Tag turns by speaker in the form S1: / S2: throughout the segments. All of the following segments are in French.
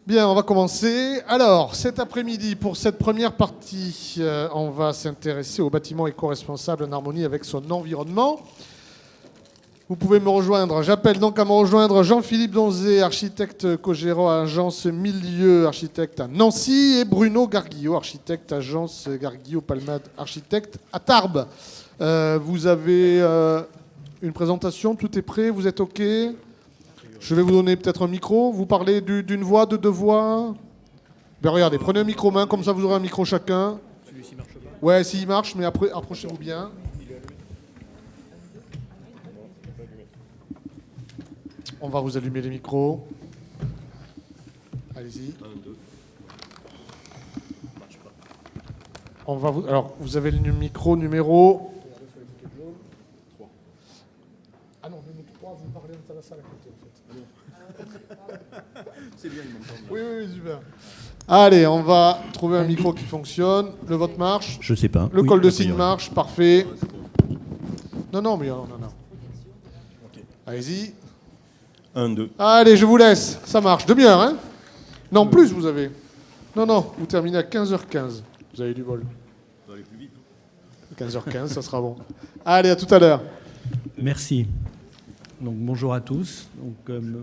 S1: Bien, on va commencer. Alors, cet après-midi, pour cette première partie, on va s'intéresser au bâtiment éco-responsable en harmonie avec son environnement. Vous pouvez me rejoindre. J'appelle donc à me rejoindre Jean-Philippe Donzé, architecte co-gérant à Agence Milieu, architecte à Nancy, et Bruno Garguillot, architecte Agence Garguillot-Palmade, architecte à Tarbes. Vous avez une présentation, tout est prêt, vous êtes OK ? Je vais vous donner peut-être un micro. Vous parlez d'une voix, de deux voix. Ben regardez, prenez un micro main, comme ça vous aurez un micro chacun. Celui-ci marche pas ? Ouais, s'il marche, mais après, approchez-vous bien. On va vous allumer les micros. Allez-y. On va vous... Alors, vous avez le micro numéro... Ah non, le 3, vous parlez dans la salle à côté, en fait.
S2: C'est bien, il m'entend.
S1: Oui, super. Allez, on va trouver un micro qui fonctionne. Le vote marche.
S2: Je sais pas.
S1: Le col de signe marche, parfait. Non, mais non. Okay. Allez-y.
S2: 1, 2.
S1: Allez, je vous laisse. Ça marche. Demi-heure, hein ? Non, plus vous avez. Non, vous terminez à 15h15. Vous avez du bol.
S2: Ça va aller plus vite.
S1: 15h15, ça sera bon. Allez, à tout à l'heure.
S2: Merci. Donc, bonjour à tous. Donc,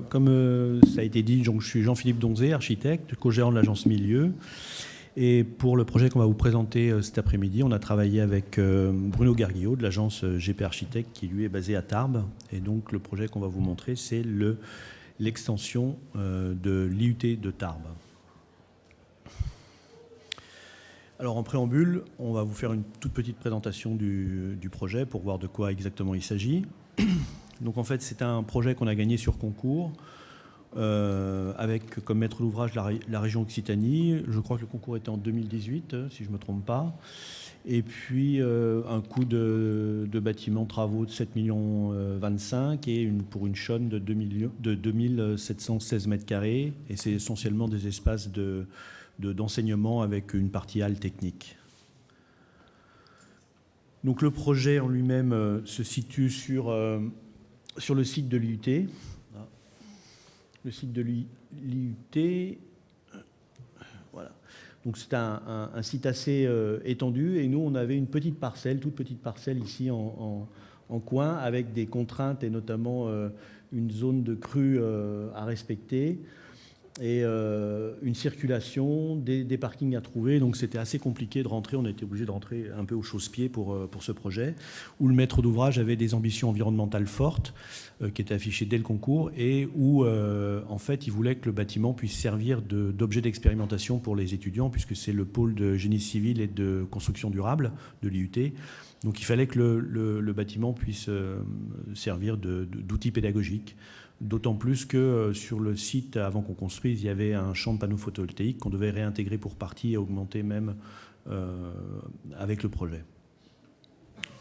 S2: comme ça a été dit, donc, je suis Jean-Philippe Donzé, architecte, co-gérant de l'agence Milieu. Et pour le projet qu'on va vous présenter cet après-midi, on a travaillé avec Bruno Garguillot de l'agence GP Architecte qui lui est basé à Tarbes. Et donc le projet qu'on va vous montrer, c'est l'extension de l'IUT de Tarbes. Alors en préambule, on va vous faire une toute petite présentation du projet pour voir de quoi exactement il s'agit. Donc en fait, c'est un projet qu'on a gagné sur concours avec comme maître d'ouvrage la région Occitanie. Je crois que le concours était en 2018, si je ne me trompe pas. Et puis un coût de bâtiment travaux de 7 millions 25 et pour une chaune de 2716 mètres carrés. Et c'est essentiellement des espaces d'enseignement avec une partie halle technique. Donc le projet en lui-même se situe sur le site de l'IUT. Le site de l'IUT, voilà. Donc c'est un site assez étendu et nous on avait une toute petite parcelle ici en coin avec des contraintes et notamment une zone de crue à respecter et une circulation, des parkings à trouver. Donc c'était assez compliqué de rentrer. On a été obligé de rentrer un peu au chausse-pied pour ce projet, où le maître d'ouvrage avait des ambitions environnementales fortes qui étaient affichées dès le concours et où en fait il voulait que le bâtiment puisse servir d'objet d'expérimentation pour les étudiants puisque c'est le pôle de génie civil et de construction durable de l'IUT. Donc il fallait que le bâtiment puisse servir d'outil pédagogique. D'autant plus que sur le site, avant qu'on construise, il y avait un champ de panneaux photovoltaïques qu'on devait réintégrer pour partie et augmenter même avec le projet.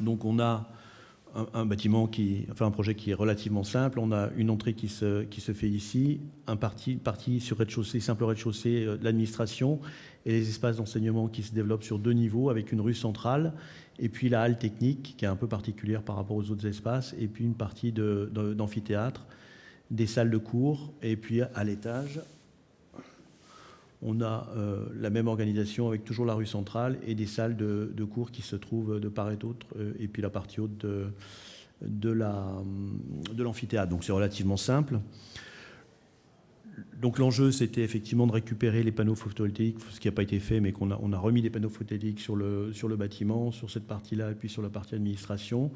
S2: Donc on a un projet qui est relativement simple. On a une entrée qui se fait ici, un partie sur rez-de-chaussée, simple rez-de-chaussée de l'administration et les espaces d'enseignement qui se développent sur 2 niveaux avec une rue centrale et puis la halle technique qui est un peu particulière par rapport aux autres espaces et puis une partie d'amphithéâtre, des salles de cours, et puis à l'étage, on a la même organisation avec toujours la rue centrale et des salles de cours qui se trouvent de part et d'autre, et puis la partie haute de l'amphithéâtre. Donc c'est relativement simple. Donc l'enjeu, c'était effectivement de récupérer les panneaux photovoltaïques, ce qui n'a pas été fait, mais on a remis des panneaux photovoltaïques sur le bâtiment, sur cette partie-là, et puis sur la partie administration.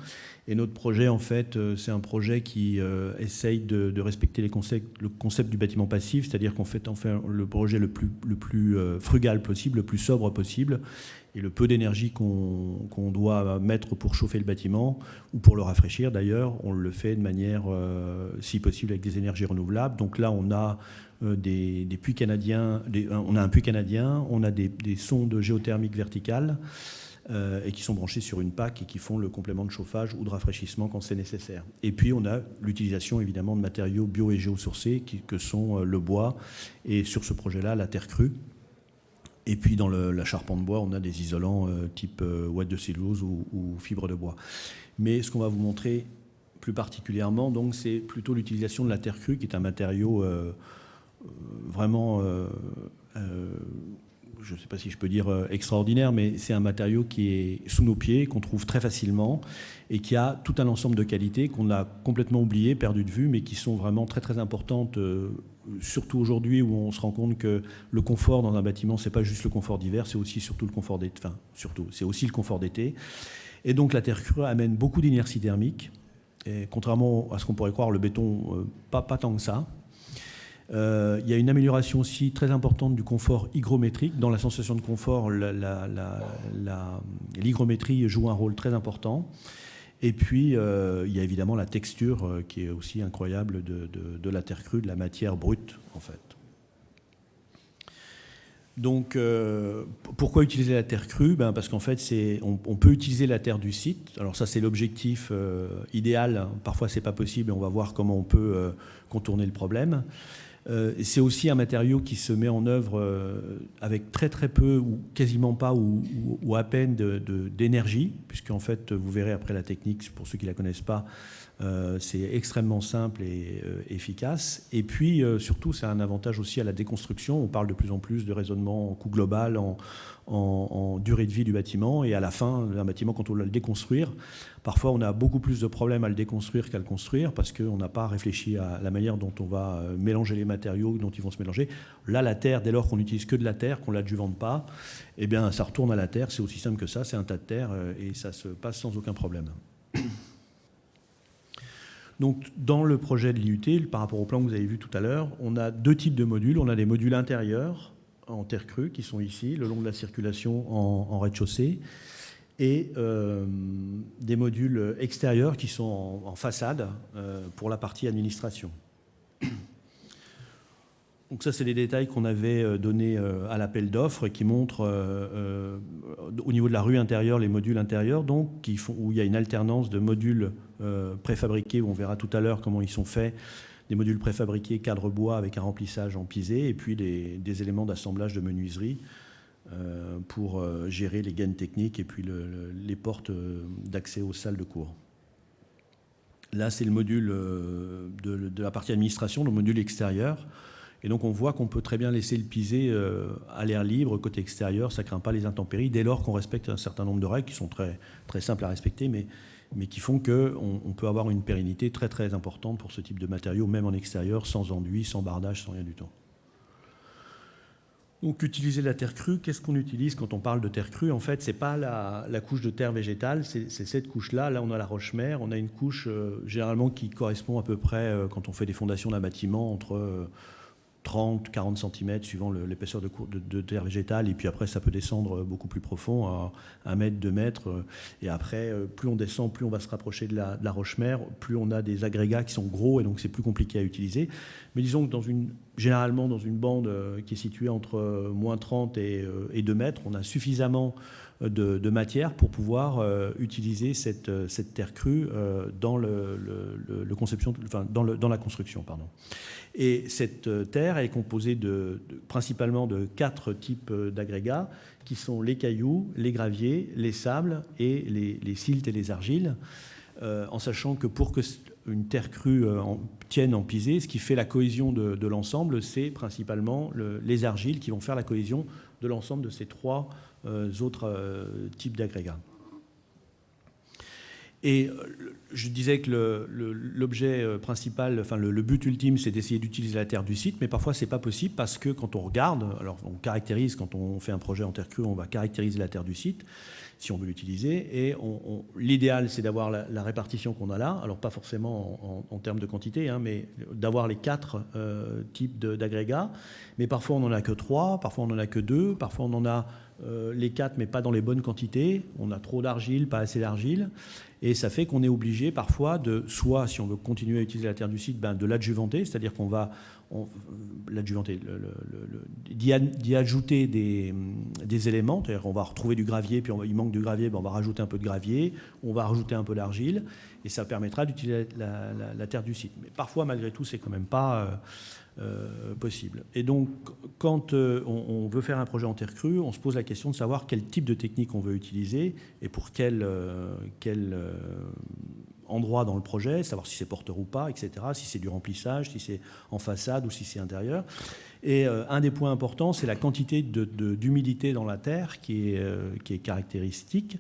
S2: Et notre projet, en fait, c'est un projet qui essaye de respecter le concept du bâtiment passif, c'est-à-dire qu'on fait le projet le plus frugal possible, le plus sobre possible, et le peu d'énergie qu'on doit mettre pour chauffer le bâtiment, ou pour le rafraîchir d'ailleurs, on le fait de manière, si possible, avec des énergies renouvelables. Donc là, on a des puits canadiens, on a un puits canadien, on a des sondes géothermiques verticales et qui sont branchées sur une PAC et qui font le complément de chauffage ou de rafraîchissement quand c'est nécessaire. Et puis on a l'utilisation évidemment de matériaux bio et géosourcés que sont le bois et sur ce projet-là la terre crue. Et puis dans la charpente de bois, on a des isolants type ouate de cellulose ou fibre de bois. Mais ce qu'on va vous montrer plus particulièrement, donc, c'est plutôt l'utilisation de la terre crue, qui est un matériau vraiment, je ne sais pas si je peux dire extraordinaire, mais c'est un matériau qui est sous nos pieds, qu'on trouve très facilement et qui a tout un ensemble de qualités qu'on a complètement oubliées, perdues de vue, mais qui sont vraiment très très importantes, surtout aujourd'hui où on se rend compte que le confort dans un bâtiment, c'est pas juste le confort d'hiver, c'est aussi surtout le confort d'été. Enfin, surtout, c'est aussi le confort d'été. Et donc la terre crue amène beaucoup d'inertie thermique. Et contrairement à ce qu'on pourrait croire, le béton, pas tant que ça. Il y a une amélioration aussi très importante du confort hygrométrique. Dans la sensation de confort, l'hygrométrie joue un rôle très important. Et puis, il y a évidemment la texture qui est aussi incroyable de la terre crue, de la matière brute, en fait. Donc, pourquoi utiliser la terre crue? Parce qu'en fait, on peut utiliser la terre du site. Alors ça, c'est l'objectif idéal. Parfois, c'est pas possible et on va voir comment on peut contourner le problème. C'est aussi un matériau qui se met en œuvre avec très très peu ou quasiment pas ou à peine d'énergie, puisqu'en fait, vous verrez après la technique, pour ceux qui la connaissent pas, c'est extrêmement simple et efficace. Et puis, surtout, c'est un avantage aussi à la déconstruction. On parle de plus en plus de raisonnement en coût global, en durée de vie du bâtiment. Et à la fin d'un bâtiment, quand on va le déconstruire, parfois, on a beaucoup plus de problèmes à le déconstruire qu'à le construire parce qu'on n'a pas réfléchi à la manière dont on va mélanger les matériaux, dont ils vont se mélanger. Là, la terre, dès lors qu'on n'utilise que de la terre, qu'on ne l'adjuvante pas, eh bien, ça retourne à la terre. C'est aussi simple que ça. C'est un tas de terre et ça se passe sans aucun problème. Donc, dans le projet de l'IUT, par rapport au plan que vous avez vu tout à l'heure, on a deux types de modules. On a des modules intérieurs en terre crue qui sont ici, le long de la circulation en rez-de-chaussée, et des modules extérieurs qui sont en façade pour la partie administration. Donc ça, c'est les détails qu'on avait donnés à l'appel d'offres qui montrent au niveau de la rue intérieure les modules intérieurs, donc, où il y a une alternance de modules préfabriqués, où on verra tout à l'heure comment ils sont faits, des modules préfabriqués cadre bois avec un remplissage en pisé, et puis des éléments d'assemblage de menuiserie pour gérer les gaines techniques et puis les portes d'accès aux salles de cours. Là, c'est le module de la partie administration, le module extérieur. Et donc on voit qu'on peut très bien laisser le pisé à l'air libre, côté extérieur, ça ne craint pas les intempéries, dès lors qu'on respecte un certain nombre de règles qui sont très, très simples à respecter, mais qui font qu'on peut avoir une pérennité très très importante pour ce type de matériaux, même en extérieur, sans enduit, sans bardage, sans rien du tout. Donc utiliser la terre crue, qu'est-ce qu'on utilise quand on parle de terre crue? En fait, ce n'est pas la couche de terre végétale, c'est cette couche-là. Là, on a la roche-mère, on a une couche généralement qui correspond à peu près, quand on fait des fondations d'un bâtiment, entre 30, 40 cm suivant l'épaisseur de terre végétale, et puis après ça peut descendre beaucoup plus profond, à 1 mètre, 2 mètres, et après plus on descend, plus on va se rapprocher de la roche-mère, plus on a des agrégats qui sont gros, et donc c'est plus compliqué à utiliser. Mais disons que généralement dans une bande qui est située entre moins 30 et 2 mètres, on a suffisamment de matière pour pouvoir utiliser cette terre crue dans dans la construction, pardon. Et cette terre est composée principalement de 4 types d'agrégats qui sont les cailloux, les graviers, les sables et les siltes et les argiles, en sachant que pour que une terre crue tienne en pisé, ce qui fait la cohésion de l'ensemble, c'est principalement les argiles qui vont faire la cohésion de l'ensemble de ces 3 autres types d'agrégats. Et je disais que l'objet principal, enfin le but ultime, c'est d'essayer d'utiliser la terre du site, mais parfois c'est pas possible parce que quand on regarde, alors on caractérise, quand on fait un projet en terre crue, on va caractériser la terre du site, si on veut l'utiliser, et l'idéal c'est d'avoir la répartition qu'on a là, alors pas forcément en termes de quantité, hein, mais d'avoir les 4 types d'agrégats, mais parfois on n'en a que 3, parfois on n'en a que 2, parfois on en a les 4 mais pas dans les bonnes quantités, on a trop d'argile, pas assez d'argile, et ça fait qu'on est obligé parfois soit si on veut continuer à utiliser la terre du site, de l'adjuvanter, c'est-à-dire qu'on va l'adjuvanter, d'y ajouter des éléments, c'est-à-dire on va retrouver du gravier, puis il manque du gravier, on va rajouter un peu de gravier, on va rajouter un peu d'argile, et ça permettra d'utiliser la terre du site. Mais parfois, malgré tout, c'est quand même pas possible. Et donc, quand on veut faire un projet en terre crue, on se pose la question de savoir quel type de technique on veut utiliser et pour quel endroits dans le projet, savoir si c'est porteur ou pas, etc., si c'est du remplissage, si c'est en façade ou si c'est intérieur. Et un des points importants, c'est la quantité d'humidité dans la terre qui est caractéristique.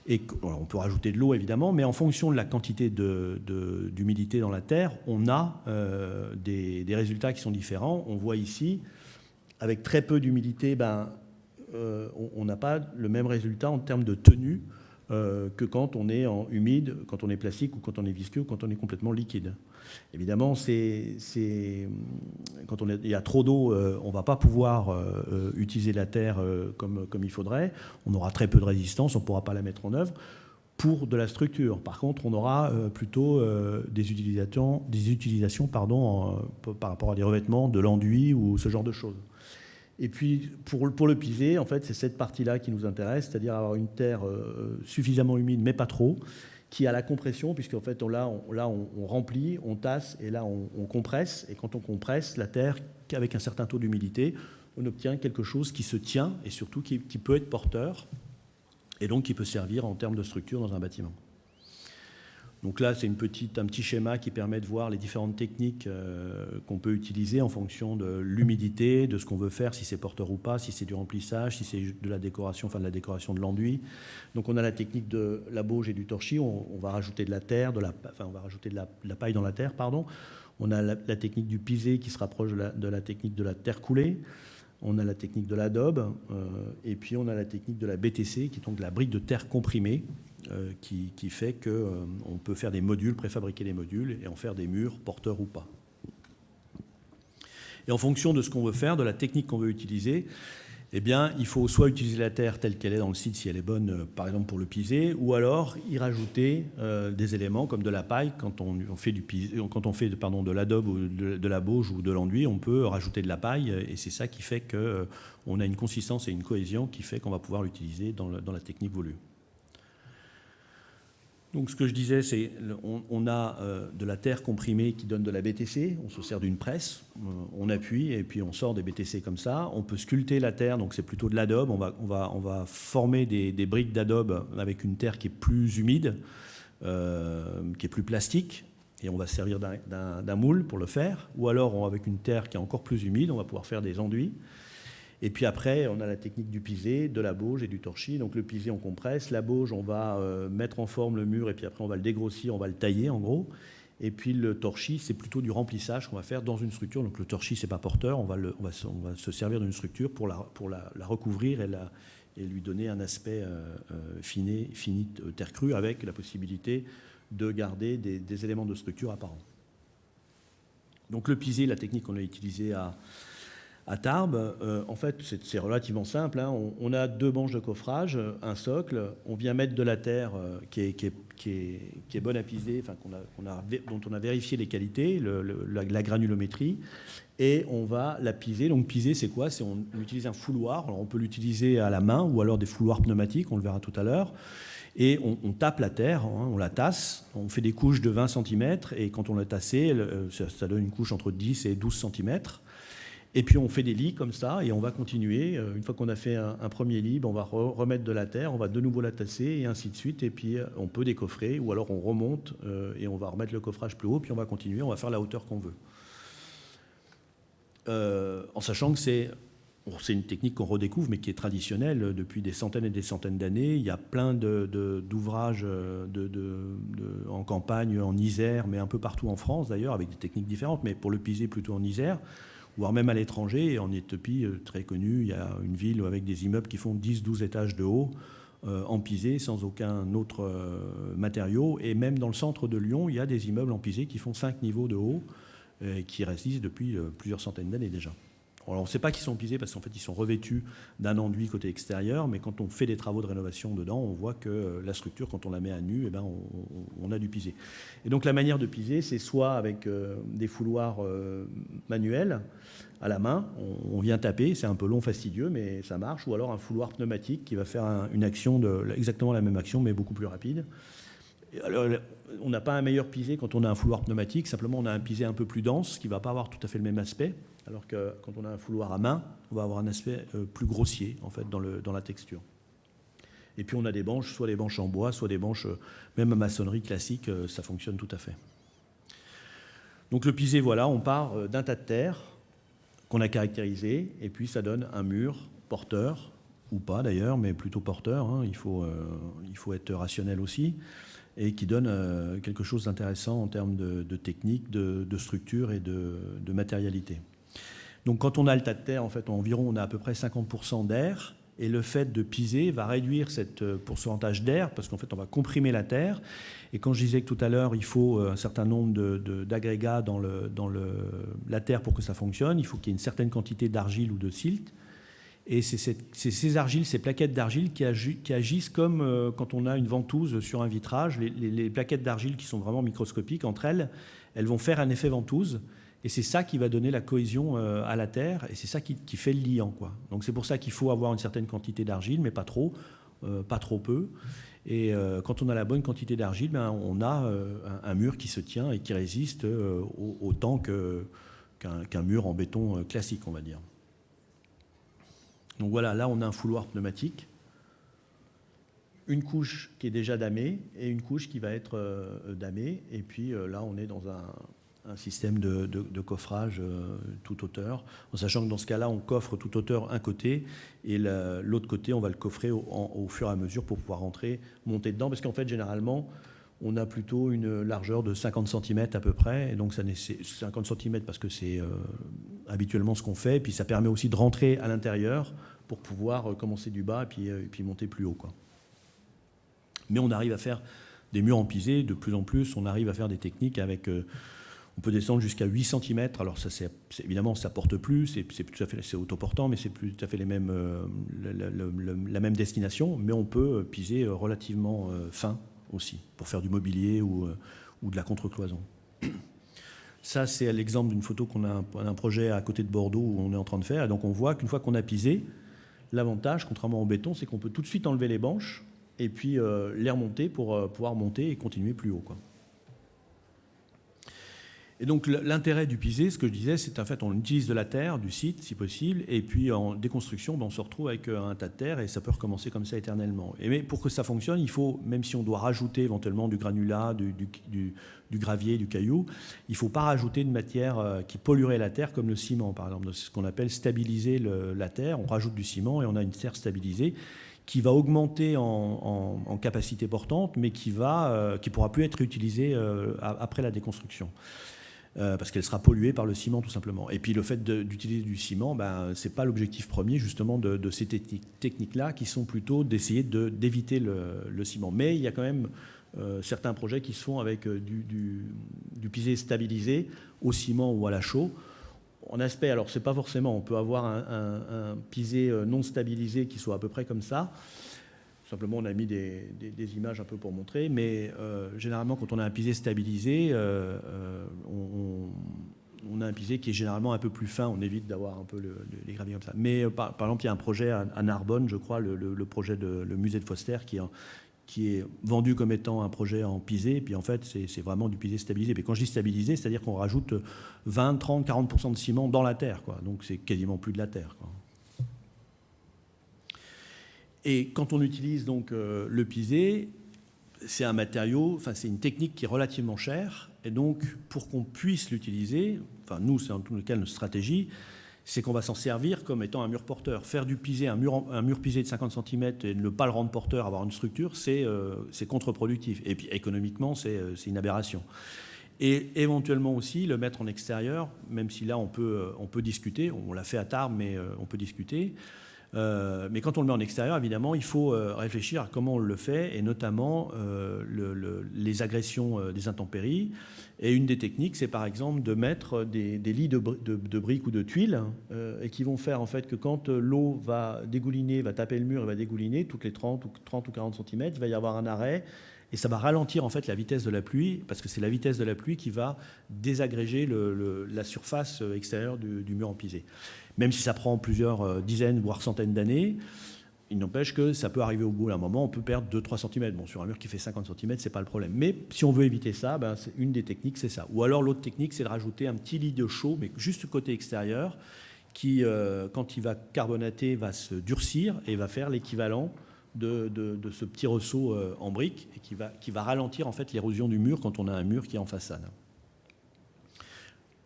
S2: Et on peut rajouter de l'eau, évidemment, mais en fonction de la quantité d'humidité dans la terre, on a des résultats qui sont différents. On voit ici, avec très peu d'humidité, on n'a pas le même résultat en termes de tenue que quand on est en humide, quand on est plastique ou quand on est visqueux ou quand on est complètement liquide. Évidemment, quand il y a trop d'eau, on ne va pas pouvoir utiliser la terre comme il faudrait. On aura très peu de résistance, on ne pourra pas la mettre en œuvre pour de la structure. Par contre, on aura plutôt des utilisations par rapport à des revêtements, de l'enduit ou ce genre de choses. Et puis, pour le piser, en fait, c'est cette partie-là qui nous intéresse, c'est-à-dire avoir une terre suffisamment humide, mais pas trop, qui a la compression, puisqu'en fait, on remplit, on tasse, et là, on compresse. Et quand on compresse la terre, avec un certain taux d'humidité, on obtient quelque chose qui se tient, et surtout qui peut être porteur, et donc qui peut servir en termes de structure dans un bâtiment. Donc là, c'est un petit schéma qui permet de voir les différentes techniques qu'on peut utiliser en fonction de l'humidité, de ce qu'on veut faire, si c'est porteur ou pas, si c'est du remplissage, si c'est de la décoration, de la décoration de l'enduit. Donc on a la technique de la bauge et du torchis, on va rajouter de la terre, on va rajouter de la paille dans la terre, pardon. On a la technique du pisé qui se rapproche de la technique de la terre coulée. On a la technique de l'adobe, et puis on a la technique de la BTC, qui est donc la brique de terre comprimée, qui fait qu'on peut faire des modules, préfabriquer des modules et en faire des murs, porteurs ou pas. Et en fonction de ce qu'on veut faire, de la technique qu'on veut utiliser, eh bien, il faut soit utiliser la terre telle qu'elle est dans le site, si elle est bonne, par exemple pour le piser, ou alors y rajouter des éléments comme de la paille. Quand on fait de l'adobe ou de la bauge ou de l'enduit, on peut rajouter de la paille, et c'est ça qui fait qu'on a une consistance et une cohésion qui fait qu'on va pouvoir l'utiliser dans la technique voulue. Donc ce que je disais, c'est on a de la terre comprimée qui donne de la BTC, on se sert d'une presse, on appuie et puis on sort des BTC comme ça. On peut sculpter la terre, donc c'est plutôt de l'adobe, on va former des briques d'adobe avec une terre qui est plus humide, qui est plus plastique, et on va se servir d'un moule pour le faire, ou alors avec une terre qui est encore plus humide, on va pouvoir faire des enduits. Et puis après, on a la technique du pisé, de la bauge et du torchis. Donc le pisé, on compresse. La bauge, on va mettre en forme le mur et puis après, on va le dégrossir, on va le tailler en gros. Et puis le torchis, c'est plutôt du remplissage qu'on va faire dans une structure. Donc le torchis, c'est pas porteur. On va se servir d'une structure pour la recouvrir et lui donner un aspect fini terre crue avec la possibilité de garder des éléments de structure apparents. Donc le pisé, la technique qu'on a utilisée à Tarbes, en fait, c'est relativement simple. Hein. On a 2 banches de coffrage, un socle. On vient mettre de la terre qui est bonne à piser, dont on a vérifié les qualités, la granulométrie, et on va la piser. Donc piser, c'est quoi? On utilise un fouloir. Alors, on peut l'utiliser à la main ou alors des fouloirs pneumatiques, on le verra tout à l'heure. Et on tape la terre, hein, on la tasse, on fait des couches de 20 cm, et quand on l'a tassée, ça donne une couche entre 10 et 12 cm. Et puis on fait des lits comme ça et on va continuer. Une fois qu'on a fait un premier lit, on va remettre de la terre, on va de nouveau la tasser et ainsi de suite. Et puis on peut décoffrer ou alors on remonte et on va remettre le coffrage plus haut, puis on va continuer, on va faire la hauteur qu'on veut. En sachant que c'est une technique qu'on redécouvre mais qui est traditionnelle depuis des centaines et des centaines d'années. Il y a plein d'ouvrages en campagne, en Isère, mais un peu partout en France d'ailleurs, avec des techniques différentes, mais pour le piser plutôt en Isère, voire même à l'étranger. En Éthiopie, très connu, il y a une ville avec des immeubles qui font 10-12 étages de haut, en pisé, sans aucun autre matériau. Et même dans le centre de Lyon, il y a des immeubles en pisé qui font 5 niveaux de haut, qui résistent depuis plusieurs centaines d'années déjà. Alors on ne sait pas qu'ils sont pisés parce qu'en fait ils sont revêtus d'un enduit côté extérieur, mais quand on fait des travaux de rénovation dedans, on voit que la structure, quand on la met à nu, eh ben, on a du pisé. Et donc la manière de piser, c'est soit avec des fouloirs manuels à la main, on vient taper, c'est un peu long, fastidieux, mais ça marche, ou alors un fouloir pneumatique qui va faire une action exactement la même action, mais beaucoup plus rapide. Alors, on n'a pas un meilleur pisé quand on a un fouloir pneumatique, simplement on a un pisé un peu plus dense qui ne va pas avoir tout à fait le même aspect, alors que quand on a un fouloir à main, on va avoir un aspect plus grossier en fait, dans la texture. Et puis on a des banches, soit des banches en bois, soit des banches, même à maçonnerie classique, ça fonctionne tout à fait. Donc le pisé, voilà, on part d'un tas de terre qu'on a caractérisé, et puis ça donne un mur porteur, ou pas d'ailleurs, mais plutôt porteur, hein, il faut être rationnel aussi, et qui donne quelque chose d'intéressant en termes de technique, de structure et de matérialité. Donc quand on a le tas de terre, en fait, environ on a à peu près 50% d'air, et le fait de piser va réduire cette pourcentage d'air, parce qu'en fait on va comprimer la terre, et quand je disais que tout à l'heure il faut un certain nombre d'agrégats dans la terre pour que ça fonctionne, il faut qu'il y ait une certaine quantité d'argile ou de silt, et c'est ces argiles, ces plaquettes d'argile qui agissent comme quand on a une ventouse sur un vitrage. Les plaquettes d'argile qui sont vraiment microscopiques, entre elles, elles vont faire un effet ventouse. Et c'est ça qui va donner la cohésion à la terre, et c'est ça qui fait le liant, quoi. Donc c'est pour ça qu'il faut avoir une certaine quantité d'argile, mais pas trop peu. Et quand on a la bonne quantité d'argile, ben, on a un mur qui se tient et qui résiste autant qu'un mur en béton classique, on va dire. Donc voilà, là on a un fouloir pneumatique, une couche qui est déjà damée et une couche qui va être damée. Et puis là on est dans un système de coffrage toute hauteur, en sachant que dans ce cas-là on coffre toute hauteur un côté et l'autre côté on va le coffrer au fur et à mesure pour pouvoir monter dedans, parce qu'en fait généralement on a plutôt une largeur de 50 cm à peu près, et donc ça c'est 50 cm parce que c'est habituellement ce qu'on fait, et puis ça permet aussi de rentrer à l'intérieur pour pouvoir commencer du bas et puis monter plus haut, quoi. Mais on arrive à faire des murs en pisé, de plus en plus on arrive à faire des techniques avec... on peut descendre jusqu'à 8 cm, alors ça, évidemment ça porte plus, c'est autoportant, mais c'est plus tout à fait la même destination, mais on peut piser relativement fin aussi, pour faire du mobilier ou de la contre-cloison. Ça, c'est l'exemple d'une photo qu'on a un projet à côté de Bordeaux où on est en train de faire. Et donc on voit qu'une fois qu'on a pisé, l'avantage, contrairement au béton, c'est qu'on peut tout de suite enlever les banches et puis les remonter pour pouvoir monter et continuer plus haut, quoi. Et donc l'intérêt du pisé, ce que je disais, c'est en fait on utilise de la terre, du site si possible, et puis en déconstruction, on se retrouve avec un tas de terre et ça peut recommencer comme ça éternellement. Mais pour que ça fonctionne, il faut, même si on doit rajouter éventuellement du granulat, du gravier, du caillou, il ne faut pas rajouter de matière qui polluerait la terre, comme le ciment par exemple. C'est ce qu'on appelle stabiliser la terre. On rajoute du ciment et on a une terre stabilisée qui va augmenter en capacité portante, mais qui pourra plus être utilisée après la déconstruction. Parce qu'elle sera polluée par le ciment tout simplement. Et puis le fait d'utiliser du ciment, ce n'est pas l'objectif premier justement de ces techniques-là, qui sont plutôt d'essayer d'éviter le ciment. Mais il y a quand même certains projets qui se font avec du pisé stabilisé au ciment ou à la chaux. En aspect, alors c'est pas forcément, on peut avoir un pisé non stabilisé qui soit à peu près comme ça. Simplement, on a mis des images un peu pour montrer, mais généralement, quand on a un pisé stabilisé, on a un pisé qui est généralement un peu plus fin. On évite d'avoir un peu les graviers comme ça. Mais par exemple, il y a un projet à Narbonne, je crois, le projet le musée de Foster, qui est vendu comme étant un projet en pisé, et puis en fait, c'est vraiment du pisé stabilisé. Mais quand je dis stabilisé, c'est-à-dire qu'on rajoute 20, 30, 40% de ciment dans la terre, quoi. Donc c'est quasiment plus de la terre, quoi. Et quand on utilise donc le pisé, c'est un matériau, enfin c'est une technique qui est relativement chère, et donc pour qu'on puisse l'utiliser, enfin nous c'est en tout cas notre stratégie, c'est qu'on va s'en servir comme étant un mur porteur. Faire du pisé, un mur pisé de 50 cm et ne pas le rendre porteur, avoir une structure, c'est contre-productif. Et puis économiquement, c'est une aberration. Et éventuellement aussi le mettre en extérieur, même si là on peut discuter, on l'a fait à Tarbes, mais on peut discuter. Mais quand on le met en extérieur, évidemment, il faut réfléchir à comment on le fait, et notamment les agressions des intempéries. Et une des techniques, c'est par exemple de mettre des lits de briques ou de tuiles, et qui vont faire en fait que quand l'eau va dégouliner, va taper le mur et va dégouliner, toutes les 30 ou 40 cm, il va y avoir un arrêt. Et ça va ralentir en fait la vitesse de la pluie, parce que c'est la vitesse de la pluie qui va désagréger la surface extérieure du mur en pisé. Même si ça prend plusieurs dizaines, voire centaines d'années, il n'empêche que ça peut arriver au bout d'un moment, on peut perdre 2-3 cm. Bon, sur un mur qui fait 50 cm, c'est pas le problème. Mais si on veut éviter ça, c'est une des techniques, c'est ça. Ou alors l'autre technique, c'est de rajouter un petit lit de chaux, mais juste côté extérieur, qui, quand il va carbonater, va se durcir et va faire l'équivalent de ce petit ressaut en briques et qui va ralentir en fait l'érosion du mur quand on a un mur qui est en façade.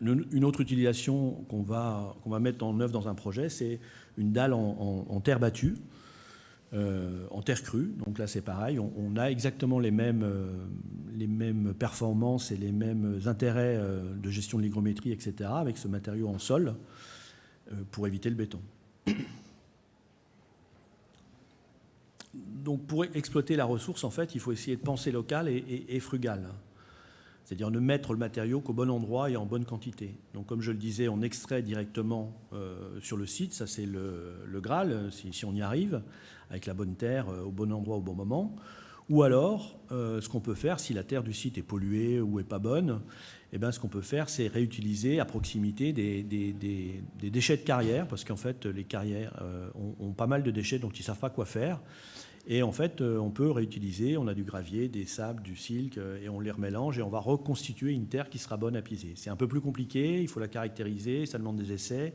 S2: Une autre utilisation qu'on va mettre en œuvre dans un projet, c'est une dalle en terre battue, en terre crue. Donc là, c'est pareil, on a exactement les mêmes performances et les mêmes intérêts de gestion de l'hygrométrie, etc., avec ce matériau en sol pour éviter le béton. Donc pour exploiter la ressource, en fait, il faut essayer de penser local et frugal. C'est-à-dire ne mettre le matériau qu'au bon endroit et en bonne quantité. Donc comme je le disais, on extrait directement sur le site, ça c'est le Graal, si on y arrive, avec la bonne terre au bon endroit au bon moment. Ou alors, ce qu'on peut faire, si la terre du site est polluée ou n'est pas bonne, eh bien, ce qu'on peut faire, c'est réutiliser à proximité des déchets de carrière, parce qu'en fait, les carrières ont pas mal de déchets dont ils ne savent pas quoi faire. Et en fait, on peut réutiliser, on a du gravier, des sables, du silk, et on les remélange et on va reconstituer une terre qui sera bonne à piser. C'est un peu plus compliqué, il faut la caractériser, ça demande des essais,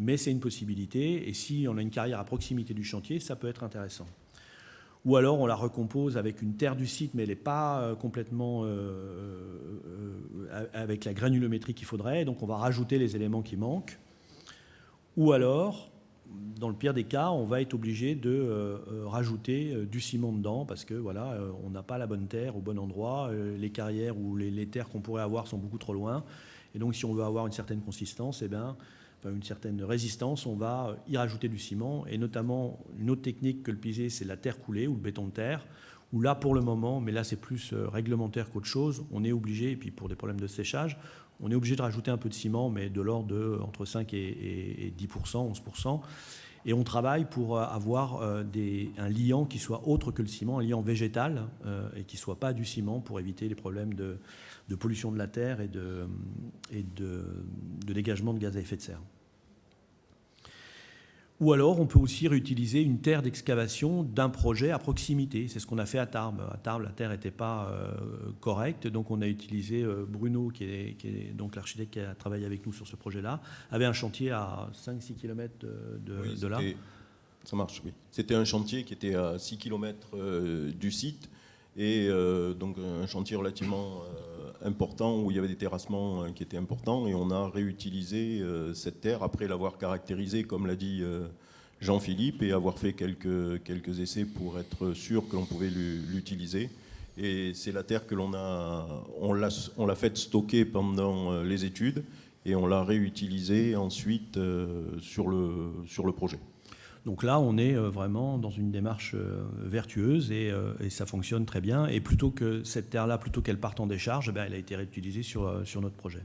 S2: mais c'est une possibilité. Et si on a une carrière à proximité du chantier, ça peut être intéressant. Ou alors on la recompose avec une terre du site, mais elle n'est pas complètement avec la granulométrie qu'il faudrait, donc on va rajouter les éléments qui manquent. Ou alors, dans le pire des cas, on va être obligé de rajouter du ciment dedans parce que voilà, on n'a pas la bonne terre au bon endroit, les carrières ou les terres qu'on pourrait avoir sont beaucoup trop loin. Et donc si on veut avoir une certaine consistance, une certaine résistance, on va y rajouter du ciment. Et notamment, une autre technique que le pisé, c'est la terre coulée ou le béton de terre, où là, pour le moment, mais là c'est plus réglementaire qu'autre chose, on est obligé, et puis pour des problèmes de séchage, on est obligé de rajouter un peu de ciment, mais de l'ordre de entre 5 et 10%, 11%. Et on travaille pour avoir un liant qui soit autre que le ciment, un liant végétal, et qui ne soit pas du ciment, pour éviter les problèmes de pollution de la terre et de dégagement de gaz à effet de serre. Ou alors, on peut aussi réutiliser une terre d'excavation d'un projet à proximité. C'est ce qu'on a fait à Tarbes. À Tarbes, la terre n'était pas correcte, donc on a utilisé Bruno, qui est donc l'architecte qui a travaillé avec nous sur ce projet-là, avait un chantier à 5-6 km de là.
S3: Ça marche, oui. C'était un chantier qui était à 6 km du site, et donc un chantier relativement important où il y avait des terrassements qui étaient importants, et on a réutilisé cette terre après l'avoir caractérisée, comme l'a dit Jean-Philippe, et avoir fait quelques essais pour être sûr que l'on pouvait l'utiliser. Et c'est la terre que on l'a fait stocker pendant les études, et on l'a réutilisée ensuite sur le projet.
S2: Donc là, on est vraiment dans une démarche vertueuse et ça fonctionne très bien. Et plutôt que cette terre-là, plutôt qu'elle parte en décharge, elle a été réutilisée sur notre projet.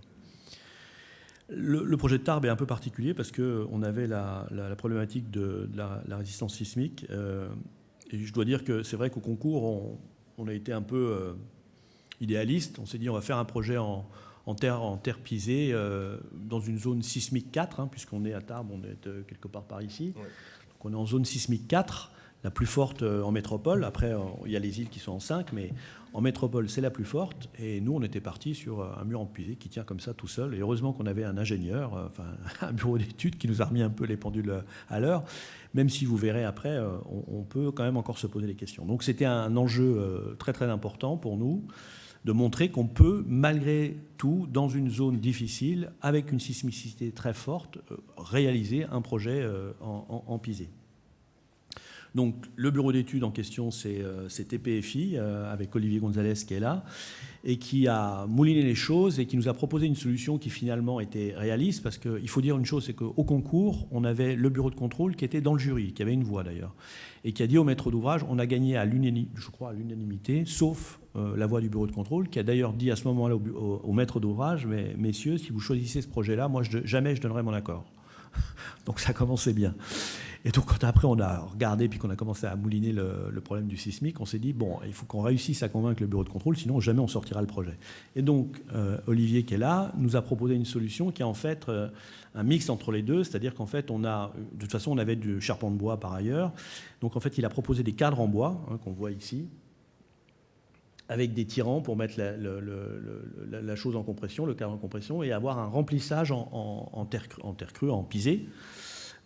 S2: Le projet de Tarbes est un peu particulier parce qu'on avait la problématique de la résistance sismique. Et je dois dire que c'est vrai qu'au concours, on a été un peu idéaliste. On s'est dit on va faire un projet en terre pisée dans une zone sismique 4, puisqu'on est à Tarbes, on est quelque part par ici. Ouais. On est en zone sismique 4, la plus forte en métropole. Après, il y a les îles qui sont en 5, mais en métropole, c'est la plus forte. Et nous, on était partis sur un mur en pisé qui tient comme ça tout seul. Et heureusement qu'on avait un ingénieur, un bureau d'études qui nous a remis un peu les pendules à l'heure. Même si vous verrez après, on peut quand même encore se poser des questions. Donc c'était un enjeu très très important pour nous, de montrer qu'on peut, malgré tout, dans une zone difficile, avec une sismicité très forte, réaliser un projet en pisé. Donc le bureau d'études en question, c'est TPFI, avec Olivier Gonzalez qui est là, et qui a mouliné les choses et qui nous a proposé une solution qui finalement était réaliste, parce qu'il faut dire une chose, c'est qu'au concours, on avait le bureau de contrôle qui était dans le jury, qui avait une voix d'ailleurs, et qui a dit au maître d'ouvrage, on a gagné je crois à l'unanimité, sauf la voix du bureau de contrôle, qui a d'ailleurs dit à ce moment-là au maître d'ouvrage, mais messieurs, si vous choisissez ce projet-là, moi jamais je donnerai mon accord. Donc ça commençait bien. Et donc quand après on a regardé, puis qu'on a commencé à mouliner le problème du sismique, on s'est dit, bon, il faut qu'on réussisse à convaincre le bureau de contrôle, sinon jamais on sortira le projet. Et donc Olivier, qui est là, nous a proposé une solution qui est en fait un mix entre les deux, c'est-à-dire qu'en fait de toute façon on avait du charpent de bois par ailleurs, donc en fait il a proposé des cadres en bois, qu'on voit ici, avec des tirants pour mettre la chose en compression, le cadre en compression, et avoir un remplissage en terre crue, en pisé,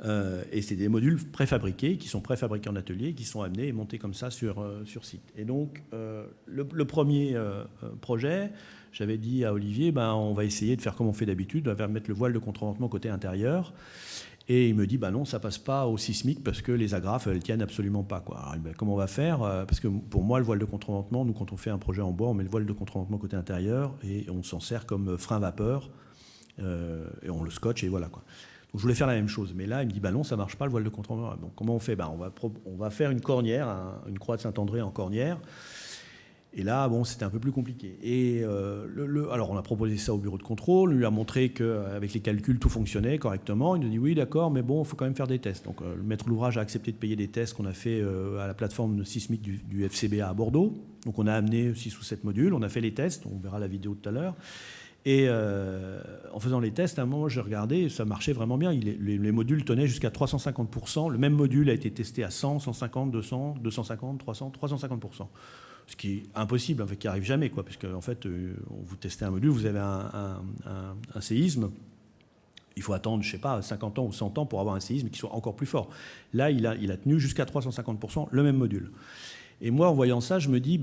S2: Et c'est des modules préfabriqués, qui sont préfabriqués en atelier, qui sont amenés et montés comme ça sur site. Et donc, le premier projet, j'avais dit à Olivier, on va essayer de faire comme on fait d'habitude, on va mettre le voile de contreventement côté intérieur. Et il me dit, non, ça passe pas au sismique parce que les agrafes, elles tiennent absolument pas, quoi. Alors, comment on va faire? Parce que pour moi, le voile de contreventement, nous, quand on fait un projet en bois, on met le voile de contreventement côté intérieur et on s'en sert comme frein vapeur et on le scotche et voilà, quoi. Donc je voulais faire la même chose, mais là, il me dit, non, ça marche pas, le voile de contreventement. Donc comment on fait? On va faire une cornière, une croix de Saint-André en cornière. Et là, c'était un peu plus compliqué. Et alors, on a proposé ça au bureau de contrôle, on lui a montré qu'avec les calculs, tout fonctionnait correctement. Il nous dit, oui, d'accord, mais il faut quand même faire des tests. Donc, le maître d'ouvrage a accepté de payer des tests qu'on a fait à la plateforme sismique du FCBA à Bordeaux. Donc, on a amené 6 ou 7 modules, on a fait les tests, on verra la vidéo tout à l'heure. Et en faisant les tests, à un moment, j'ai regardé, et ça marchait vraiment bien. Les modules tenaient jusqu'à 350%. Le même module a été testé à 100, 150, 200, 250, 300, 350%. Ce qui est impossible, en fait, qui n'arrive jamais, quoi, parce qu'en fait, vous testez un module, vous avez un séisme, il faut attendre, je ne sais pas, 50 ans ou 100 ans pour avoir un séisme qui soit encore plus fort. Là, il a tenu jusqu'à 350% le même module. Et moi, en voyant ça, je me dis,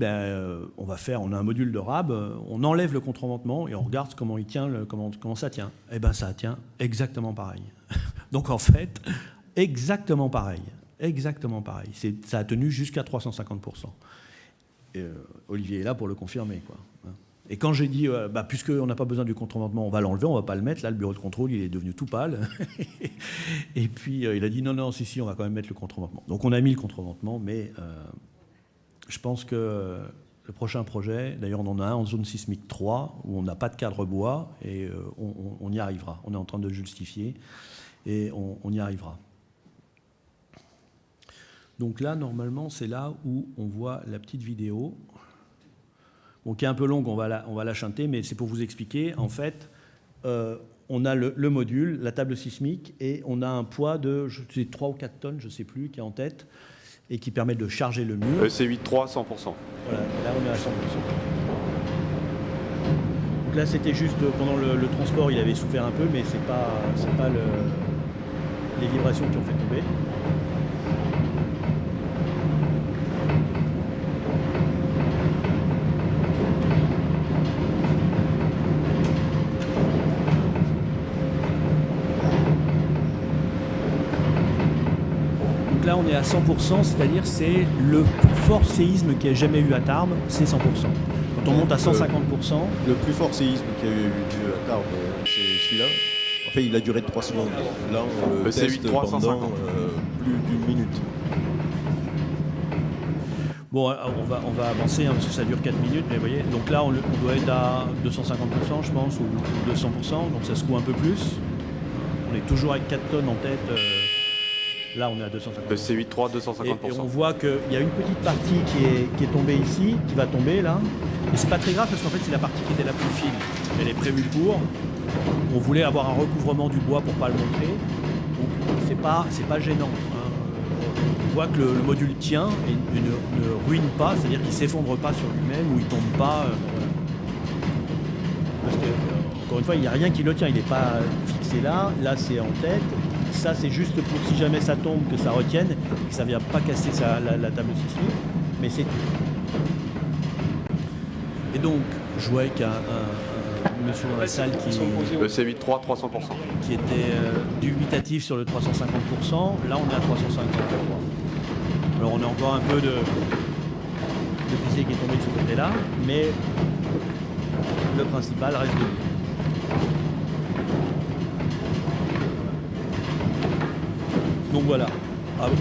S2: on a un module de RAB, on enlève le contreventement et on regarde comment il tient, comment ça tient. Eh bien, ça tient exactement pareil. Donc, en fait, exactement pareil. Exactement pareil. Ça a tenu jusqu'à 350%. Et, Olivier est là pour le confirmer, quoi. Et quand j'ai dit, puisqu'on n'a pas besoin du contreventement, on va l'enlever, on ne va pas le mettre, là, le bureau de contrôle, il est devenu tout pâle. Et puis, il a dit, non, si, on va quand même mettre le contreventement. Donc, on a mis le contreventement, mais je pense que le prochain projet, d'ailleurs, on en a un en zone sismique 3, où on n'a pas de cadre bois, et on y arrivera. On est en train de le justifier, et on y arrivera. Donc là, normalement, c'est là où on voit la petite vidéo, qui est un peu longue, on va la chanter, mais c'est pour vous expliquer. En fait, on a le module, la table sismique, et on a un poids de 3 ou 4 tonnes, je ne sais plus, qui est en tête, et qui permet de charger le mur.
S4: C'est 8,3, 100%.
S2: Voilà, là, on est à 100%. Donc là, c'était juste, pendant le transport, il avait souffert un peu, mais c'est pas les vibrations qui ont fait tomber. Là, on est à 100%, c'est-à-dire c'est le plus fort séisme qu'il y ait jamais eu à Tarbes, c'est 100%. Quand on monte à 150%...
S3: Le plus fort séisme qu'il y a eu à Tarbes, c'est celui-là. En fait, il a duré 3 secondes. Là, on le teste pendant plus d'une minute.
S2: Bon, on va avancer, parce que ça dure 4 minutes, mais vous voyez, donc là, on doit être à 250%, je pense, ou 200%, donc ça secoue un peu plus. On est toujours avec 4 tonnes en tête... Là, on est à 250%.
S4: C'est 8,3, 250%.
S2: Et on voit qu'il y a une petite partie qui est tombée ici, qui va tomber là. Et c'est pas très grave parce qu'en fait, c'est la partie qui était la plus fine. Elle est prévue pour. On voulait avoir un recouvrement du bois pour pas le montrer. Donc, c'est pas gênant. On voit que le module tient et ne ruine pas, c'est-à-dire qu'il ne s'effondre pas sur lui-même ou il ne tombe pas. Parce que, encore une fois, il n'y a rien qui le tient. Il n'est pas fixé là. Là, c'est en tête. Ça, c'est juste pour si jamais ça tombe, que ça retienne, et que ça ne vienne pas casser la table sismique, mais c'est tout. Et donc, je voyais qu'il y a un monsieur dans la salle qui
S4: c'est 8,3, 300%.
S2: Qui était dubitatif sur le 350%. Là, on est à 350. Alors, on a encore un peu de pisé qui est tombé de ce côté-là, mais le principal reste debout. Donc voilà,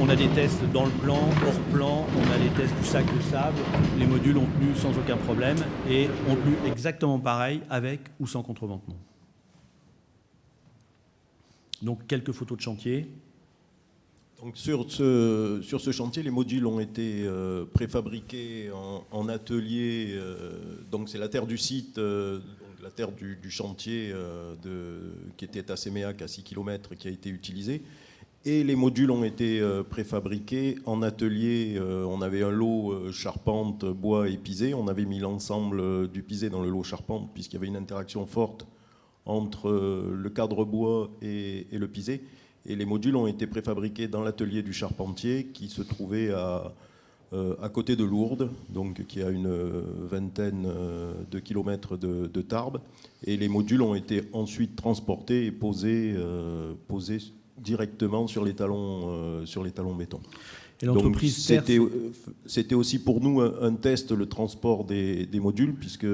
S2: on a des tests dans le plan, hors plan, on a les tests du sac de sable, les modules ont tenu sans aucun problème et ont tenu exactement pareil avec ou sans contreventement. Donc quelques photos de chantier.
S3: Donc sur ce chantier, les modules ont été préfabriqués en atelier, donc c'est la terre du site, donc la terre du chantier qui était à Séméac à 6 km qui a été utilisée. Et les modules ont été préfabriqués en atelier. On avait un lot charpente, bois et pisé. On avait mis l'ensemble du pisé dans le lot charpente puisqu'il y avait une interaction forte entre le cadre bois et le pisé. Et les modules ont été préfabriqués dans l'atelier du charpentier qui se trouvait à côté de Lourdes, donc qui a une vingtaine de kilomètres de Tarbes. Et les modules ont été ensuite transportés et posés directement sur les talons béton.
S2: Et l'entreprise
S3: c'était aussi pour nous un test, le transport des modules, puisque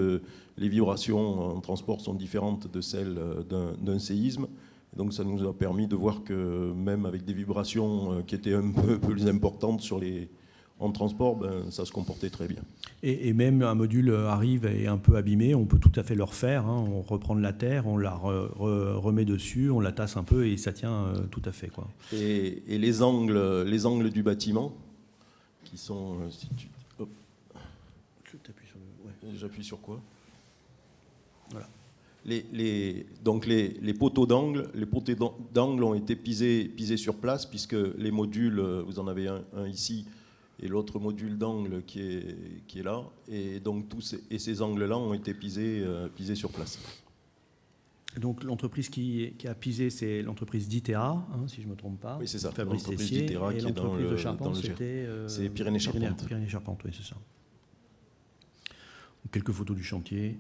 S3: les vibrations en transport sont différentes de celles d'un séisme. Donc ça nous a permis de voir que même avec des vibrations qui étaient un peu plus importantes en transport, ça se comportait très bien.
S2: Et même un module arrive et est un peu abîmé, on peut tout à fait le refaire. On reprend de la terre, on la remet dessus, on la tasse un peu et ça tient tout à fait, quoi.
S3: Et les angles du bâtiment, qui sont... hop. J'appuie sur quoi? Voilà. Donc les poteaux d'angle ont été pisés sur place, puisque les modules, vous en avez un ici, et l'autre module d'angle qui est là, et donc ces angles-là ont été pisés sur place.
S2: Donc l'entreprise qui a pisé, c'est l'entreprise d'Itera, si je ne me trompe pas.
S3: Oui, c'est ça.
S2: Fabrice
S3: L'entreprise
S2: Tessier,
S3: d'Itera qui est dans
S2: de Charpente, c'était
S3: c'est Pyrénées Charpente.
S2: Pyrénées Charpente, oui, c'est ça. Donc, quelques photos du chantier.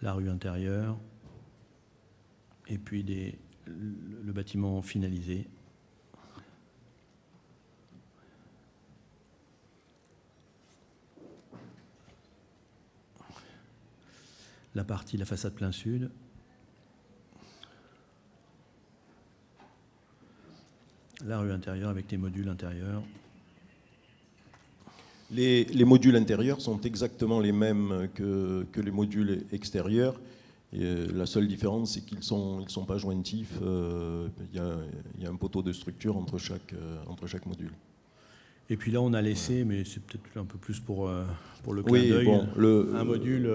S2: La rue intérieure. Et puis le bâtiment finalisé. La façade plein sud. La rue intérieure avec les modules intérieurs.
S3: Les modules intérieurs sont exactement les mêmes que les modules extérieurs. Et la seule différence, c'est qu'ils sont pas jointifs. Il y a un poteau de structure entre chaque module.
S2: Et puis là, on a laissé, mais c'est peut-être un peu plus pour le clin d'œil, un module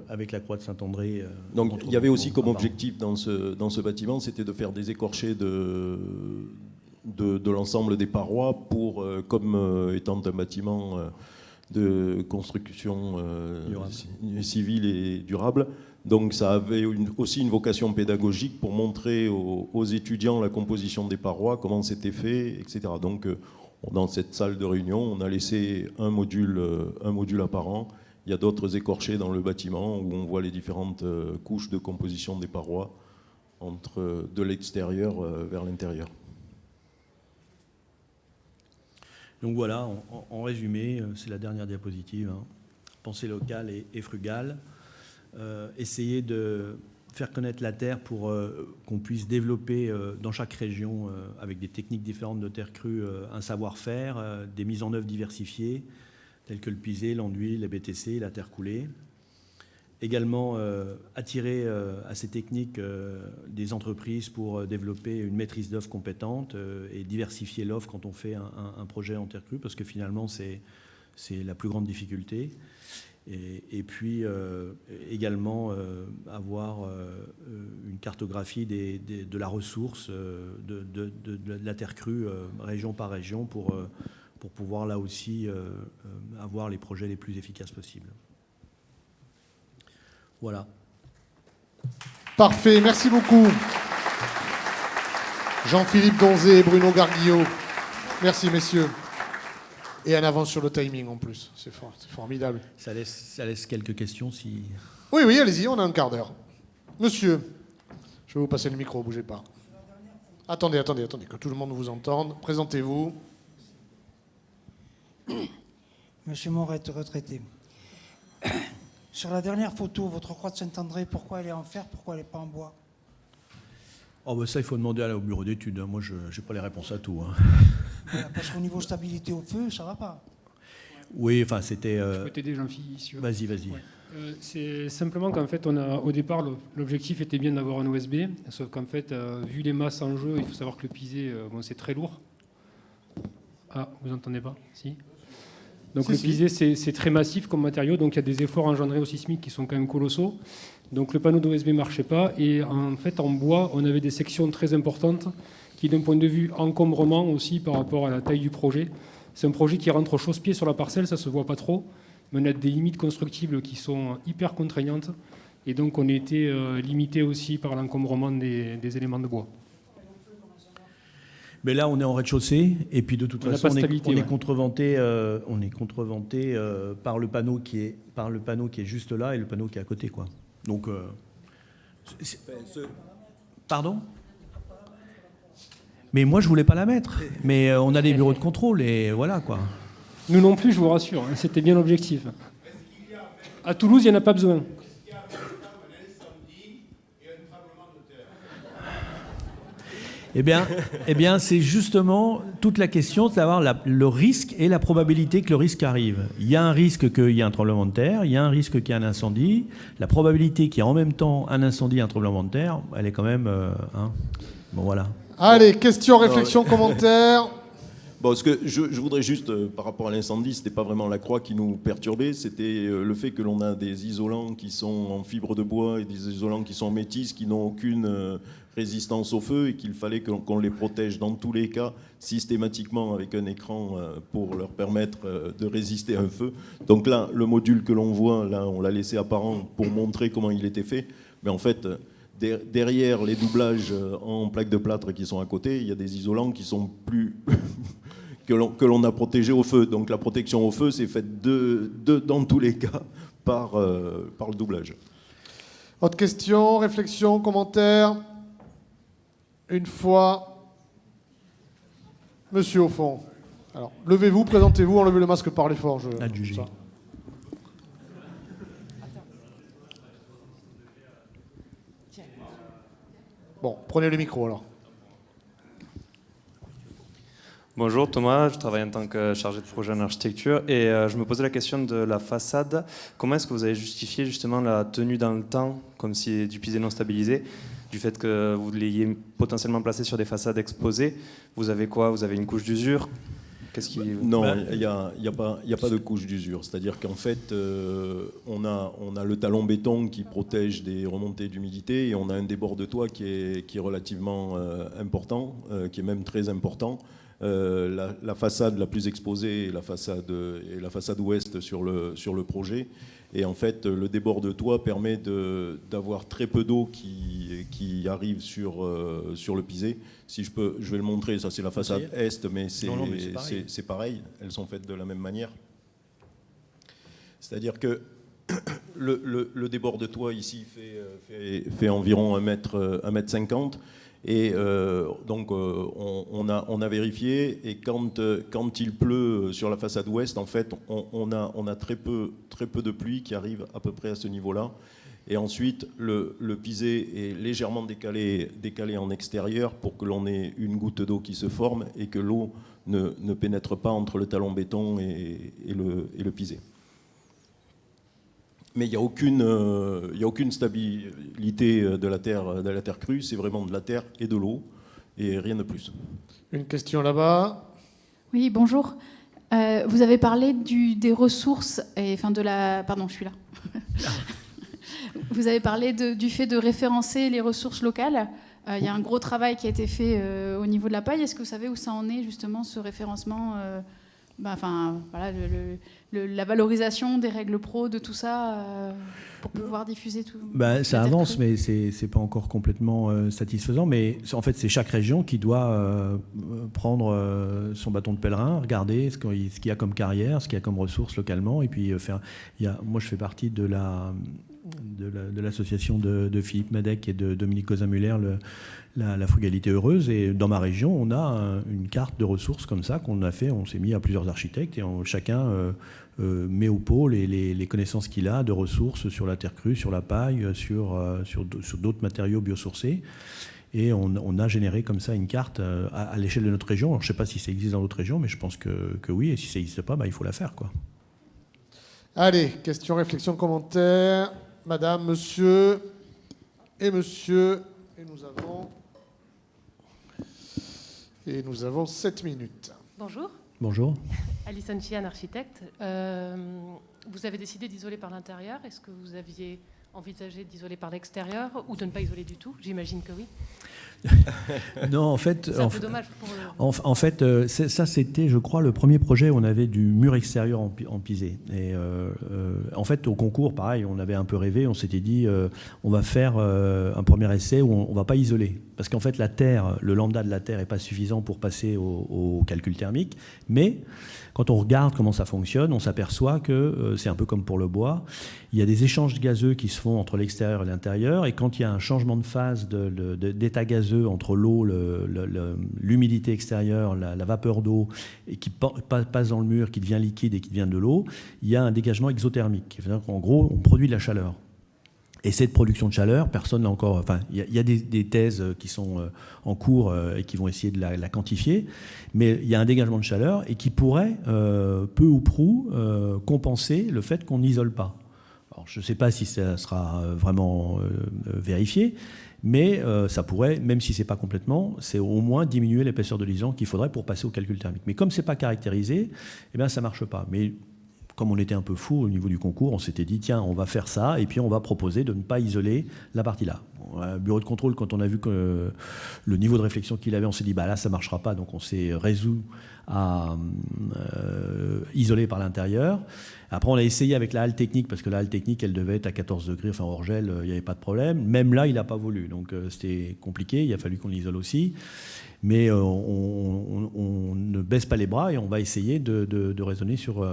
S2: avec la croix de Saint-André.
S3: Donc il y avait aussi comme objectif dans ce bâtiment, c'était de faire des écorchés de l'ensemble des parois pour, comme étant un bâtiment de construction civile et durable. Donc ça avait aussi une vocation pédagogique pour montrer aux étudiants la composition des parois, comment c'était fait, etc. Donc dans cette salle de réunion, on a laissé un module apparent. Il y a d'autres écorchés dans le bâtiment où on voit les différentes couches de composition des parois de l'extérieur vers l'intérieur.
S2: Donc voilà, en résumé, c'est la dernière diapositive. Pensée locale et frugale. Essayer de faire connaître la terre pour qu'on puisse développer dans chaque région, avec des techniques différentes de terre crue, un savoir-faire, des mises en œuvre diversifiées, telles que le pisé, l'enduit, les BTC, la terre coulée. Également, attirer à ces techniques des entreprises pour développer une maîtrise d'œuvre compétente et diversifier l'offre quand on fait un projet en terre crue, parce que finalement, c'est la plus grande difficulté. Et puis également avoir une cartographie de la ressource de la terre crue région par région pour pouvoir là aussi avoir les projets les plus efficaces possibles. Voilà.
S1: Parfait, merci beaucoup. Jean-Philippe Donzé et Bruno Garguillot. Merci messieurs. Et en avance sur le timing en plus, c'est formidable.
S2: Ça laisse quelques questions si...
S1: Oui, allez-y, on a un quart d'heure. Monsieur, je vais vous passer le micro, bougez pas. Attendez, que tout le monde vous entende. Présentez-vous.
S5: Monsieur Morette, retraité. Sur la dernière photo, votre croix de Saint-André, pourquoi elle est en fer, pourquoi elle n'est pas en bois?
S2: Ça, il faut demander au bureau d'études. Moi, je n'ai pas les réponses à tout.
S5: Parce qu'au niveau stabilité au feu, ça ne va pas.
S2: Oui, enfin, c'était...
S6: Je peux t'aider, Jean-Philippe.
S2: Vas-y.
S6: Ouais. C'est simplement qu'en fait, au départ, l'objectif était bien d'avoir un OSB, sauf qu'en fait, vu les masses en jeu, il faut savoir que le pisé, c'est très lourd. Ah, vous n'entendez pas? Si. Donc le pisé, c'est très massif comme matériau, donc il y a des efforts engendrés au sismique qui sont quand même colossaux. Donc le panneau d'OSB ne marchait pas, et en fait, en bois, on avait des sections très importantes qui, d'un point de vue encombrement aussi par rapport à la taille du projet, c'est un projet qui rentre au chausse-pied sur la parcelle, ça ne se voit pas trop, mais on a des limites constructibles qui sont hyper contraignantes. Et donc on était limité aussi par l'encombrement des éléments de bois.
S2: Mais là, on est en rez-de-chaussée, et puis de toute
S6: On n'a
S2: façon,
S6: pas de stabilité, ouais.
S2: on est contreventé par le panneau qui est juste là et le panneau qui est à côté, quoi. Donc, pardon ? Mais moi, je voulais pas la mettre. Mais on a des bureaux de contrôle et voilà, quoi.
S6: Nous non plus, je vous rassure, hein, c'était bien l'objectif. À Toulouse, il n'y en a pas besoin.
S2: Eh bien, c'est justement toute la question, c'est d'avoir le risque et la probabilité que le risque arrive. Il y a un risque qu'il y ait un tremblement de terre, il y a un risque qu'il y ait un incendie. La probabilité qu'il y ait en même temps un incendie et un tremblement de terre, elle est quand même... Bon, voilà.
S1: Allez, questions, réflexions, commentaires.
S3: Bon, ce que je voudrais juste, par rapport à l'incendie, c'était pas vraiment la croix qui nous perturbait, c'était le fait que l'on a des isolants qui sont en fibre de bois et des isolants qui sont en métis, qui n'ont aucune résistance au feu, et qu'il fallait qu'on les protège dans tous les cas, systématiquement avec un écran pour leur permettre de résister à un feu. Donc là, le module que l'on voit, là, on l'a laissé apparent pour montrer comment il était fait, mais en fait... Derrière les doublages en plaques de plâtre qui sont à côté, il y a des isolants qui sont plus que l'on a protégés au feu. Donc la protection au feu, c'est faite dans tous les cas par le doublage.
S1: Autre question, réflexion, commentaire. Une fois. Monsieur au fond. Alors, levez-vous, présentez-vous, enlevez le masque par l'effort.
S2: Adjugé.
S1: Bon, prenez le micro alors.
S7: Bonjour Thomas, je travaille en tant que chargé de projet en architecture et je me posais la question de la façade. Comment est-ce que vous avez justifié justement la tenue dans le temps, comme si du pisé non stabilisé, du fait que vous l'ayez potentiellement placé sur des façades exposées? Vous avez quoi? Vous avez une couche d'usure?
S3: Non, il n'y a pas de couche d'usure. C'est-à-dire qu'en fait, on a le talon béton qui protège des remontées d'humidité et on a un débord de toit qui est relativement important, qui est même très important. La façade la plus exposée est la façade ouest sur le projet. Et en fait, le débord de toit permet d'avoir très peu d'eau qui arrive sur le pisé. Si je vais le montrer, ça c'est la façade est, mais c'est pareil, elles sont faites de la même manière. C'est-à-dire que le débord de toit ici fait environ 1,50 m. Et donc on a vérifié, et quand il pleut sur la façade ouest, en fait, on a très peu de pluie qui arrive à peu près à ce niveau-là. Et ensuite, le pisé est légèrement décalé en extérieur pour que l'on ait une goutte d'eau qui se forme et que l'eau ne pénètre pas entre le talon béton et le pisé. Mais il n'y a aucune stabilité de la terre crue, c'est vraiment de la terre et de l'eau, et rien de plus.
S1: Une question là-bas.
S8: Oui, bonjour. Vous avez parlé des ressources, Pardon, je suis là. Vous avez parlé du fait de référencer les ressources locales. Il y a un gros travail qui a été fait au niveau de la paille. Est-ce que vous savez où ça en est, justement, ce référencement la valorisation des règles pro, de tout ça, pour pouvoir diffuser tout.
S2: Ça avance, mais c'est pas encore complètement satisfaisant. Mais en fait, c'est chaque région qui doit prendre son bâton de pèlerin, regarder ce qu'il y a comme carrière, ce qu'il y a comme ressources localement, et puis faire. Moi, je fais partie de l'association de Philippe Madec et de Dominique Cousin-Muller, la frugalité heureuse, et dans ma région on a une carte de ressources comme ça qu'on a fait, on s'est mis à plusieurs architectes et chacun met au pôle les connaissances qu'il a de ressources sur la terre crue, sur la paille, sur d'autres matériaux biosourcés, et on a généré comme ça une carte à l'échelle de notre région. Alors, je ne sais pas si ça existe dans d'autres régions, mais je pense que oui, et si ça n'existe pas, il faut la faire, quoi.
S1: Allez, question, réflexion, commentaire. Madame, monsieur et monsieur, et nous avons 7 minutes.
S9: Bonjour.
S2: Bonjour.
S9: Alison Chian, architecte. Vous avez décidé d'isoler par l'intérieur. Est-ce que vous aviez envisagé d'isoler par l'extérieur ou de ne pas isoler du tout? J'imagine que oui.
S2: Non, en fait,
S9: C'est un peu dommage pour
S2: en fait, ça c'était, je crois, le premier projet où on avait du mur extérieur en pisé. Et en fait, au concours, pareil, on avait un peu rêvé, on s'était dit, on va faire un premier essai où on va pas isoler, parce qu'en fait, la terre, le lambda de la terre est pas suffisant pour passer au calcul thermique, mais quand on regarde comment ça fonctionne, on s'aperçoit que c'est un peu comme pour le bois. Il y a des échanges gazeux qui se font entre l'extérieur et l'intérieur, et quand il y a un changement de phase d'état gazeux entre l'eau, l'humidité extérieure, la vapeur d'eau, et qui passe dans le mur, qui devient liquide et qui devient de l'eau, il y a un dégagement exothermique. En gros, on produit de la chaleur. Et cette production de chaleur, personne n'a encore... Enfin, il y a des thèses qui sont en cours et qui vont essayer de la quantifier, mais il y a un dégagement de chaleur et qui pourrait, peu ou prou, compenser le fait qu'on n'isole pas. Alors, je ne sais pas si ça sera vraiment vérifié, mais ça pourrait, même si ce n'est pas complètement, c'est au moins diminuer l'épaisseur de l'isolant qu'il faudrait pour passer au calcul thermique. Mais comme ce n'est pas caractérisé, eh bien, ça ne marche pas. Mais comme on était un peu fou au niveau du concours, on s'était dit, tiens, on va faire ça, et puis on va proposer de ne pas isoler la partie là. Bon, bureau de contrôle, quand on a vu que le niveau de réflexion qu'il avait, on s'est dit, bah là, ça ne marchera pas, donc on s'est résolu à isoler par l'intérieur. Après, on a essayé avec la halle technique, parce que la halle technique, elle devait être à 14 degrés, enfin hors gel, il n'y avait pas de problème. Même là, il n'a pas voulu, donc c'était compliqué, il a fallu qu'on l'isole aussi. Mais on ne baisse pas les bras et on va essayer de raisonner sur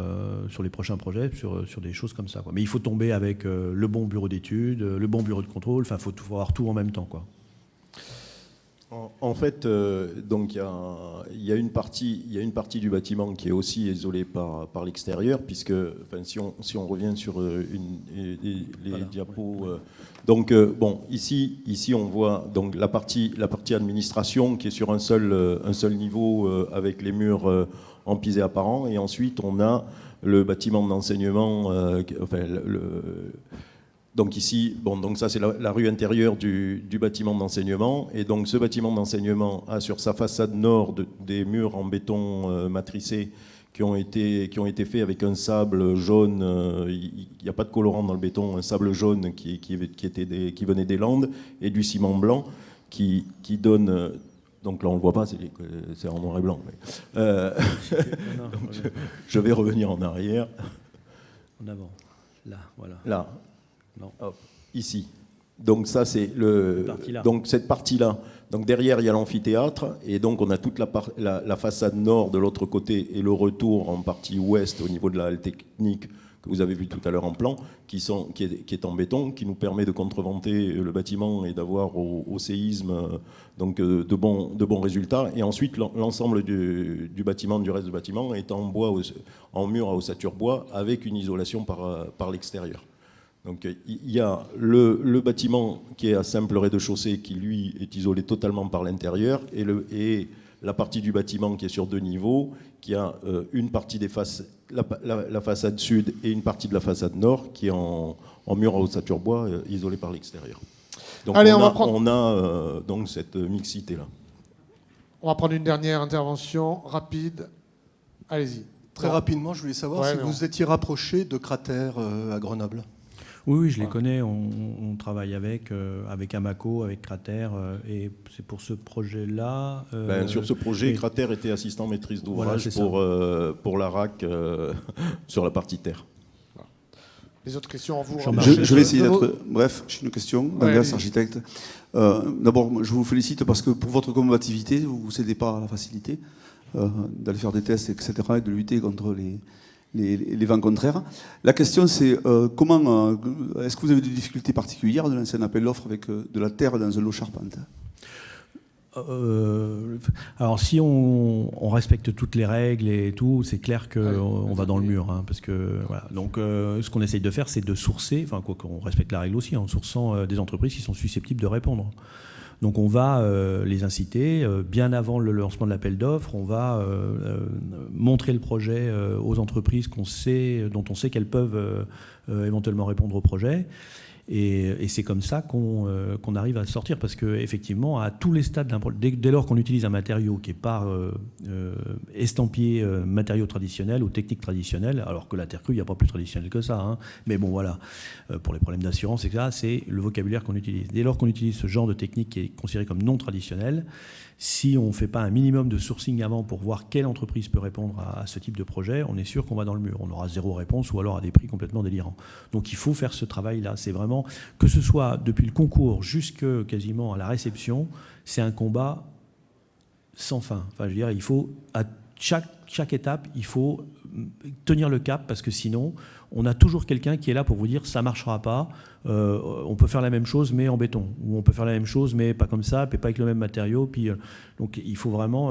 S2: les prochains projets, sur des choses comme ça, quoi. Mais il faut tomber avec le bon bureau d'études, le bon bureau de contrôle, enfin, il faut avoir tout en même temps, quoi.
S3: En fait, donc il y a une partie du bâtiment qui est aussi isolée par l'extérieur, puisque enfin, si on revient sur les
S2: voilà.
S3: diapos, donc bon, ici on voit donc la partie administration qui est sur un seul niveau avec les murs en pisé apparent, et ensuite on a le bâtiment d'enseignement, enfin donc ici, bon, donc ça c'est la rue intérieure du bâtiment d'enseignement, et donc ce bâtiment d'enseignement a sur sa façade nord des murs en béton matricé qui ont été faits avec un sable jaune. Il n'y a pas de colorant dans le béton, un sable jaune qui venait des Landes, et du ciment blanc qui donne. Donc là on le voit pas, c'est en noir et blanc. Mais, donc, je vais revenir en arrière.
S2: En avant, là, voilà.
S3: Là.
S2: Non.
S3: Hop, ici. Donc ça c'est donc cette partie-là. Donc derrière il y a l'amphithéâtre, et donc on a toute la façade nord de l'autre côté et le retour en partie ouest au niveau de la halle technique que vous avez vu tout à l'heure en plan, qui est en béton, qui nous permet de contreventer le bâtiment et d'avoir au séisme donc de bons résultats. Et ensuite l'ensemble du bâtiment, du reste du bâtiment est en bois, en mur à ossature bois, avec une isolation par l'extérieur. Donc il y a le bâtiment qui est à simple rez-de-chaussée qui lui est isolé totalement par l'intérieur, et la partie du bâtiment qui est sur 2 niveaux, qui a une partie des la façade sud et une partie de la façade nord qui est en mur à ossature bois isolé par l'extérieur. Donc allez, on a donc cette mixité là.
S1: On va prendre une dernière intervention rapide. Allez-y.
S10: Très rapidement, je voulais savoir si vous étiez rapproché de cratères à Grenoble.
S2: Oui, je les connais. On travaille avec Amaco, avec Cratère, et c'est pour ce projet-là.
S3: Sur ce projet, oui. Cratère était assistant maîtrise d'ouvrage pour la RAC sur la partie terre.
S1: Les autres questions en vous.
S10: Je vais essayer d'être bref. J'ai une question, Douglas, architecte. D'abord, je vous félicite parce que pour votre combativité, vous ne cédez pas à la facilité d'aller faire des tests, etc., et de lutter contre les vents contraires. La question, c'est comment est-ce que vous avez des difficultés particulières de lancer un appel d'offres avec de la terre dans un lot charpente?
S2: Alors si on respecte toutes les règles et tout, c'est clair qu'on va dans le mur, hein, parce que voilà. Donc ce qu'on essaye de faire, c'est de sourcer, enfin quoi qu'on respecte la règle aussi, en sourçant des entreprises qui sont susceptibles de répondre. Donc on va les inciter, bien avant le lancement de l'appel d'offres, on va montrer le projet aux entreprises dont on sait qu'elles peuvent éventuellement répondre au projet. Et c'est comme ça qu'on arrive à sortir, parce qu'effectivement, à tous les stades, dès lors qu'on utilise un matériau qui est pas estampillé matériaux traditionnels ou techniques traditionnelles, alors que la terre crue, il n'y a pas plus traditionnel que ça, hein, mais bon voilà, pour les problèmes d'assurance, etc., c'est le vocabulaire qu'on utilise. Dès lors qu'on utilise ce genre de technique qui est considérée comme non traditionnelle, si on ne fait pas un minimum de sourcing avant pour voir quelle entreprise peut répondre à ce type de projet, on est sûr qu'on va dans le mur. On aura zéro réponse ou alors à des prix complètement délirants. Donc il faut faire ce travail-là. C'est vraiment, que ce soit depuis le concours jusque quasiment à la réception, c'est un combat sans fin. Enfin, je veux dire, il faut, à chaque étape, il faut tenir le cap, parce que sinon, on a toujours quelqu'un qui est là pour vous dire ça ne marchera pas, on peut faire la même chose mais en béton, ou on peut faire la même chose mais pas comme ça, puis pas avec le même matériau. Puis, donc il faut vraiment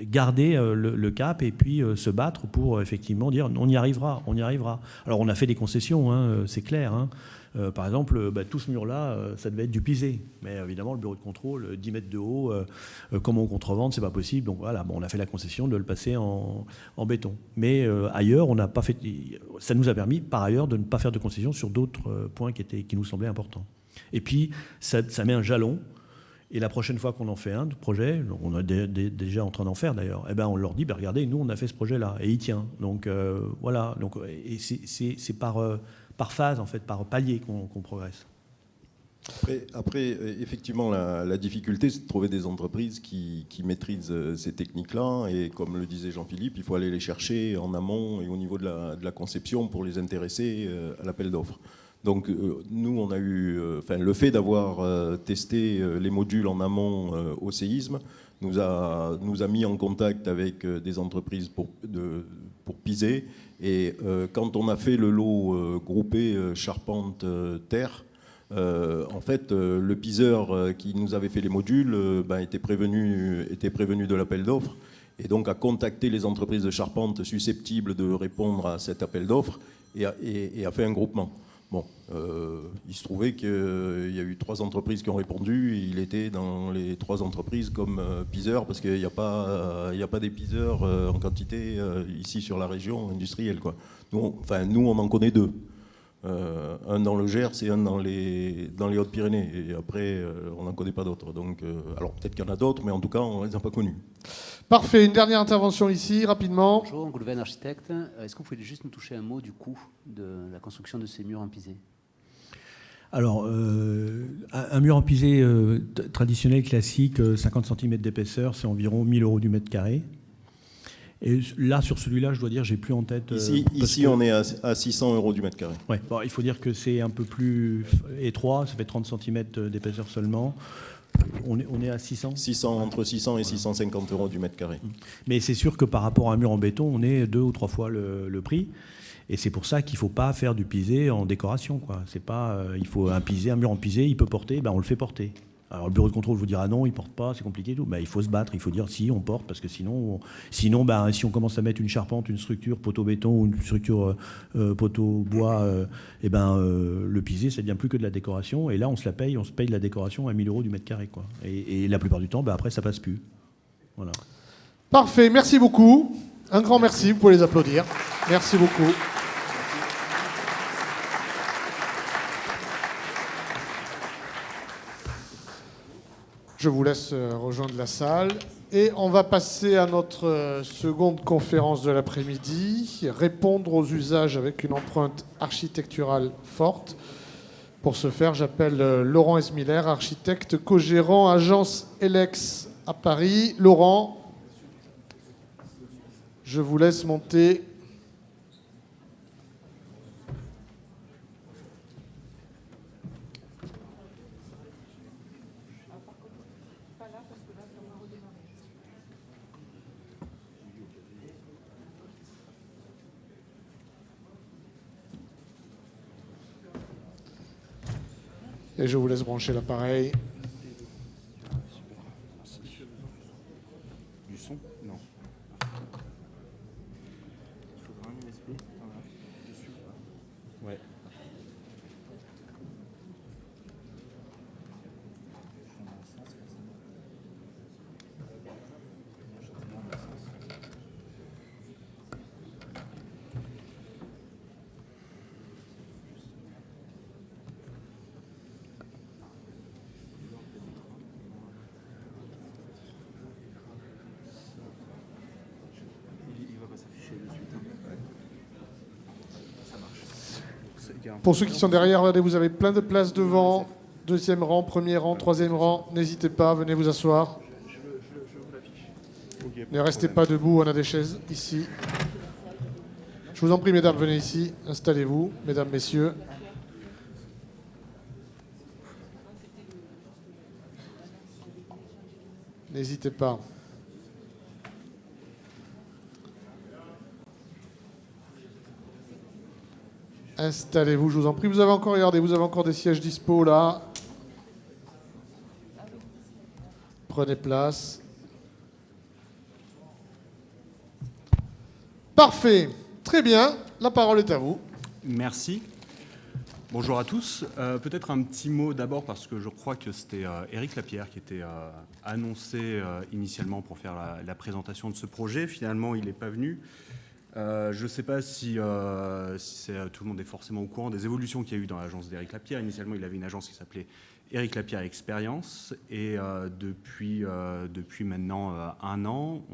S2: garder le cap et puis se battre pour effectivement dire on y arrivera, on y arrivera. Alors on a fait des concessions, hein, c'est clair. Hein. Par exemple, tout ce mur-là, ça devait être du pisé. Mais évidemment, le bureau de contrôle, 10 mètres de haut, comment on contrevende, c'est pas possible. Donc voilà, bon, on a fait la concession de le passer en béton. Mais ailleurs, on n'a pas fait. Ça nous a permis, par ailleurs, de ne pas faire de concession sur d'autres points qui nous semblaient importants. Et puis, ça met un jalon. Et la prochaine fois qu'on en fait un projet, on est déjà en train d'en faire d'ailleurs, eh ben on leur dit, regardez, nous on a fait ce projet-là, et il tient. Donc voilà. Donc, et c'est par phase, en fait, par palier qu'on progresse.
S3: Après, effectivement, la difficulté, c'est de trouver des entreprises qui maîtrisent ces techniques-là. Et comme le disait Jean-Philippe, il faut aller les chercher en amont et au niveau de la conception pour les intéresser à l'appel d'offres. Donc nous, on a eu, le fait d'avoir testé les modules en amont au séisme nous a mis en contact avec des entreprises pour piser. Et quand on a fait le lot groupé charpente-terre, en fait, le piseur qui nous avait fait les modules était prévenu de l'appel d'offres, et donc a contacté les entreprises de charpente susceptibles de répondre à cet appel d'offres et a fait un groupement. Bon, il se trouvait qu'il y a eu 3 entreprises qui ont répondu, et il était dans les 3 entreprises comme piseur, parce qu'il n'y a pas des piseurs en quantité ici sur la région industrielle, quoi. Nous, on en connaît 2. Un dans le Gers et un dans les Hautes-Pyrénées. Et après, on n'en connaît pas d'autres. Donc, alors peut-être qu'il y en a d'autres, mais en tout cas, on ne les a pas connus.
S1: Parfait. Une dernière intervention ici, rapidement.
S11: Bonjour, Goulven, architecte. Est-ce que vous pouvez juste nous toucher un mot du coût de la construction de ces murs en pisé?
S2: Alors, un mur en pisé traditionnel, classique, 50 cm d'épaisseur, c'est environ 1 000 € du mètre carré. Et là, sur celui-là, je dois dire, j'ai plus en tête.
S3: Ici on est à 600 € du mètre carré.
S2: Ouais. Bon, il faut dire que c'est un peu plus étroit, ça fait 30 cm d'épaisseur seulement. On est à 600
S3: entre 600 et 650 € du mètre carré.
S2: Mais c'est sûr que par rapport à un mur en béton, on est 2 ou 3 fois le prix. Et c'est pour ça qu'il ne faut pas faire du pisé en décoration, quoi. C'est pas, il faut un mur en pisé, il peut porter, on le fait porter. Alors le bureau de contrôle vous dira non, il ne porte pas, c'est compliqué et tout. Il faut se battre, il faut dire si on porte, parce que sinon si on commence à mettre une charpente, une structure poteau-béton ou une structure poteau-bois, le pisé, ça devient plus que de la décoration. Et là, on se paye la décoration à 1 000 € du mètre carré, quoi. Et la plupart du temps, après, ça passe plus. Voilà.
S1: Parfait, merci beaucoup. Un grand merci, vous pouvez les applaudir. Merci beaucoup. Je vous laisse rejoindre la salle. Et on va passer à notre seconde conférence de l'après-midi, répondre aux usages avec une empreinte architecturale forte. Pour ce faire, j'appelle Laurent Esmiller, architecte co-gérant agence Elex à Paris. Laurent, je vous laisse monter. Et je vous laisse brancher l'appareil.
S12: Du son? Non. Il faudra un USB dessus. Ouais.
S1: Pour ceux qui sont derrière, regardez, vous avez plein de places devant. Deuxième rang, premier rang, troisième rang. N'hésitez pas, venez vous asseoir. Ne restez pas debout, on a des chaises ici. Je vous en prie, mesdames, venez ici. Installez-vous, mesdames, messieurs. N'hésitez pas. Installez-vous, je vous en prie. Vous avez encore, regardez, vous avez encore des sièges dispo là. Prenez place. Parfait. Très bien. La parole est à vous.
S12: Merci. Bonjour à tous. Peut-être un petit mot d'abord parce que je crois que c'était Éric Lapierre qui était annoncé initialement pour faire la présentation de ce projet. Finalement, il n'est pas venu. Je ne sais pas si tout le monde est forcément au courant des évolutions qu'il y a eu dans l'agence d'Éric Lapierre. Initialement, il avait une agence qui s'appelait Éric Lapierre Expérience. Et depuis maintenant un an,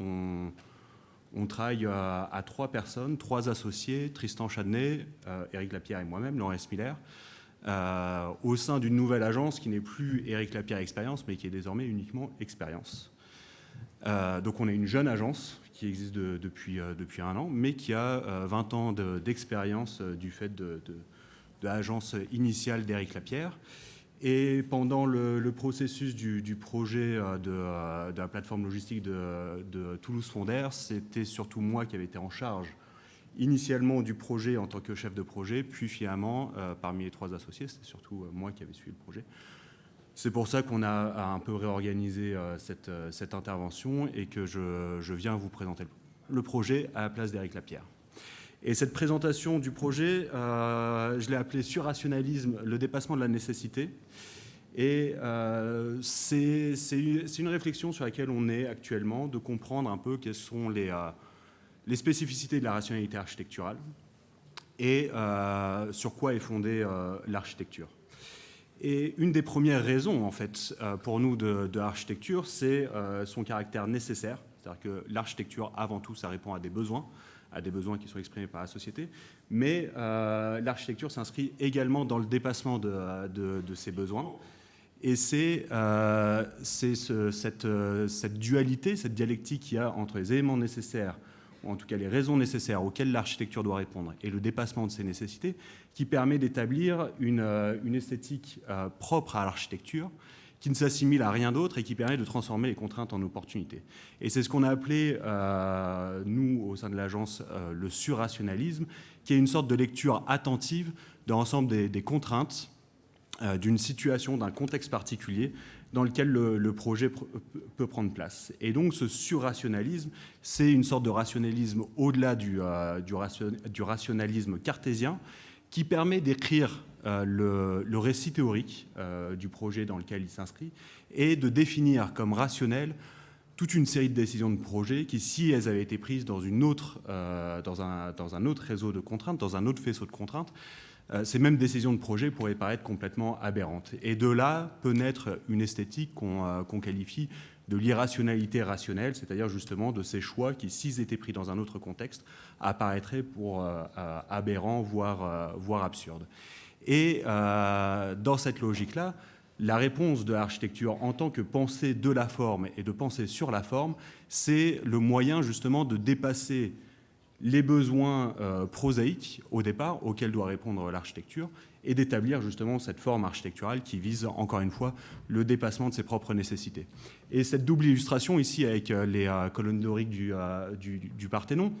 S12: on travaille à 3 personnes, 3 associés, Tristan Chadnet, Éric Lapierre et moi-même, Laurent Miller, au sein d'une nouvelle agence qui n'est plus Éric Lapierre Expérience, mais qui est désormais uniquement Expérience. Donc on est une jeune agence qui existe depuis un an, mais qui a 20 ans d'expérience du fait de l'agence initiale d'Éric Lapierre. Et pendant le processus du projet de la plateforme logistique de Toulouse Fondaire, c'était surtout moi qui avais été en charge initialement du projet en tant que chef de projet, puis finalement, parmi les 3 associés, c'était surtout moi qui avais suivi le projet. C'est pour ça qu'on a un peu réorganisé cette intervention et que je viens vous présenter le projet à la place d'Éric Lapierre. Et cette présentation du projet, je l'ai appelé Surrationalisme, le dépassement de la nécessité. Et c'est une réflexion sur laquelle on est actuellement, de comprendre un peu quelles sont les spécificités de la rationalité architecturale et sur quoi est fondée l'architecture. Et une des premières raisons, en fait, pour nous de l'architecture, c'est son caractère nécessaire. C'est-à-dire que l'architecture, avant tout, ça répond à des besoins qui sont exprimés par la société. Mais l'architecture s'inscrit également dans le dépassement de ces besoins. Et c'est cette dualité, cette dialectique qu'il y a entre les éléments nécessaires, ou en tout cas les raisons nécessaires auxquelles l'architecture doit répondre, et le dépassement de ces nécessités, qui permet d'établir une esthétique propre à l'architecture, qui ne s'assimile à rien d'autre et qui permet de transformer les contraintes en opportunités. Et c'est ce qu'on a appelé, nous, au sein de l'agence, le surrationalisme, qui est une sorte de lecture attentive de l'ensemble des contraintes d'une situation, d'un contexte particulier dans lequel le projet peut prendre place. Et donc ce surrationalisme, c'est une sorte de rationalisme au-delà du rationalisme cartésien qui permet d'écrire le récit théorique du projet dans lequel il s'inscrit et de définir comme rationnel toute une série de décisions de projet qui, si elles avaient été prises dans un autre réseau de contraintes, dans un autre faisceau de contraintes, ces mêmes décisions de projet pourraient paraître complètement aberrantes. Et de là peut naître une esthétique qu'on qualifie de l'irrationalité rationnelle, c'est-à-dire justement de ces choix qui, s'ils étaient pris dans un autre contexte, apparaîtraient pour aberrants, voire absurdes. Et dans cette logique-là, la réponse de l'architecture en tant que pensée de la forme et de pensée sur la forme, c'est le moyen justement de dépasser les besoins prosaïques au départ auxquels doit répondre l'architecture et d'établir justement cette forme architecturale qui vise encore une fois le dépassement de ses propres nécessités. Et cette double illustration ici avec les colonnes doriques du Parthénon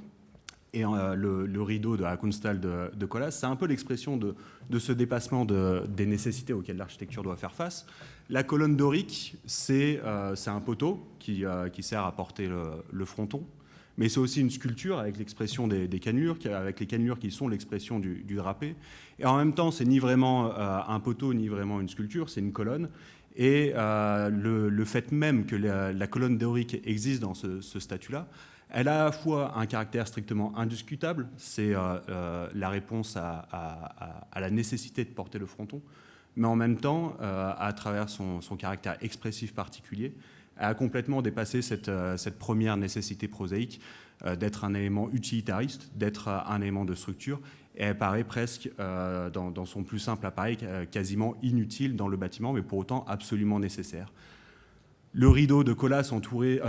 S12: et le rideau de la Kunsthalle de Colas, c'est un peu l'expression de ce dépassement des nécessités auxquelles l'architecture doit faire face. La colonne dorique, c'est un poteau qui sert à porter le fronton. Mais c'est aussi une sculpture avec l'expression des cannelures, avec les cannelures qui sont l'expression du drapé. Et en même temps, c'est ni vraiment un poteau, ni vraiment une sculpture, c'est une colonne. Et le fait même que la colonne dorique existe dans ce statut-là, elle a à la fois un caractère strictement indiscutable, c'est la réponse à la nécessité de porter le fronton, mais en même temps, à travers son caractère expressif particulier, a complètement dépassé cette première nécessité prosaïque d'être un élément utilitariste, d'être un élément de structure, et elle paraît presque, dans son plus simple appareil, quasiment inutile dans le bâtiment, mais pour autant absolument nécessaire. Le rideau de Colas entouré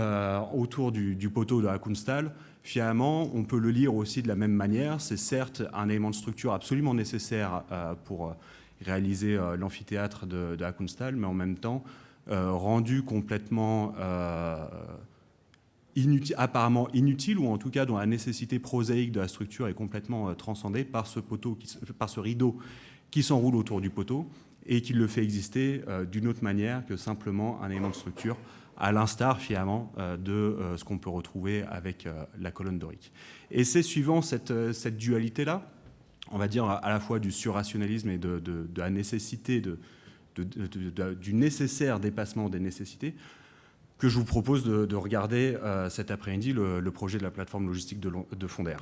S12: autour du poteau de la Kunsthal, finalement, on peut le lire aussi de la même manière. C'est certes un élément de structure absolument nécessaire pour réaliser l'amphithéâtre de la Kunsthal, mais en même temps rendu complètement apparemment inutile, ou en tout cas dont la nécessité prosaïque de la structure est complètement transcendée par ce rideau qui s'enroule autour du poteau et qui le fait exister d'une autre manière que simplement un élément de structure, à l'instar finalement de ce qu'on peut retrouver avec la colonne dorique. Et c'est suivant cette dualité-là, on va dire à la fois du surrationalisme et de la nécessité, du nécessaire dépassement des nécessités, que je vous propose de regarder cet après-midi le projet de la plateforme logistique de Fonder.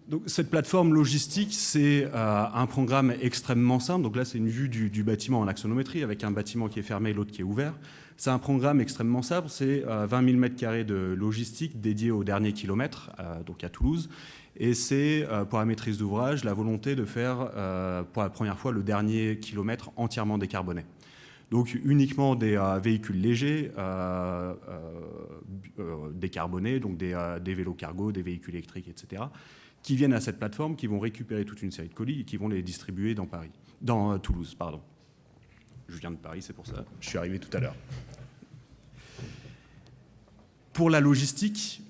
S12: Donc, cette plateforme logistique, c'est un programme extrêmement simple. Donc là, c'est une vue du bâtiment en axonométrie, avec un bâtiment qui est fermé et l'autre qui est ouvert. C'est un programme extrêmement simple. C'est 20 000 m² de logistique dédié au dernier kilomètre, donc à Toulouse. Et c'est, pour la maîtrise d'ouvrage, la volonté de faire, pour la première fois, le dernier kilomètre entièrement décarboné. Donc uniquement des véhicules légers, décarbonés, donc des vélos cargo, des véhicules électriques, etc., qui viennent à cette plateforme, qui vont récupérer toute une série de colis et qui vont les distribuer dans Toulouse. Pardon. Je viens de Paris, c'est pour ça. Je suis arrivé tout à l'heure. Pour la logistique,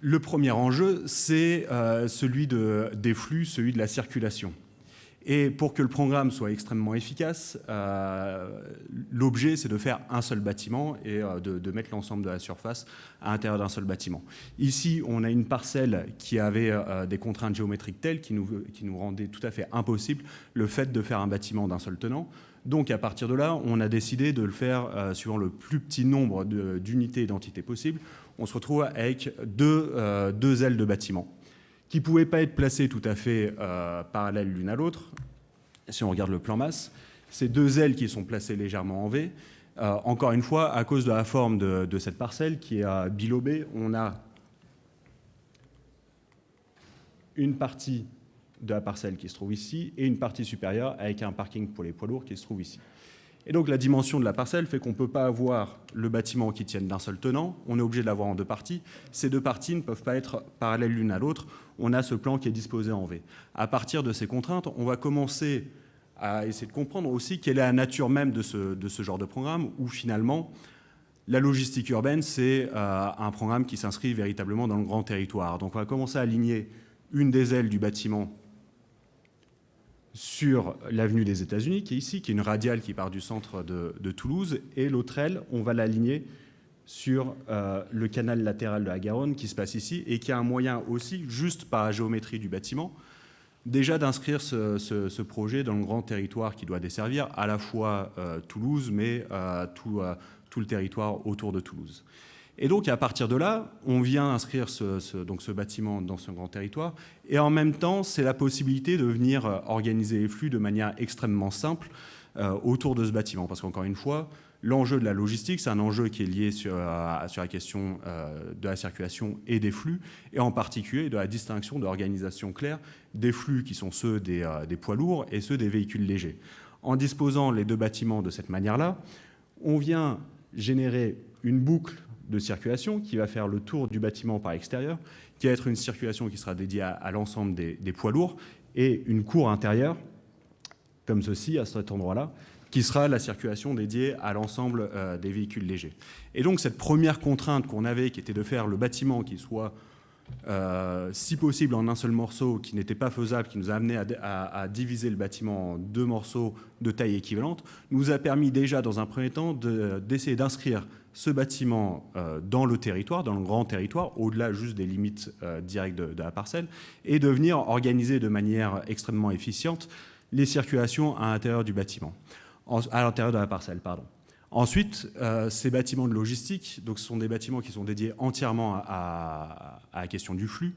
S12: le premier enjeu, c'est celui des flux, celui de la circulation. Et pour que le programme soit extrêmement efficace, l'objet, c'est de faire un seul bâtiment et de mettre l'ensemble de la surface à l'intérieur d'un seul bâtiment. Ici, on a une parcelle qui avait des contraintes géométriques telles qui nous rendaient tout à fait impossible le fait de faire un bâtiment d'un seul tenant. Donc, à partir de là, on a décidé de le faire suivant le plus petit nombre d'unités et d'entités possibles. On se retrouve avec deux ailes de bâtiment qui ne pouvaient pas être placées tout à fait parallèles l'une à l'autre. Si on regarde le plan masse, ces deux ailes qui sont placées légèrement en V, encore une fois, à cause de la forme de cette parcelle qui est bilobée, on a une partie de la parcelle qui se trouve ici et une partie supérieure avec un parking pour les poids lourds qui se trouve ici. Et donc la dimension de la parcelle fait qu'on ne peut pas avoir le bâtiment qui tienne d'un seul tenant, on est obligé de l'avoir en deux parties. Ces deux parties ne peuvent pas être parallèles l'une à l'autre, on a ce plan qui est disposé en V. À partir de ces contraintes, on va commencer à essayer de comprendre aussi quelle est la nature même de ce genre de programme, où finalement la logistique urbaine, c'est un programme qui s'inscrit véritablement dans le grand territoire. Donc on va commencer à aligner une des ailes du bâtiment sur l'avenue des États-Unis, qui est ici, qui est une radiale qui part du centre de Toulouse, et l'autre aile, on va l'aligner sur le canal latéral de la Garonne qui se passe ici, et qui a un moyen aussi, juste par la géométrie du bâtiment, déjà d'inscrire ce projet dans le grand territoire qui doit desservir à la fois Toulouse, mais tout le territoire autour de Toulouse. Et donc, à partir de là, on vient inscrire ce bâtiment dans ce grand territoire. Et en même temps, c'est la possibilité de venir organiser les flux de manière extrêmement simple autour de ce bâtiment. Parce qu'encore une fois, l'enjeu de la logistique, c'est un enjeu qui est lié sur la question de la circulation et des flux, et en particulier de la distinction, de l'organisation claire des flux qui sont ceux des poids lourds et ceux des véhicules légers. En disposant les deux bâtiments de cette manière-là, on vient générer une boucle de circulation qui va faire le tour du bâtiment par l'extérieur, qui va être une circulation qui sera dédiée à l'ensemble des poids lourds, et une cour intérieure, comme ceci, à cet endroit-là, qui sera la circulation dédiée à l'ensemble des véhicules légers. Et donc cette première contrainte qu'on avait, qui était de faire le bâtiment qui soit, si possible, en un seul morceau, qui n'était pas faisable, qui nous a amené à diviser le bâtiment en deux morceaux de taille équivalente, nous a permis déjà, dans un premier temps, d'essayer d'inscrire ce bâtiment dans le territoire, dans le grand territoire, au-delà juste des limites directes de la parcelle, et de venir organiser de manière extrêmement efficiente les circulations à l'intérieur du bâtiment, à l'intérieur de la parcelle, pardon. Ensuite, ces bâtiments de logistique, donc ce sont des bâtiments qui sont dédiés entièrement à la question du flux,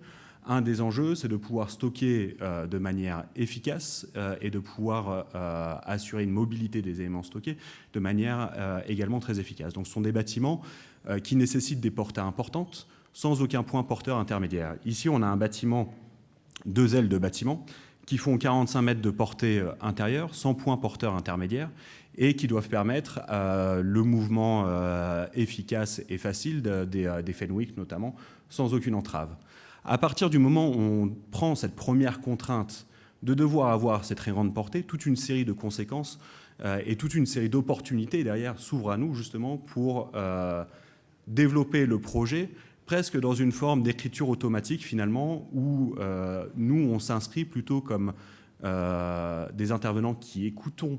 S12: Un des enjeux, c'est de pouvoir stocker de manière efficace et de pouvoir assurer une mobilité des éléments stockés de manière également très efficace. Donc ce sont des bâtiments qui nécessitent des portées importantes sans aucun point porteur intermédiaire. Ici, on a un bâtiment, 2 ailes de bâtiment, qui font 45 mètres de portée intérieure, sans point porteur intermédiaire, et qui doivent permettre le mouvement efficace et facile des Fenwick, notamment, sans aucune entrave. À partir du moment où on prend cette première contrainte de devoir avoir cette très grande portée, toute une série de conséquences et toute une série d'opportunités derrière s'ouvrent à nous, justement, pour développer le projet presque dans une forme d'écriture automatique, finalement, où nous, on s'inscrit plutôt comme des intervenants qui écoutons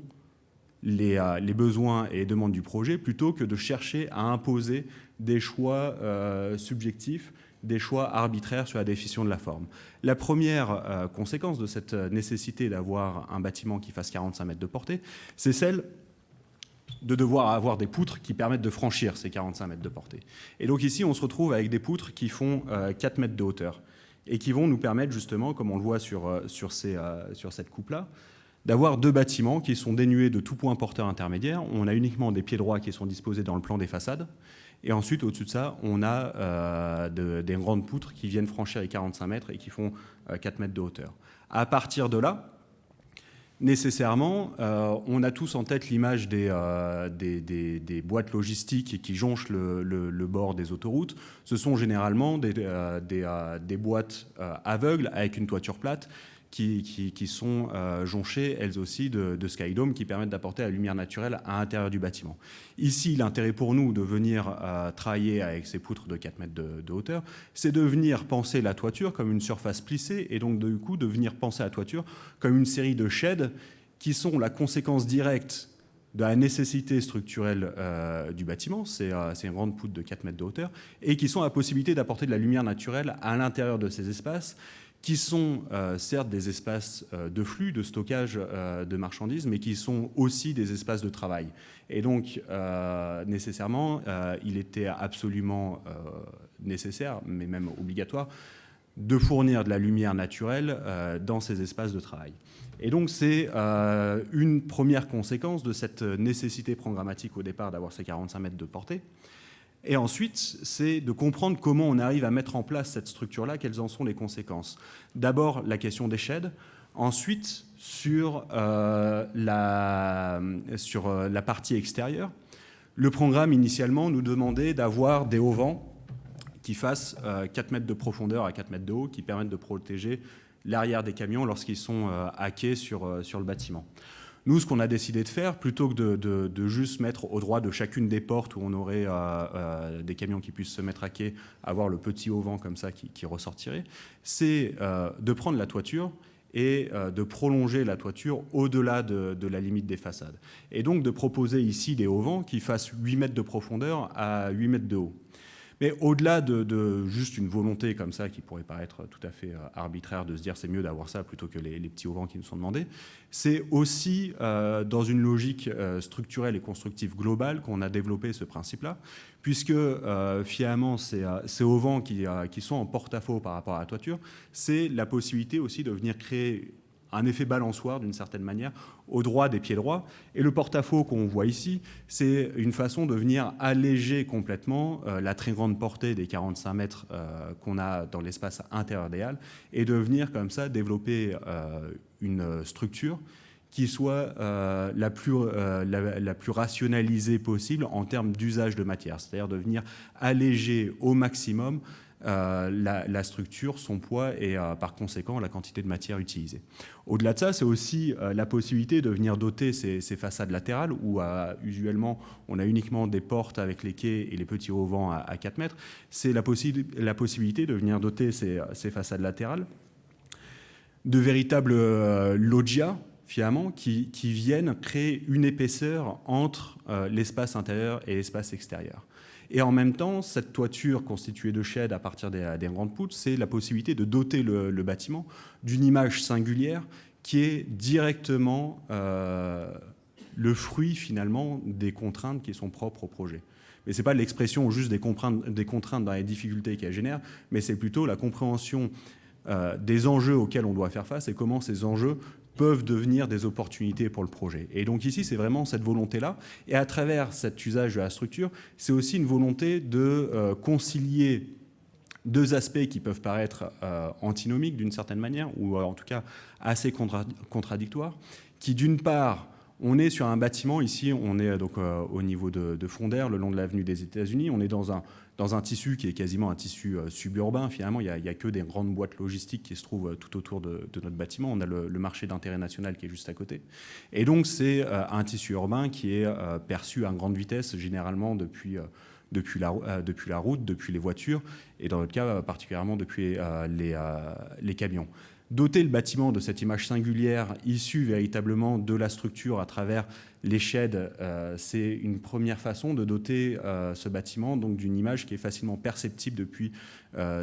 S12: les besoins et les demandes du projet, plutôt que de chercher à imposer des choix subjectifs, des choix arbitraires sur la définition de la forme. La première conséquence de cette nécessité d'avoir un bâtiment qui fasse 45 mètres de portée, c'est celle de devoir avoir des poutres qui permettent de franchir ces 45 mètres de portée. Et donc ici, on se retrouve avec des poutres qui font 4 mètres de hauteur et qui vont nous permettre justement, comme on le voit sur cette coupe-là, d'avoir 2 bâtiments qui sont dénués de tout point porteur intermédiaire. On a uniquement des pieds droits qui sont disposés dans le plan des façades. Et ensuite, au-dessus de ça, on a des grandes poutres qui viennent franchir les 45 mètres et qui font 4 mètres de hauteur. À partir de là, nécessairement, on a tous en tête l'image des boîtes logistiques qui jonchent le bord des autoroutes. Ce sont généralement des boîtes aveugles avec une toiture plate qui sont jonchées, elles aussi, de skydomes qui permettent d'apporter la lumière naturelle à l'intérieur du bâtiment. Ici, l'intérêt pour nous de venir travailler avec ces poutres de 4 mètres de hauteur, c'est de venir penser la toiture comme une surface plissée et donc, du coup, de venir penser la toiture comme une série de sheds qui sont la conséquence directe de la nécessité structurelle du bâtiment, c'est une grande poutre de 4 mètres de hauteur, et qui sont la possibilité d'apporter de la lumière naturelle à l'intérieur de ces espaces, qui sont certes des espaces de flux, de stockage de marchandises, mais qui sont aussi des espaces de travail. Et donc, nécessairement, il était absolument nécessaire, mais même obligatoire, de fournir de la lumière naturelle dans ces espaces de travail. Et donc, c'est une première conséquence de cette nécessité programmatique au départ d'avoir ces 45 mètres de portée. Et ensuite, c'est de comprendre comment on arrive à mettre en place cette structure-là, quelles en sont les conséquences. D'abord, la question des sheds. Ensuite, sur la partie extérieure. Le programme, initialement, nous demandait d'avoir des auvents qui fassent 4 mètres de profondeur à 4 mètres de haut, qui permettent de protéger l'arrière des camions lorsqu'ils sont à quai sur le bâtiment. Nous, ce qu'on a décidé de faire, plutôt que de juste mettre au droit de chacune des portes où on aurait des camions qui puissent se mettre à quai, avoir le petit auvent comme ça qui ressortirait, c'est de prendre la toiture et de prolonger la toiture au-delà de la limite des façades. Et donc de proposer ici des auvents qui fassent 8 mètres de profondeur à 8 mètres de haut. Mais au-delà de juste une volonté comme ça, qui pourrait paraître tout à fait arbitraire, de se dire c'est mieux d'avoir ça plutôt que les petits auvents qui nous sont demandés, c'est aussi dans une logique structurelle et constructive globale qu'on a développé ce principe-là, puisque finalement ces auvents qui sont en porte-à-faux par rapport à la toiture, c'est la possibilité aussi de venir créer un effet balançoire d'une certaine manière au droit des pieds droits. Et le porte-à-faux qu'on voit ici, c'est une façon de venir alléger complètement la très grande portée des 45 mètres qu'on a dans l'espace intérieur des halles et de venir comme ça développer une structure qui soit la plus rationalisée possible en termes d'usage de matière, c'est-à-dire de venir alléger au maximum la structure, son poids et par conséquent la quantité de matière utilisée. Au-delà de ça, c'est aussi la possibilité de venir doter ces façades latérales où usuellement on a uniquement des portes avec les quais et les petits auvents à 4 mètres. C'est la possibilité de venir doter ces façades latérales de véritables loggias finalement qui viennent créer une épaisseur entre l'espace intérieur et l'espace extérieur. Et en même temps, cette toiture constituée de sheds à partir des grandes poutres, c'est la possibilité de doter le bâtiment d'une image singulière qui est directement le fruit finalement des contraintes qui sont propres au projet. Mais ce n'est pas l'expression juste des contraintes dans les difficultés qu'elles génèrent, mais c'est plutôt la compréhension des enjeux auxquels on doit faire face et comment ces enjeux peuvent devenir des opportunités pour le projet. Et donc ici, c'est vraiment cette volonté-là. Et à travers cet usage de la structure, c'est aussi une volonté de concilier deux aspects qui peuvent paraître antinomiques d'une certaine manière, ou en tout cas assez contradictoires, qui d'une part, on est sur un bâtiment, ici on est donc au niveau de Fondère, le long de l'avenue des États-Unis, on est dans un tissu qui est quasiment un tissu suburbain, finalement, il n'y a que des grandes boîtes logistiques qui se trouvent tout autour de notre bâtiment, on a le marché d'intérêt national qui est juste à côté, et donc c'est un tissu urbain qui est perçu à grande vitesse, généralement depuis la route, depuis les voitures, et dans notre cas particulièrement depuis les camions. Doter le bâtiment de cette image singulière issue véritablement de la structure à travers les sheds, c'est une première façon de doter ce bâtiment donc d'une image qui est facilement perceptible depuis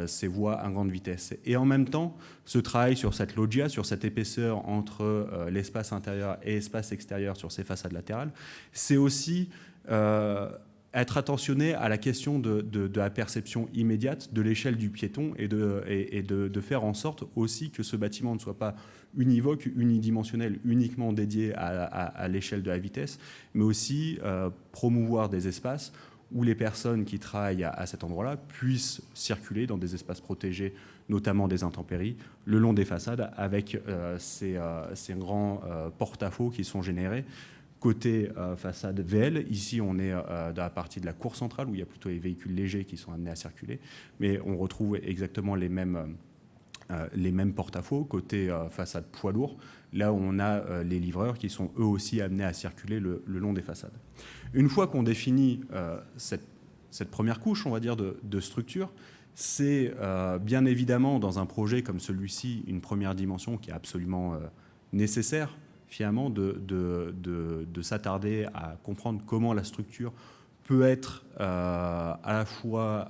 S12: ces voies à grande vitesse. Et en même temps, ce travail sur cette loggia, sur cette épaisseur entre l'espace intérieur et l'espace extérieur sur ces façades latérales, c'est aussi être attentionné à la question de la perception immédiate de l'échelle du piéton et de faire en sorte aussi que ce bâtiment ne soit pas univoque, unidimensionnel, uniquement dédié à l'échelle de la vitesse, mais aussi promouvoir des espaces où les personnes qui travaillent à cet endroit-là puissent circuler dans des espaces protégés, notamment des intempéries, le long des façades avec ces grands porte-à-faux qui sont générés. Côté façade VL, ici on est dans la partie de la cour centrale où il y a plutôt les véhicules légers qui sont amenés à circuler, mais on retrouve exactement les mêmes porte-à-faux. Côté façade poids lourd, là où on a les livreurs qui sont eux aussi amenés à circuler le long des façades. Une fois qu'on définit cette première couche, on va dire, de structure, c'est bien évidemment dans un projet comme celui-ci une première dimension qui est absolument nécessaire, finalement, de s'attarder à comprendre comment la structure peut être à la fois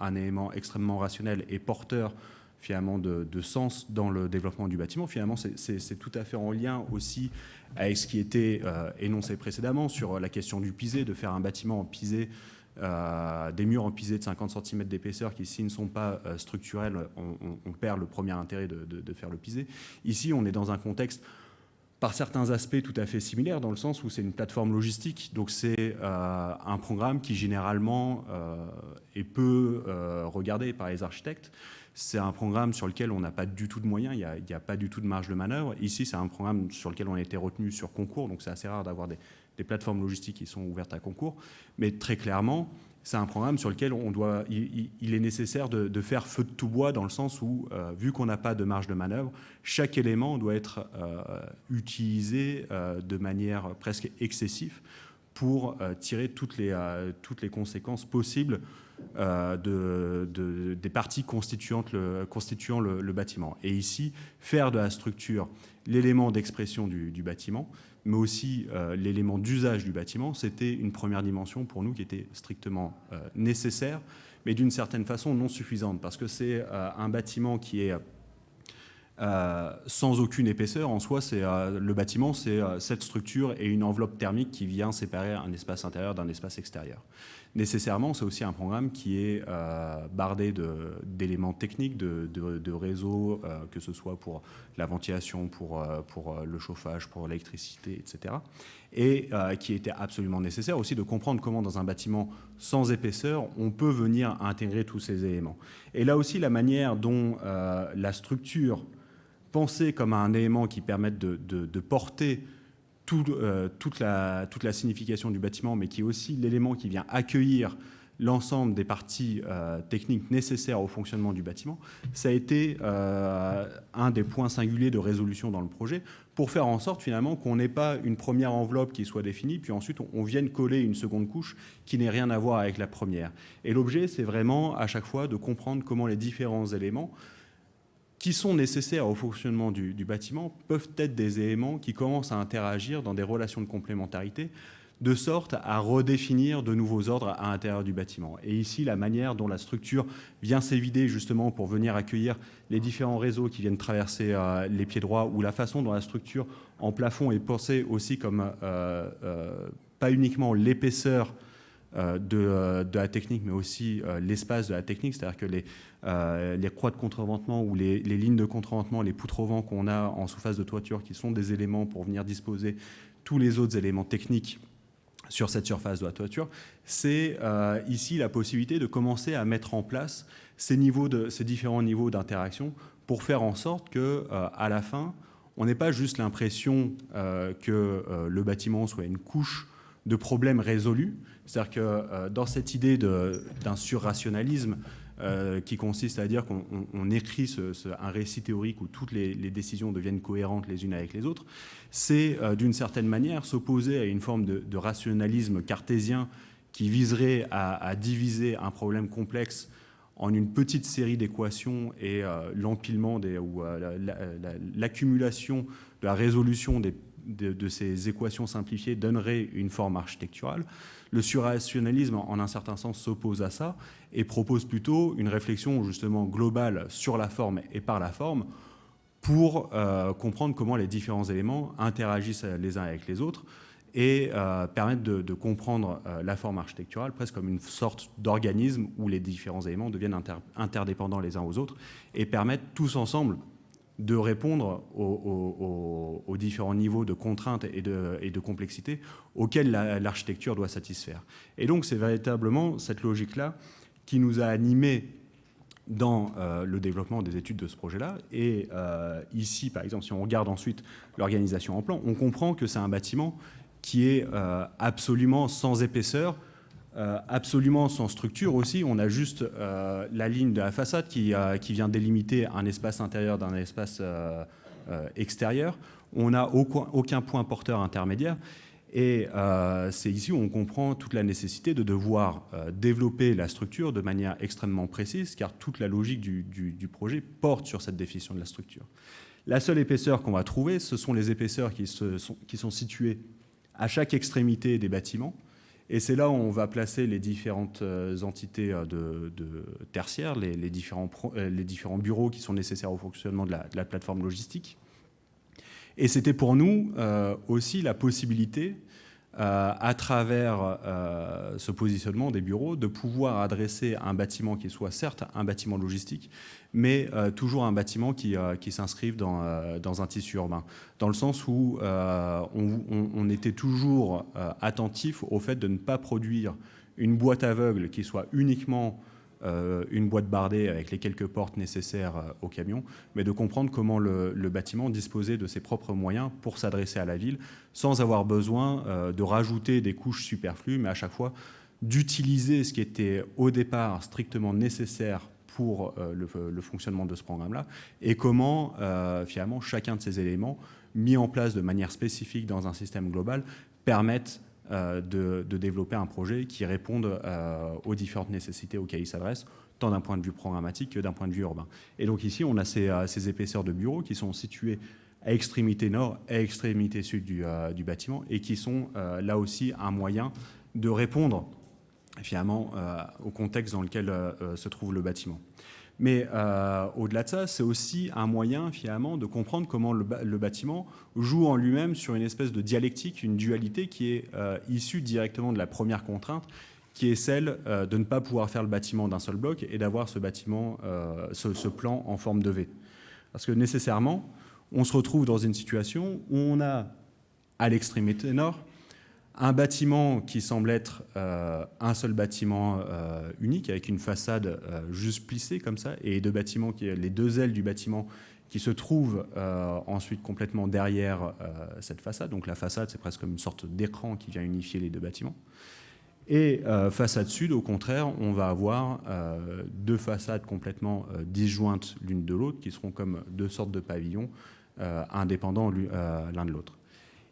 S12: un élément extrêmement rationnel et porteur finalement de sens dans le développement du bâtiment. Finalement, c'est tout à fait en lien aussi avec ce qui était énoncé précédemment sur la question du pisé, de faire un bâtiment en pisé, des murs en pisé de 50 cm d'épaisseur qui, s'ils ne sont pas structurels, on perd le premier intérêt de faire le pisé. Ici, on est dans un contexte par certains aspects tout à fait similaires, dans le sens où c'est une plateforme logistique, donc c'est un programme qui généralement est peu regardé par les architectes. C'est un programme sur lequel on n'a pas du tout de moyens, il n'y a pas du tout de marge de manœuvre. Ici, c'est un programme sur lequel on a été retenu sur concours, donc c'est assez rare d'avoir des plateformes logistiques qui sont ouvertes à concours, mais très clairement, c'est un programme sur lequel il est nécessaire de faire feu de tout bois, dans le sens où, vu qu'on n'a pas de marge de manœuvre, chaque élément doit être utilisé de manière presque excessive pour tirer toutes les conséquences possibles des parties constituant le bâtiment. Et ici, faire de la structure l'élément d'expression du bâtiment, mais aussi l'élément d'usage du bâtiment, c'était une première dimension pour nous qui était strictement nécessaire, mais d'une certaine façon non suffisante, parce que c'est un bâtiment qui est sans aucune épaisseur. En soi, le bâtiment, c'est cette structure et une enveloppe thermique qui vient séparer un espace intérieur d'un espace extérieur. Nécessairement, c'est aussi un programme qui est bardé d'éléments techniques, de réseaux, que ce soit pour la ventilation, pour le chauffage, pour l'électricité, etc. Et qui était absolument nécessaire aussi de comprendre comment, dans un bâtiment sans épaisseur, on peut venir intégrer tous ces éléments. Et là aussi, la manière dont la structure, pensée comme un élément qui permette de porter toute la signification du bâtiment, mais qui est aussi l'élément qui vient accueillir l'ensemble des parties techniques nécessaires au fonctionnement du bâtiment, ça a été un des points singuliers de résolution dans le projet, pour faire en sorte finalement qu'on n'ait pas une première enveloppe qui soit définie, puis ensuite on vienne coller une seconde couche qui n'ait rien à voir avec la première. Et l'objet, c'est vraiment à chaque fois de comprendre comment les différents éléments qui sont nécessaires au fonctionnement du bâtiment peuvent être des éléments qui commencent à interagir dans des relations de complémentarité, de sorte à redéfinir de nouveaux ordres à l'intérieur du bâtiment. Et ici, la manière dont la structure vient s'évider justement pour venir accueillir les différents réseaux qui viennent traverser les pieds droits, ou la façon dont la structure en plafond est pensée aussi comme pas uniquement l'épaisseur de la technique, mais aussi l'espace de la technique, c'est-à-dire que les croix de contreventement ou les lignes de contreventement, les poutres au vent qu'on a en sous-face de toiture, qui sont des éléments pour venir disposer tous les autres éléments techniques sur cette surface de la toiture, c'est ici la possibilité de commencer à mettre en place ces différents niveaux d'interaction pour faire en sorte que, à la fin, on n'ait pas juste l'impression que le bâtiment soit une couche de problèmes résolus. C'est-à-dire que dans cette idée d'un surrationalisme qui consiste à dire qu'on écrit un récit théorique où toutes les décisions deviennent cohérentes les unes avec les autres, c'est d'une certaine manière s'opposer à une forme de rationalisme cartésien qui viserait à diviser un problème complexe en une petite série d'équations et l'empilement ou l'accumulation de la résolution de ces équations simplifiées donnerait une forme architecturale. Le surrationalisme, en un certain sens, s'oppose à ça et propose plutôt une réflexion justement globale sur la forme et par la forme pour comprendre comment les différents éléments interagissent les uns avec les autres et permettre de comprendre la forme architecturale presque comme une sorte d'organisme où les différents éléments deviennent interdépendants les uns aux autres et permettent tous ensemble de répondre aux différents niveaux de contraintes et de complexité auxquels l'architecture doit satisfaire. Et donc c'est véritablement cette logique-là qui nous a animés dans le développement des études de ce projet-là. Et ici, par exemple, si on regarde ensuite l'organisation en plan, on comprend que c'est un bâtiment qui est absolument sans épaisseur, absolument sans structure aussi. On a juste la ligne de la façade qui vient délimiter un espace intérieur d'un espace extérieur. On n'a aucun point porteur intermédiaire. Et c'est ici où on comprend toute la nécessité de devoir développer la structure de manière extrêmement précise, car toute la logique du projet porte sur cette définition de la structure. La seule épaisseur qu'on va trouver, ce sont les épaisseurs qui sont situées à chaque extrémité des bâtiments. Et c'est là où on va placer les différentes entités de tertiaires, les différents bureaux qui sont nécessaires au fonctionnement de la plateforme logistique. Et c'était pour nous aussi la possibilité, à travers ce positionnement des bureaux, de pouvoir adresser un bâtiment qui soit certes un bâtiment logistique, mais toujours un bâtiment qui s'inscrive dans un tissu urbain, dans le sens où on était toujours attentif au fait de ne pas produire une boîte aveugle qui soit uniquement une boîte bardée avec les quelques portes nécessaires au camion, mais de comprendre comment le bâtiment disposait de ses propres moyens pour s'adresser à la ville, sans avoir besoin de rajouter des couches superflues, mais à chaque fois d'utiliser ce qui était au départ strictement nécessaire pour le fonctionnement de ce programme-là, et comment finalement chacun de ces éléments, mis en place de manière spécifique dans un système global, permettent de développer un projet qui réponde aux différentes nécessités auxquelles il s'adresse, tant d'un point de vue programmatique que d'un point de vue urbain. Et donc ici, on a ces épaisseurs de bureaux qui sont situés à extrémité nord et à extrémité sud du bâtiment et qui sont là aussi un moyen de répondre finalement au contexte dans lequel se trouve le bâtiment. Mais au-delà de ça, c'est aussi un moyen finalement de comprendre comment le bâtiment joue en lui-même sur une espèce de dialectique, une dualité qui est issue directement de la première contrainte, qui est celle de ne pas pouvoir faire le bâtiment d'un seul bloc et d'avoir ce bâtiment, ce plan en forme de V. Parce que nécessairement, on se retrouve dans une situation où on a à l'extrémité nord un bâtiment qui semble être un seul bâtiment unique, avec une façade juste plissée comme ça, et les deux ailes du bâtiment qui se trouvent ensuite complètement derrière cette façade. Donc la façade, c'est presque comme une sorte d'écran qui vient unifier les deux bâtiments. Et façade sud, au contraire, on va avoir deux façades complètement disjointes l'une de l'autre, qui seront comme deux sortes de pavillons indépendants l'un de l'autre.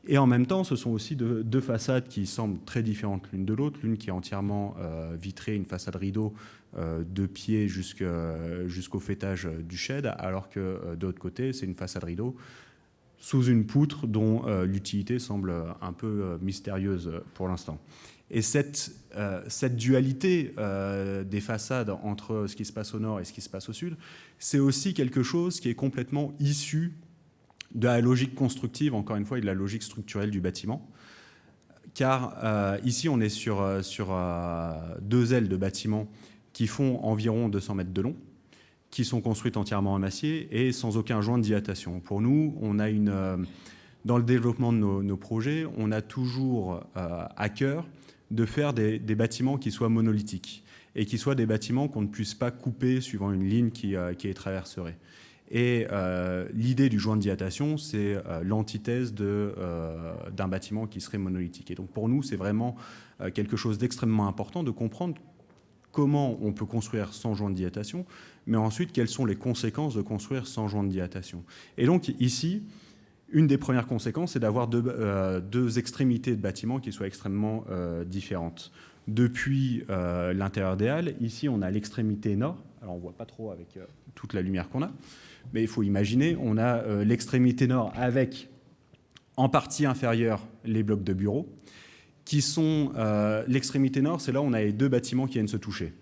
S12: Et en même temps, ce sont aussi deux façades qui semblent très différentes l'une de l'autre. L'une qui est entièrement vitrée, une façade rideau de pied jusqu'au faîtage du shed, alors que de l'autre côté, c'est une façade rideau sous une poutre dont l'utilité semble un peu mystérieuse pour l'instant. Et cette dualité des façades entre ce qui se passe au nord et ce qui se passe au sud, c'est aussi quelque chose qui est complètement issu de la logique constructive, encore une fois, et de la logique structurelle du bâtiment, car ici, on est sur 2 ailes de bâtiments qui font environ 200 mètres de long, qui sont construites entièrement en acier et sans aucun joint de dilatation. Pour nous, on a dans le développement de nos projets, on a toujours à cœur de faire des bâtiments qui soient monolithiques et qui soient des bâtiments qu'on ne puisse pas couper suivant une ligne qui les traverserait. Et l'idée du joint de dilatation, c'est l'antithèse d'un bâtiment qui serait monolithique. Et donc pour nous, c'est vraiment quelque chose d'extrêmement important de comprendre comment on peut construire sans joint de dilatation, mais ensuite quelles sont les conséquences de construire sans joint de dilatation. Et donc ici, une des premières conséquences, c'est d'avoir deux extrémités de bâtiments qui soient extrêmement différentes. Depuis l'intérieur des halles, ici on a l'extrémité nord, alors on ne voit pas trop avec toute la lumière qu'on a, mais il faut imaginer, on a l'extrémité nord avec en partie inférieure les blocs de bureaux, qui sont l'extrémité nord, c'est là où on a les 2 bâtiments qui viennent se toucher.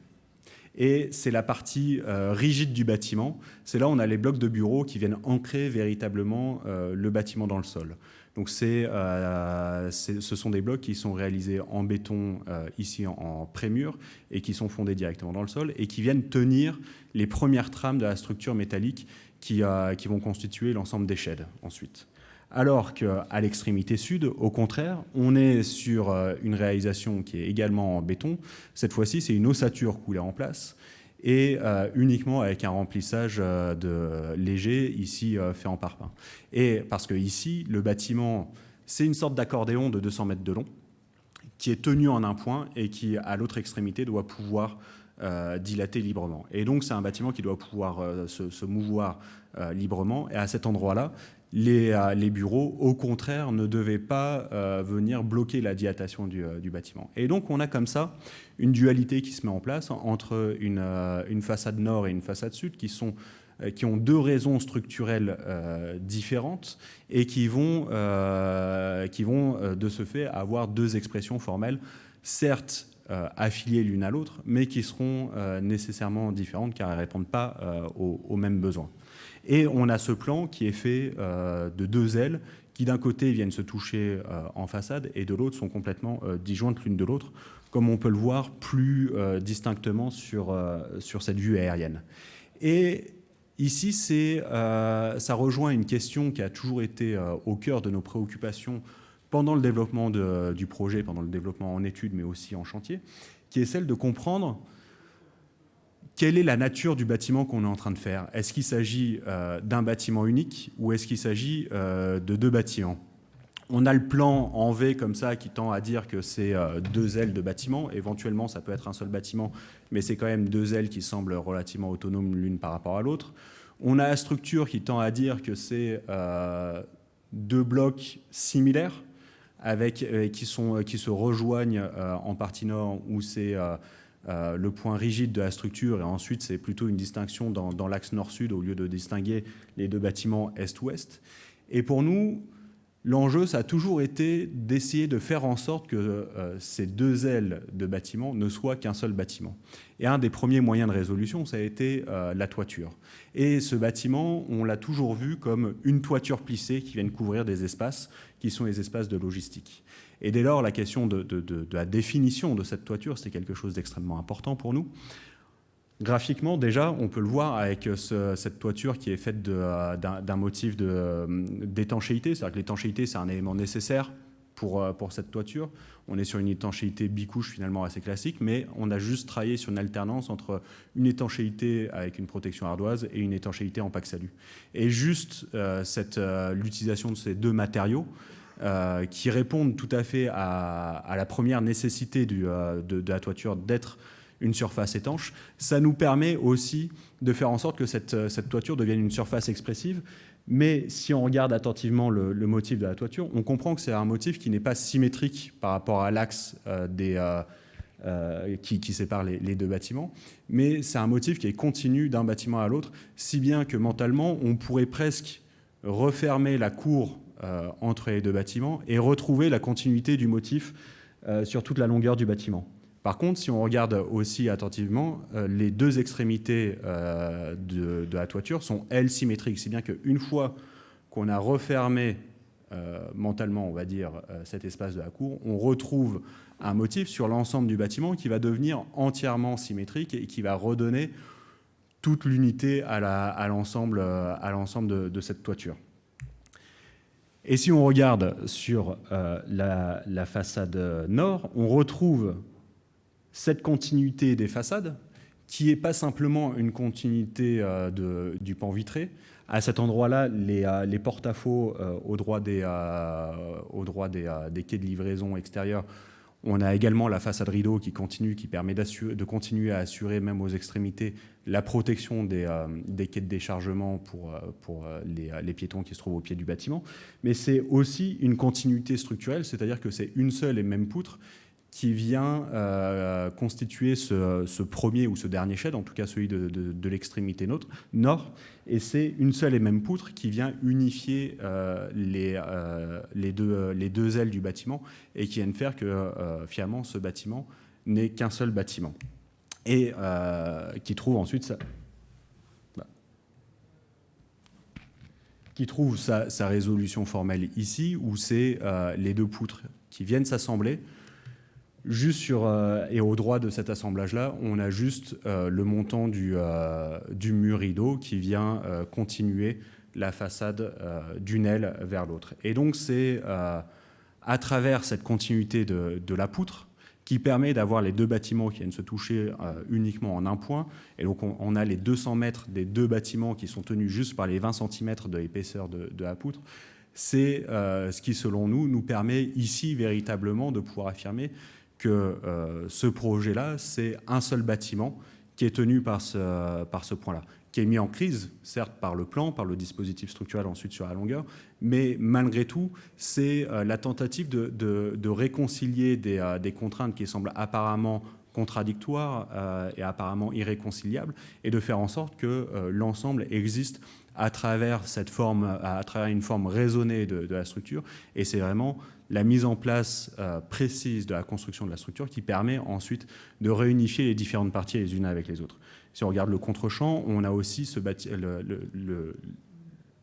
S12: Et c'est la partie rigide du bâtiment, c'est là où on a les blocs de bureaux qui viennent ancrer véritablement le bâtiment dans le sol. Donc ce sont des blocs qui sont réalisés en béton ici en prémur et qui sont fondés directement dans le sol et qui viennent tenir les premières trames de la structure métallique qui vont constituer l'ensemble des sheds ensuite. Alors qu'à l'extrémité sud, au contraire, on est sur une réalisation qui est également en béton. Cette fois-ci, c'est une ossature coulée en place et uniquement avec un remplissage léger, ici fait en parpaing. Et parce que ici, le bâtiment, c'est une sorte d'accordéon de 200 mètres de long qui est tenu en un point et qui, à l'autre extrémité, doit pouvoir dilater librement. Et donc, c'est un bâtiment qui doit pouvoir se mouvoir librement. Et à cet endroit-là, les bureaux, au contraire, ne devaient pas venir bloquer la dilatation du bâtiment. Et donc, on a comme ça une dualité qui se met en place entre une façade nord et une façade sud qui ont 2 raisons structurelles différentes et qui vont de ce fait avoir 2 expressions formelles, certes affiliées l'une à l'autre, mais qui seront nécessairement différentes car elles ne répondent pas aux mêmes besoins. Et on a ce plan qui est fait de 2 ailes qui d'un côté viennent se toucher en façade et de l'autre sont complètement disjointes l'une de l'autre, comme on peut le voir plus distinctement sur cette vue aérienne. Et ici, ça rejoint une question qui a toujours été au cœur de nos préoccupations pendant le développement du projet, pendant le développement en études, mais aussi en chantier, qui est celle de comprendre quelle est la nature du bâtiment qu'on est en train de faire. Est-ce qu'il s'agit d'un bâtiment unique ou est-ce qu'il s'agit de 2 bâtiments ? On a le plan en V comme ça qui tend à dire que c'est 2 ailes de bâtiment. Éventuellement, ça peut être un seul bâtiment, mais c'est quand même 2 ailes qui semblent relativement autonomes l'une par rapport à l'autre. On a la structure qui tend à dire que c'est 2 blocs similaires qui se rejoignent en partie nord où c'est le point rigide de la structure et ensuite c'est plutôt une distinction dans l'axe nord-sud au lieu de distinguer les 2 bâtiments est-ouest. Et pour nous, l'enjeu, ça a toujours été d'essayer de faire en sorte que ces 2 ailes de bâtiments ne soient qu'un seul bâtiment. Et un des premiers moyens de résolution, ça a été la toiture. Et ce bâtiment, on l'a toujours vu comme une toiture plissée qui vient couvrir des espaces qui sont les espaces de logistique. Et dès lors, la question de la définition de cette toiture, c'est quelque chose d'extrêmement important pour nous. Graphiquement, déjà, on peut le voir avec cette toiture qui est faite d'un motif d'étanchéité. C'est-à-dire que l'étanchéité, c'est un élément nécessaire pour cette toiture. On est sur une étanchéité bicouche finalement assez classique, mais on a juste travaillé sur une alternance entre une étanchéité avec une protection ardoise et une étanchéité en pax-alu. Et juste l'utilisation de ces 2 matériaux qui répondent tout à fait à la première nécessité de la toiture d'être une surface étanche, ça nous permet aussi de faire en sorte que cette toiture devienne une surface expressive. Mais si on regarde attentivement le motif de la toiture, on comprend que c'est un motif qui n'est pas symétrique par rapport à l'axe qui sépare les 2 bâtiments, mais c'est un motif qui est continu d'un bâtiment à l'autre, si bien que mentalement, on pourrait presque refermer la cour entre les 2 bâtiments et retrouver la continuité du motif sur toute la longueur du bâtiment. Par contre, si on regarde aussi attentivement, les 2 extrémités de la toiture sont, elles, symétriques. Si bien qu'une fois qu'on a refermé mentalement, on va dire, cet espace de la cour, on retrouve un motif sur l'ensemble du bâtiment qui va devenir entièrement symétrique et qui va redonner toute l'unité à l'ensemble de cette toiture. Et si on regarde sur la façade nord, on retrouve cette continuité des façades qui n'est pas simplement une continuité du pan vitré. À cet endroit-là, les porte-à-faux au droit des quais de livraison extérieurs, on a également la façade rideau qui permet de continuer à assurer, même aux extrémités, la protection des quais de déchargement pour les piétons qui se trouvent au pied du bâtiment. Mais c'est aussi une continuité structurelle, c'est-à-dire que c'est une seule et même poutre qui vient constituer ce premier ou ce dernier shed, en tout cas celui de l'extrémité nord, et c'est une seule et même poutre qui vient unifier les deux ailes du bâtiment et qui vient faire que finalement ce bâtiment n'est qu'un seul bâtiment et qui trouve ensuite sa résolution formelle ici, où c'est les deux poutres qui viennent s'assembler. Juste et au droit de cet assemblage-là, on a juste le montant du mur rideau qui vient continuer la façade d'une aile vers l'autre. Et donc c'est à travers cette continuité de la poutre qui permet d'avoir les deux bâtiments qui viennent se toucher uniquement en un point. Et donc on a les 200 mètres des deux bâtiments qui sont tenus juste par les 20 cm de l'épaisseur de la poutre. C'est ce qui, selon nous permet ici véritablement de pouvoir affirmer que ce projet-là, c'est un seul bâtiment qui est tenu par ce point-là, qui est mis en crise, certes par le plan, par le dispositif structurel ensuite sur la longueur, mais malgré tout, c'est la tentative de réconcilier des contraintes qui semblent apparemment contradictoires et apparemment irréconciliables, et de faire en sorte que l'ensemble existe à travers une forme raisonnée de la structure, et c'est vraiment la mise en place précise de la construction de la structure qui permet ensuite de réunifier les différentes parties les unes avec les autres. Si on regarde le contre-champ, on a aussi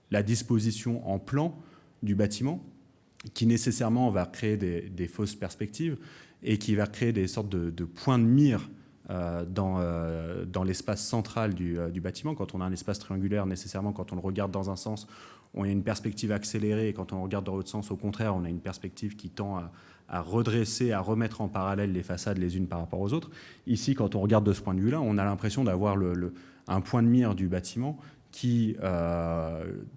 S12: la disposition en plan du bâtiment qui nécessairement va créer des fausses perspectives et qui va créer des sortes de points de mire dans l'espace central du bâtiment. Quand on a un espace triangulaire, nécessairement, quand on le regarde dans un sens, on a une perspective accélérée, et quand on regarde dans l'autre sens, au contraire, on a une perspective qui tend à redresser, à remettre en parallèle les façades les unes par rapport aux autres. Ici, quand on regarde de ce point de vue-là, on a l'impression d'avoir un point de mire du bâtiment qui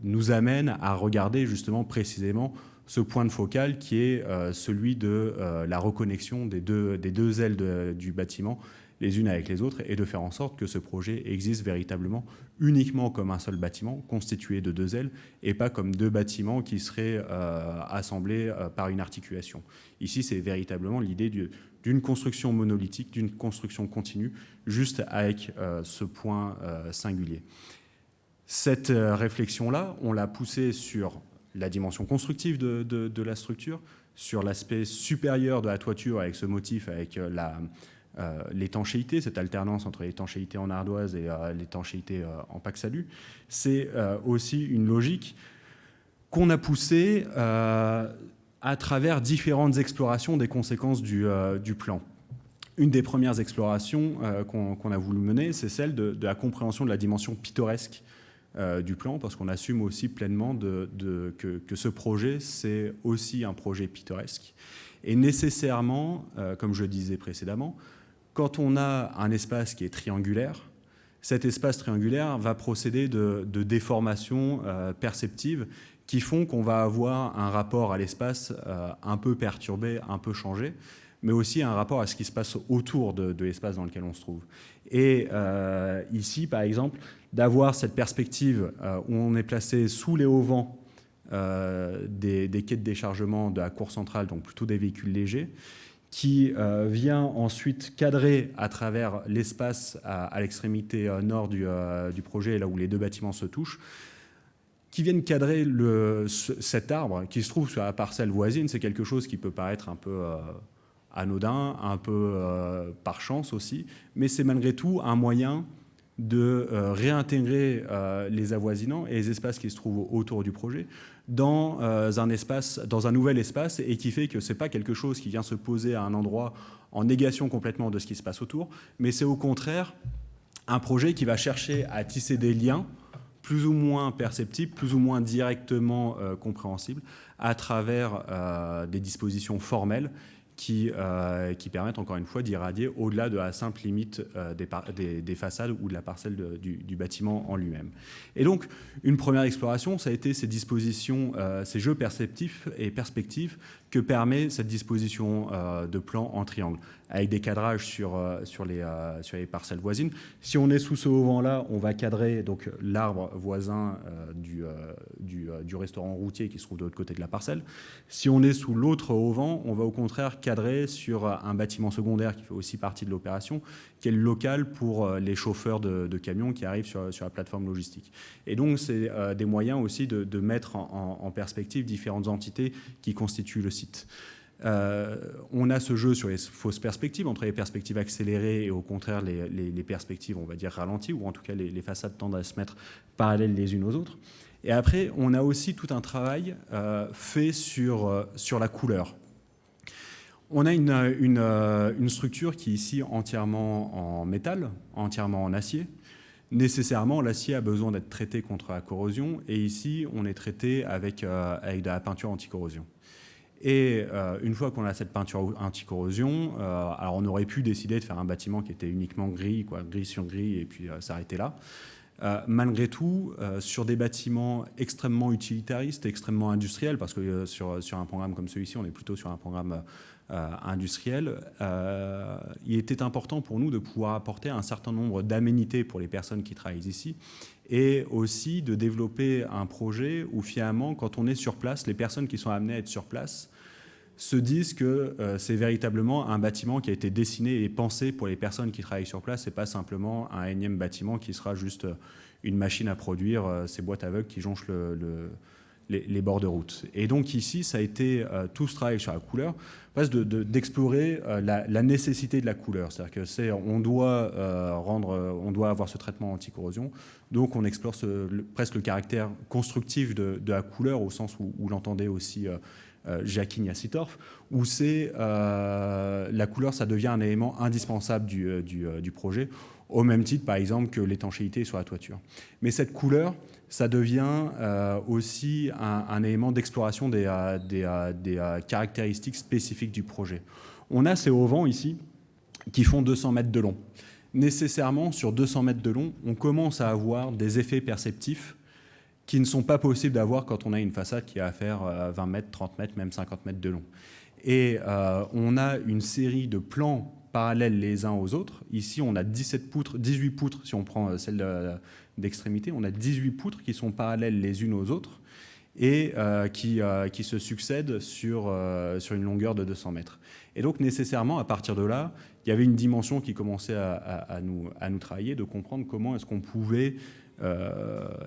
S12: nous amène à regarder justement précisément ce point de focal qui est celui de la reconnexion des deux ailes du bâtiment les unes avec les autres, et de faire en sorte que ce projet existe véritablement uniquement comme un seul bâtiment constitué de deux ailes et pas comme deux bâtiments qui seraient assemblés par une articulation. Ici, c'est véritablement l'idée d'une construction monolithique, d'une construction continue, juste avec ce point singulier. Cette réflexion-là, on l'a poussée sur la dimension constructive de la structure, sur l'aspect supérieur de la toiture avec ce motif, avec l'étanchéité, cette alternance entre l'étanchéité en ardoise et l'étanchéité en Paxalu. C'est aussi une logique qu'on a poussée à travers différentes explorations des conséquences du plan. Une des premières explorations qu'on a voulu mener, c'est celle de la compréhension de la dimension pittoresque du plan, parce qu'on assume aussi pleinement que ce projet, c'est aussi un projet pittoresque. Et nécessairement, comme je le disais précédemment, quand on a un espace qui est triangulaire, cet espace triangulaire va procéder de déformations perceptives qui font qu'on va avoir un rapport à l'espace un peu perturbé, un peu changé, mais aussi un rapport à ce qui se passe autour de l'espace dans lequel on se trouve. Et ici, par exemple, d'avoir cette perspective où on est placé sous les auvents des quais de déchargement de la cour centrale, donc plutôt des véhicules légers, qui vient ensuite cadrer à travers l'espace à l'extrémité nord du projet, là où les deux bâtiments se touchent, qui viennent cadrer cet arbre qui se trouve sur la parcelle voisine. C'est quelque chose qui peut paraître un peu anodin, un peu par chance aussi, mais c'est malgré tout un moyen de réintégrer les avoisinants et les espaces qui se trouvent autour du projet dans un nouvel espace, et qui fait que ce n'est pas quelque chose qui vient se poser à un endroit en négation complètement de ce qui se passe autour, mais c'est au contraire un projet qui va chercher à tisser des liens plus ou moins perceptibles, plus ou moins directement compréhensibles, à travers des dispositions formelles qui permettent encore une fois d'irradier au-delà de la simple limite des façades ou de la parcelle du bâtiment en lui-même. Et donc, une première exploration, ça a été ces dispositions, ces jeux perceptifs et perspectives que permet cette disposition de plan en triangle, avec des cadrages sur les parcelles voisines. Si on est sous ce auvent-là, on va cadrer donc l'arbre voisin du restaurant routier qui se trouve de l'autre côté de la parcelle. Si on est sous l'autre auvent, on va au contraire cadrer sur un bâtiment secondaire qui fait aussi partie de l'opération, qui est le local pour les chauffeurs de camions qui arrivent sur la plateforme logistique. Et donc, c'est des moyens aussi de mettre en perspective différentes entités qui constituent le site. On a ce jeu sur les fausses perspectives, entre les perspectives accélérées et au contraire les perspectives, on va dire, ralenties, ou en tout cas les façades tendent à se mettre parallèles les unes aux autres. Et après, on a aussi tout un travail fait sur la couleur. On a une structure qui est ici entièrement en métal, entièrement en acier. Nécessairement, l'acier a besoin d'être traité contre la corrosion, et ici, on est traité avec de la peinture anti-corrosion. Et une fois qu'on a cette peinture anti-corrosion, alors on aurait pu décider de faire un bâtiment qui était uniquement gris, gris sur gris, et puis s'arrêter là. Malgré tout, sur des bâtiments extrêmement utilitaristes, extrêmement industriels, parce que sur un programme comme celui-ci, on est plutôt sur un programme industriel, il était important pour nous de pouvoir apporter un certain nombre d'aménités pour les personnes qui travaillent ici, et aussi de développer un projet où finalement, quand on est sur place, les personnes qui sont amenées à être sur place se disent que c'est véritablement un bâtiment qui a été dessiné et pensé pour les personnes qui travaillent sur place, et pas simplement un énième bâtiment qui sera juste une machine à produire ces boîtes aveugles qui jonchent les bords de route. Et donc ici, ça a été tout ce travail sur la couleur, presque d'explorer la nécessité de la couleur. C'est-à-dire que on doit avoir ce traitement anti-corrosion, donc on explore presque le caractère constructif de la couleur, au sens où l'entendait aussi Jacqueline Yassitorf, où la couleur, ça devient un élément indispensable du projet, au même titre, par exemple, que l'étanchéité sur la toiture. Mais cette couleur, ça devient aussi un élément d'exploration des caractéristiques spécifiques du projet. On a ces auvents ici qui font 200 mètres de long. Nécessairement, sur 200 mètres de long, on commence à avoir des effets perceptifs qui ne sont pas possibles d'avoir quand on a une façade qui a à faire 20 mètres, 30 mètres, même 50 mètres de long. Et on a une série de plans parallèles les uns aux autres. Ici, on a 18 poutres, si on prend celle d'extrémité, on a 18 poutres qui sont parallèles les unes aux autres et qui se succèdent sur une longueur de 200 mètres. Et donc, nécessairement, à partir de là, il y avait une dimension qui commençait à nous travailler, de comprendre comment est-ce qu'on pouvait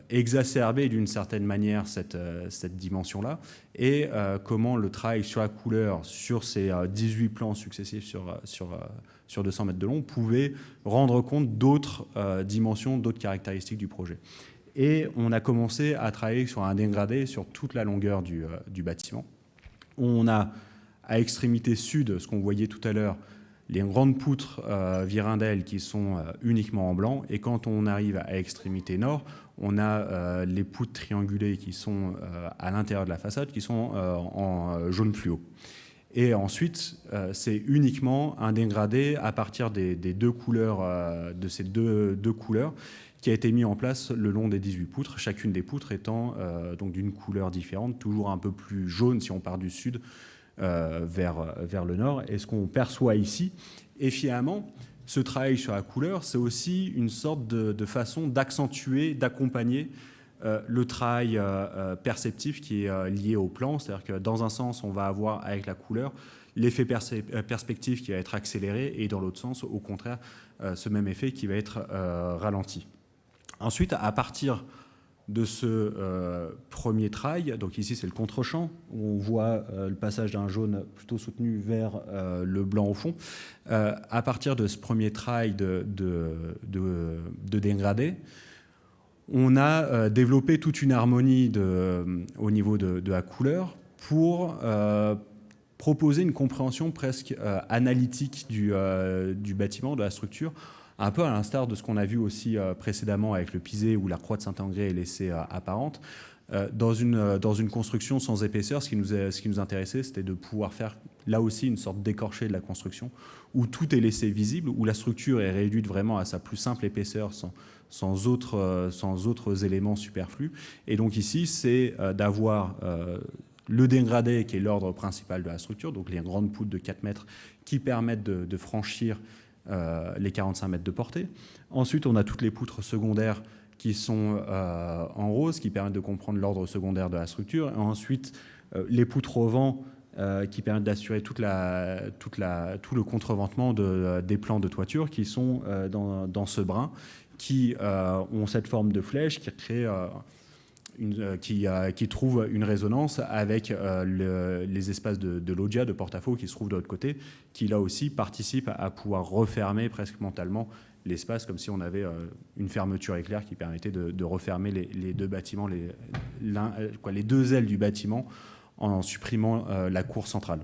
S12: exacerber d'une certaine manière cette dimension-là, et comment le travail sur la couleur, sur ces 18 plans successifs sur 200 mètres de long, pouvait rendre compte d'autres dimensions, d'autres caractéristiques du projet. Et on a commencé à travailler sur un dégradé sur toute la longueur du bâtiment. On a, à extrémité sud, ce qu'on voyait tout à l'heure, les grandes poutres Virindel qui sont uniquement en blanc, et quand on arrive à extrémité nord, on a les poutres triangulées qui sont à l'intérieur de la façade, qui sont en jaune fluo. Et ensuite, c'est uniquement un dégradé à partir des deux couleurs, de ces deux couleurs, qui a été mis en place le long des 18 poutres, chacune des poutres étant donc d'une couleur différente, toujours un peu plus jaune si on part du sud, vers le nord. Et ce qu'on perçoit ici, et finalement, ce travail sur la couleur, c'est aussi une sorte de façon d'accentuer, d'accompagner le travail perceptif qui est lié au plan. C'est-à-dire que dans un sens, on va avoir avec la couleur l'effet perspective qui va être accéléré, et dans l'autre sens, au contraire, ce même effet qui va être ralenti. Ensuite, à partir de ce premier trail. Donc ici, c'est le contre-champ, où on voit le passage d'un jaune plutôt soutenu vers le blanc au fond. À partir de ce premier trail de dégradé, on a développé toute une harmonie au niveau de la couleur pour proposer une compréhension presque analytique du bâtiment, de la structure, un peu à l'instar de ce qu'on a vu aussi précédemment avec le Pisé, où la croix de Saint-André est laissée apparente. Dans une construction sans épaisseur, ce qui nous intéressait, c'était de pouvoir faire là aussi une sorte d'écorché de la construction, où tout est laissé visible, où la structure est réduite vraiment à sa plus simple épaisseur, sans autres éléments superflus. Et donc ici, c'est d'avoir le dégradé, qui est l'ordre principal de la structure, donc les grandes poutres de 4 mètres qui permettent de franchir les 45 mètres de portée. Ensuite, on a toutes les poutres secondaires qui sont en rose, qui permettent de comprendre l'ordre secondaire de la structure. Et ensuite, les poutres au vent qui permettent d'assurer tout le contreventement des plans de toiture qui sont dans ce brin, qui ont cette forme de flèche qui crée... qui trouve une résonance avec les espaces de loggia, de porte-à-faux qui se trouvent de l'autre côté, qui là aussi participent à pouvoir refermer presque mentalement l'espace, comme si on avait une fermeture éclair qui permettait de refermer les deux bâtiments, les deux ailes du bâtiment, en supprimant la cour centrale.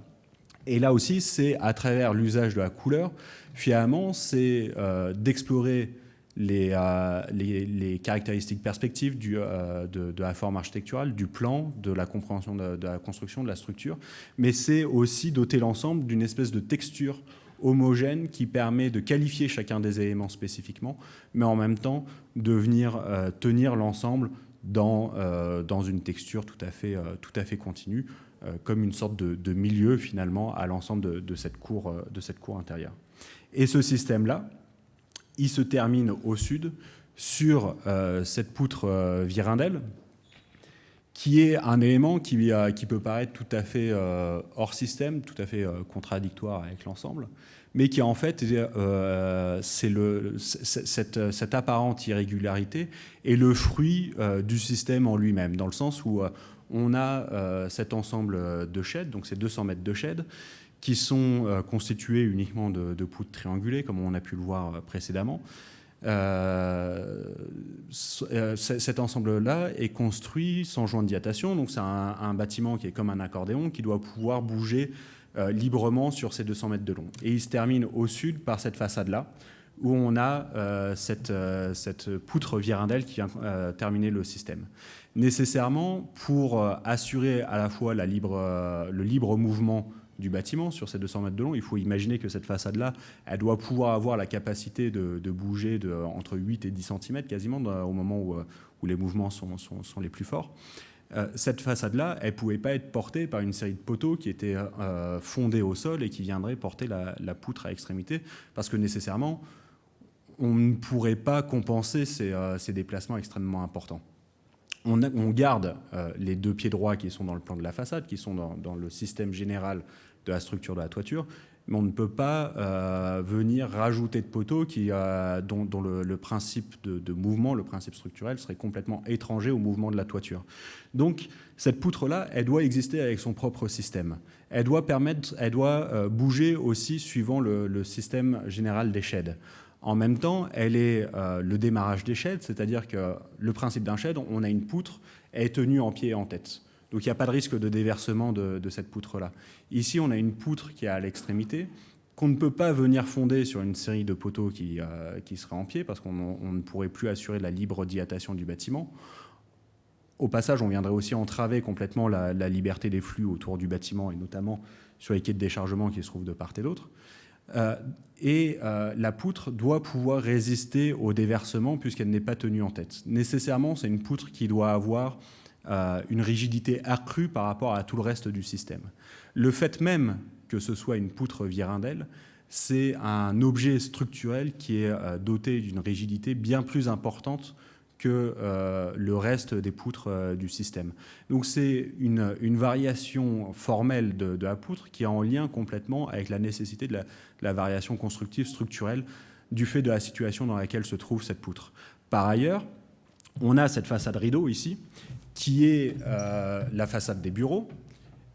S12: Et là aussi, c'est à travers l'usage de la couleur, finalement, c'est d'explorer les caractéristiques perspectives de la forme architecturale, du plan, de la compréhension de la construction, de la structure, mais c'est aussi doter l'ensemble d'une espèce de texture homogène qui permet de qualifier chacun des éléments spécifiquement, mais en même temps de venir tenir l'ensemble dans une texture tout à fait continue, comme une sorte de milieu finalement à l'ensemble de cette cour intérieure. Et ce système-là, il se termine au sud sur cette poutre Virindel, qui est un élément qui peut paraître tout à fait hors système, tout à fait contradictoire avec l'ensemble, mais qui en fait, cette apparente irrégularité est le fruit du système en lui-même, dans le sens où on a cet ensemble de sheds, donc ces 200 mètres de sheds, qui sont constitués uniquement de poutres triangulées, comme on a pu le voir précédemment. Cet ensemble-là est construit sans joint de dilatation, donc c'est un bâtiment qui est comme un accordéon, qui doit pouvoir bouger librement sur ces 200 mètres de long. Et il se termine au sud par cette façade-là, où on a cette poutre Virindel qui vient terminer le système. Nécessairement, pour assurer à la fois le libre mouvement du bâtiment sur ces 200 mètres de long, il faut imaginer que cette façade-là, elle doit pouvoir avoir la capacité de bouger entre 8 et 10 cm quasiment au moment où les mouvements sont les plus forts. Cette façade-là, elle ne pouvait pas être portée par une série de poteaux qui étaient fondés au sol et qui viendraient porter la poutre à extrémité, parce que nécessairement, on ne pourrait pas compenser ces déplacements extrêmement importants. On garde les deux pieds droits qui sont dans le plan de la façade, qui sont dans le système général de la structure de la toiture, mais on ne peut pas venir rajouter de poteaux dont le principe de mouvement, le principe structurel, serait complètement étranger au mouvement de la toiture. Donc, cette poutre-là, elle doit exister avec son propre système. Elle doit bouger aussi suivant le système général des sheds. En même temps, elle est le démarrage des sheds, c'est-à-dire que le principe d'un shed, on a une poutre, elle est tenue en pied et en tête. Donc il n'y a pas de risque de déversement de cette poutre-là. Ici, on a une poutre qui est à l'extrémité, qu'on ne peut pas venir fonder sur une série de poteaux qui seraient en pied, parce qu'on ne pourrait plus assurer la libre dilatation du bâtiment. Au passage, on viendrait aussi entraver complètement la liberté des flux autour du bâtiment, et notamment sur les quais de déchargement qui se trouvent de part et d'autre. La poutre doit pouvoir résister au déversement puisqu'elle n'est pas tenue en tête. Nécessairement, c'est une poutre qui doit avoir une rigidité accrue par rapport à tout le reste du système. Le fait même que ce soit une poutre Virindel, c'est un objet structurel qui est doté d'une rigidité bien plus importante que le reste des poutres du système. Donc c'est une variation formelle de la poutre qui est en lien complètement avec la nécessité de la variation constructive structurelle du fait de la situation dans laquelle se trouve cette poutre. Par ailleurs, on a cette façade rideau ici, qui est la façade des bureaux,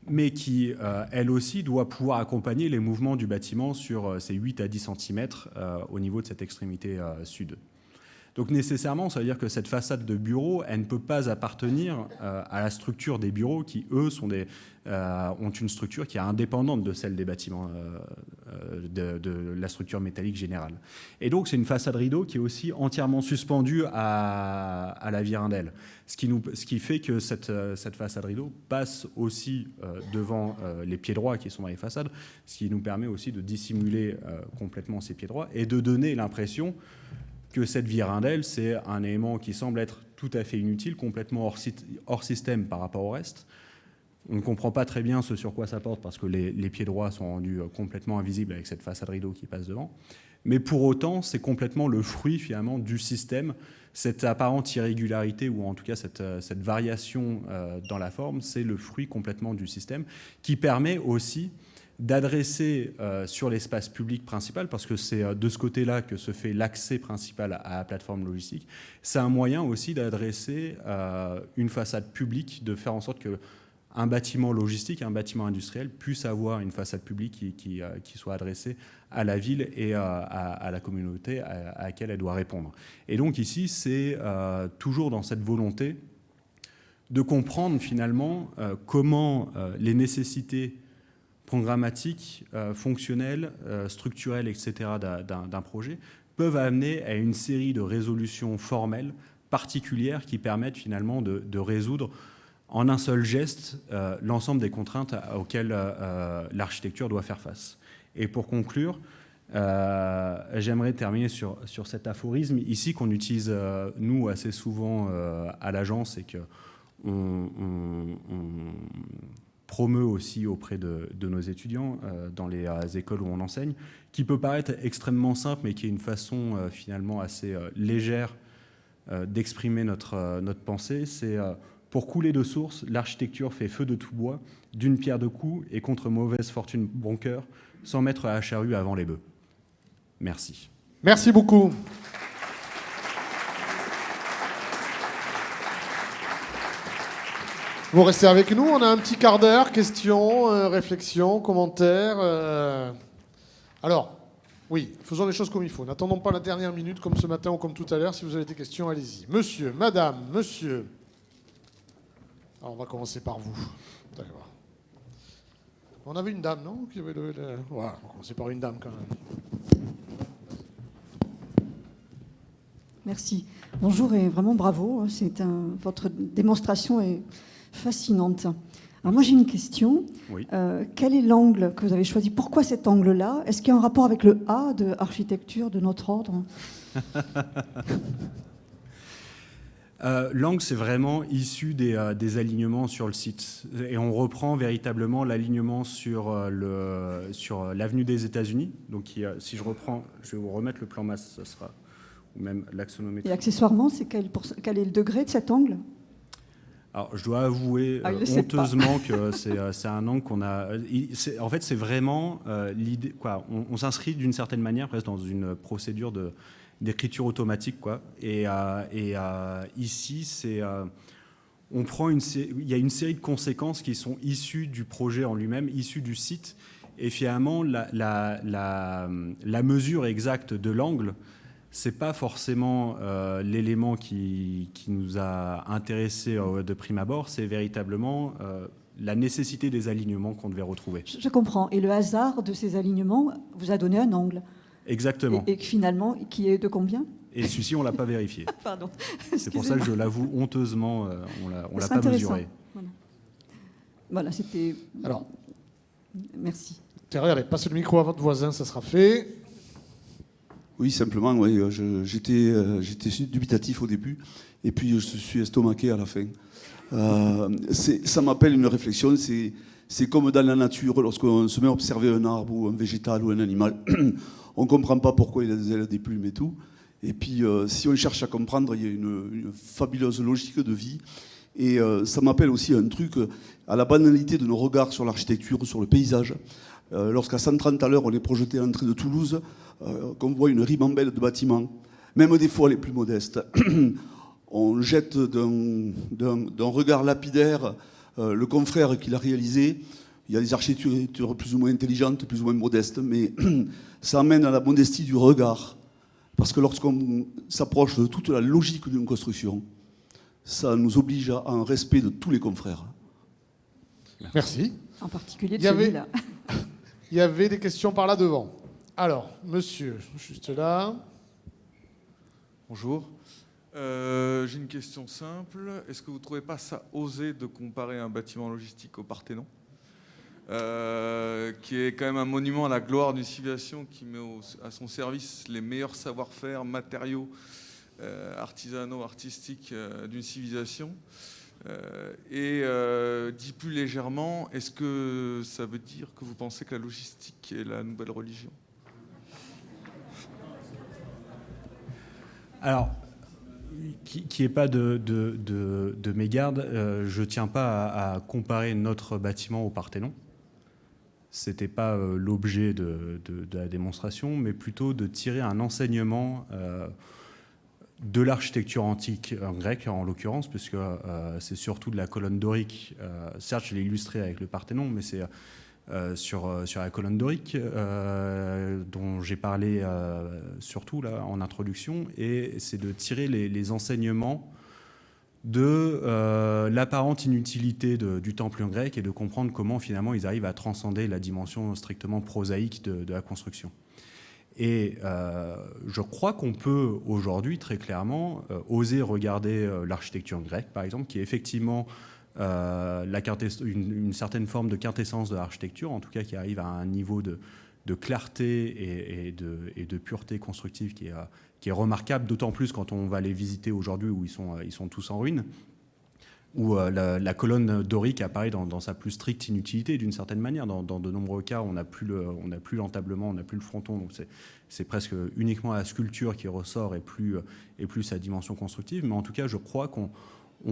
S12: mais qui, elle aussi, doit pouvoir accompagner les mouvements du bâtiment sur ces 8 à 10 cm au niveau de cette extrémité sud. Donc nécessairement, ça veut dire que cette façade de bureau, elle ne peut pas appartenir à la structure des bureaux qui, eux, ont une structure qui est indépendante de celle des bâtiments, de la structure métallique générale. Et donc c'est une façade rideau qui est aussi entièrement suspendue à la virindelle. Ce qui fait que cette façade rideau passe aussi devant les pieds droits qui sont dans les façades, ce qui nous permet aussi de dissimuler complètement ces pieds droits et de donner l'impression que cette virindelle, c'est un élément qui semble être tout à fait inutile, complètement hors système par rapport au reste. On ne comprend pas très bien ce sur quoi ça porte parce que les pieds droits sont rendus complètement invisibles avec cette façade rideau qui passe devant. Mais pour autant, c'est complètement le fruit finalement du système. Cette apparente irrégularité ou en tout cas cette variation dans la forme, c'est le fruit complètement du système qui permet aussi d'adresser sur l'espace public principal, parce que c'est de ce côté-là que se fait l'accès principal à la plateforme logistique. C'est un moyen aussi d'adresser une façade publique, de faire en sorte qu'un bâtiment logistique, un bâtiment industriel puisse avoir une façade publique qui soit adressée à la ville et à la communauté à laquelle elle doit répondre. Et donc ici, c'est toujours dans cette volonté de comprendre finalement comment les nécessités programmatiques, fonctionnelles, structurelles, etc. d'un projet peuvent amener à une série de résolutions formelles particulières qui permettent finalement de résoudre en un seul geste l'ensemble des contraintes auxquelles l'architecture doit faire face. Et pour conclure, j'aimerais terminer sur cet aphorisme ici qu'on utilise nous assez souvent à l'agence et qu'on promeut aussi auprès de nos étudiants dans les écoles où on enseigne, qui peut paraître extrêmement simple, mais qui est une façon finalement assez légère d'exprimer notre pensée. C'est pour couler de source, l'architecture fait feu de tout bois, d'une pierre deux coups et contre mauvaise fortune bon cœur, sans mettre à la charrue avant les bœufs. Merci.
S1: Merci beaucoup. Vous restez avec nous, on a un petit quart d'heure, questions, réflexions, commentaires. Alors, oui, faisons les choses comme il faut. N'attendons pas la dernière minute comme ce matin ou comme tout à l'heure. Si vous avez des questions, allez-y. Monsieur, madame, monsieur. Alors, on va commencer par vous. D'accord. On avait une dame, non qui avait levé le... Voilà, on va commencer par une dame quand même.
S13: Merci. Bonjour et vraiment bravo. Votre démonstration est fascinante. Alors moi j'ai une question.
S12: Oui.
S13: Quel est l'angle que vous avez choisi? Pourquoi cet angle-là? Est-ce qu'il y a un rapport avec le A de architecture de notre ordre?
S12: L'angle, c'est vraiment issu des alignements sur le site. Et on reprend véritablement l'alignement sur l'avenue des États-Unis. Donc si je reprends, je vais vous remettre le plan masse, ça sera, ou même l'axonométrie.
S13: Et accessoirement, quel est le degré de cet angle?
S12: Alors, je dois avouer honteusement que c'est un angle qu'on a... En fait, c'est vraiment l'idée... On s'inscrit d'une certaine manière presque dans une procédure d'écriture automatique, quoi. Et ici, on prend il y a une série de conséquences qui sont issues du projet en lui-même, issues du site. Et finalement, la mesure exacte de l'angle, c'est pas forcément l'élément qui nous a intéressés de prime abord, c'est véritablement la nécessité des alignements qu'on devait retrouver.
S13: Je comprends. Et le hasard de ces alignements vous a donné un angle.
S12: Exactement.
S13: Et finalement, qui est de combien?
S12: Et celui-ci, on ne l'a pas vérifié.
S13: Pardon.
S12: C'est pour ça que je l'avoue honteusement, on ne l'a pas mesuré.
S13: Voilà, c'était...
S1: Alors,
S13: merci.
S1: Allez, passez le micro à votre voisin, ça sera fait.
S10: Oui, simplement, oui, j'étais dubitatif au début, et puis je suis estomaqué à la fin. Ça m'appelle une réflexion, c'est comme dans la nature, lorsqu'on se met à observer un arbre ou un végétal ou un animal, on ne comprend pas pourquoi il a des ailes, des plumes et tout. Et puis, si on cherche à comprendre, il y a une fabuleuse logique de vie. Et ça m'appelle aussi un truc, à la banalité de nos regards sur l'architecture, sur le paysage. Lorsqu'à 130 à l'heure, on est projeté à l'entrée de Toulouse, qu'on voit une ribambelle de bâtiments, même des fois les plus modestes, on jette d'un regard lapidaire le confrère qui l'a réalisé. Il y a des architectures plus ou moins intelligentes, plus ou moins modestes, mais ça amène à la modestie du regard. Parce que lorsqu'on s'approche de toute la logique d'une construction, ça nous oblige à un respect de tous les confrères.
S1: Merci.
S13: En particulier de celui-là.
S1: Il y avait des questions par là devant. Alors, monsieur, juste là.
S14: Bonjour. J'ai une question simple. Est-ce que vous ne trouvez pas ça osé de comparer un bâtiment logistique au Parthénon, qui est quand même un monument à la gloire d'une civilisation qui met à son service les meilleurs savoir-faire, matériaux, artisanaux, artistiques d'une civilisation. Dit plus légèrement, est-ce que ça veut dire que vous pensez que la logistique est la nouvelle religion ?
S12: Alors, qu'il n'y ait pas de mégarde, je ne tiens pas à comparer notre bâtiment au Parthénon. Ce n'était pas l'objet de la démonstration, mais plutôt de tirer un enseignement de l'architecture antique grecque, en l'occurrence, puisque c'est surtout de la colonne dorique. Certes, je l'ai illustré avec le Parthénon, mais c'est sur la colonne dorique dont j'ai parlé surtout là, en introduction, et c'est de tirer les enseignements de l'apparente inutilité du temple grec et de comprendre comment finalement ils arrivent à transcender la dimension strictement prosaïque de la construction. Et je crois qu'on peut aujourd'hui très clairement oser regarder l'architecture grecque, par exemple, qui est effectivement une certaine forme de quintessence de l'architecture, en tout cas qui arrive à un niveau de clarté et de pureté constructive qui est remarquable, d'autant plus quand on va les visiter aujourd'hui où ils sont tous en ruine, où la colonne dorique apparaît dans sa plus stricte inutilité d'une certaine manière. Dans de nombreux cas, on n'a plus l'entablement, on n'a plus le fronton, donc c'est presque uniquement la sculpture qui ressort et plus sa dimension constructive. Mais en tout cas, je crois qu'on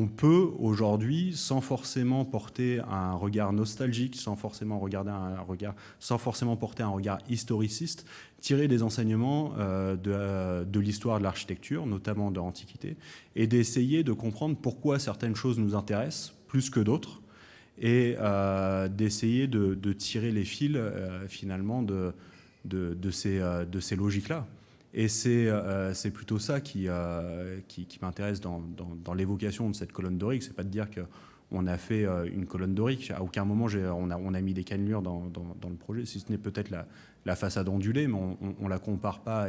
S12: peut aujourd'hui, sans forcément porter un regard nostalgique, sans forcément porter un regard historiciste, tirer des enseignements de l'histoire de l'architecture, notamment de l'Antiquité, et d'essayer de comprendre pourquoi certaines choses nous intéressent plus que d'autres, et d'essayer de tirer les fils finalement de ces logiques-là. Et c'est plutôt ça qui m'intéresse dans l'évocation de cette colonne dorique. C'est pas de dire qu'on a fait une colonne dorique. À aucun moment on a mis des cannelures dans le projet, si ce n'est peut-être la façade ondulée, mais on la compare pas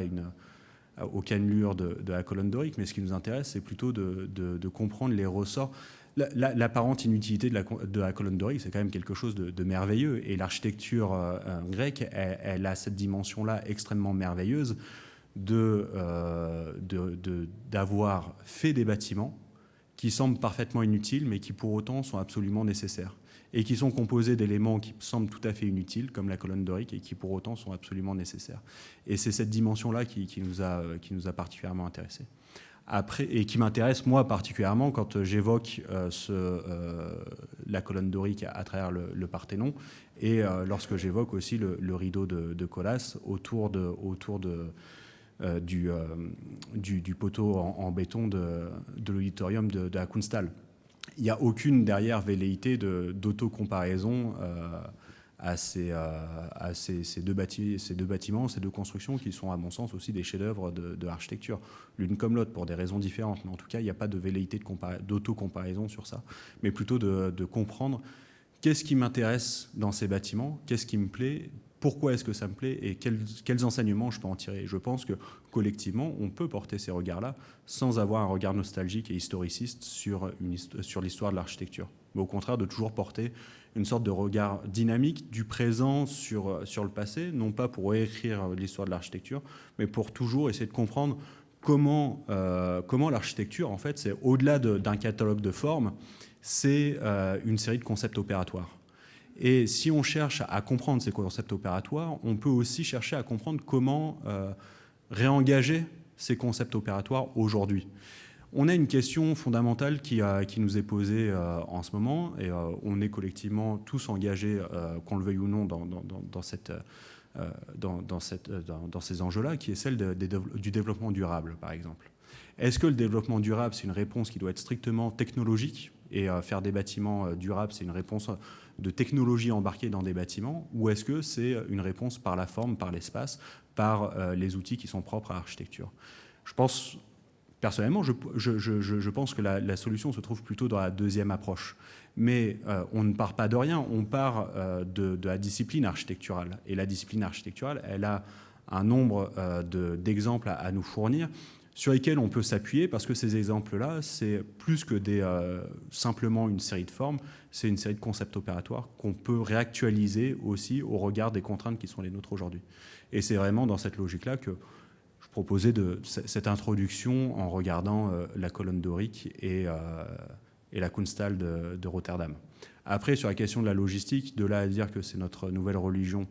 S12: aux cannelures de la colonne dorique. Mais ce qui nous intéresse, c'est plutôt de comprendre les ressorts. L'apparente inutilité de la colonne dorique, c'est quand même quelque chose de merveilleux. Et l'architecture grecque, elle a cette dimension-là extrêmement merveilleuse d'avoir fait des bâtiments qui semblent parfaitement inutiles, mais qui pour autant sont absolument nécessaires, et qui sont composés d'éléments qui semblent tout à fait inutiles, comme la colonne dorique, et qui pour autant sont absolument nécessaires. Et c'est cette dimension-là qui nous a particulièrement intéressés. Après, et qui m'intéresse moi particulièrement quand j'évoque la colonne dorique à travers le Parthénon, et lorsque j'évoque aussi le rideau de Colas autour du poteau en béton de l'auditorium de la Kunsthal. Il n'y a aucune derrière velléité d'autocomparaison à ces deux bâtiments, ces deux constructions qui sont à mon sens aussi des chefs-d'œuvre de l'architecture, l'une comme l'autre pour des raisons différentes. Mais en tout cas, il n'y a pas de velléité d'autocomparaison sur ça, mais plutôt de comprendre qu'est-ce qui m'intéresse dans ces bâtiments, qu'est-ce qui me plaît, pourquoi est-ce que ça me plaît et quels enseignements je peux en tirer. Je pense que collectivement, on peut porter ces regards-là sans avoir un regard nostalgique et historiciste sur l'histoire de l'architecture. Mais au contraire, de toujours porter une sorte de regard dynamique du présent sur le passé, non pas pour réécrire l'histoire de l'architecture, mais pour toujours essayer de comprendre comment l'architecture, en fait, c'est au-delà d'un catalogue de formes, c'est une série de concepts opératoires. Et si on cherche à comprendre ces concepts opératoires, on peut aussi chercher à comprendre comment réengager ces concepts opératoires aujourd'hui. On a une question fondamentale qui nous est posée en ce moment, et on est collectivement tous engagés, qu'on le veuille ou non, dans ces enjeux-là, qui est celle du développement durable, par exemple. Est-ce que le développement durable, c'est une réponse qui doit être strictement technologique et faire des bâtiments durables, c'est une réponse de technologie embarquée dans des bâtiments, ou est-ce que c'est une réponse par la forme, par l'espace, par les outils qui sont propres à l'architecture? Je pense, personnellement, je pense que la solution se trouve plutôt dans la deuxième approche. Mais on ne part pas de rien, on part de la discipline architecturale. Et la discipline architecturale, elle a un nombre d'exemples à nous fournir sur lesquels on peut s'appuyer, parce que ces exemples-là, c'est plus que simplement une série de formes, c'est une série de concepts opératoires qu'on peut réactualiser aussi au regard des contraintes qui sont les nôtres aujourd'hui. Et c'est vraiment dans cette logique-là que je proposais cette introduction en regardant la colonne dorique et la Kunsthalle de Rotterdam. Après, sur la question de la logistique, de là à dire que c'est notre nouvelle religion,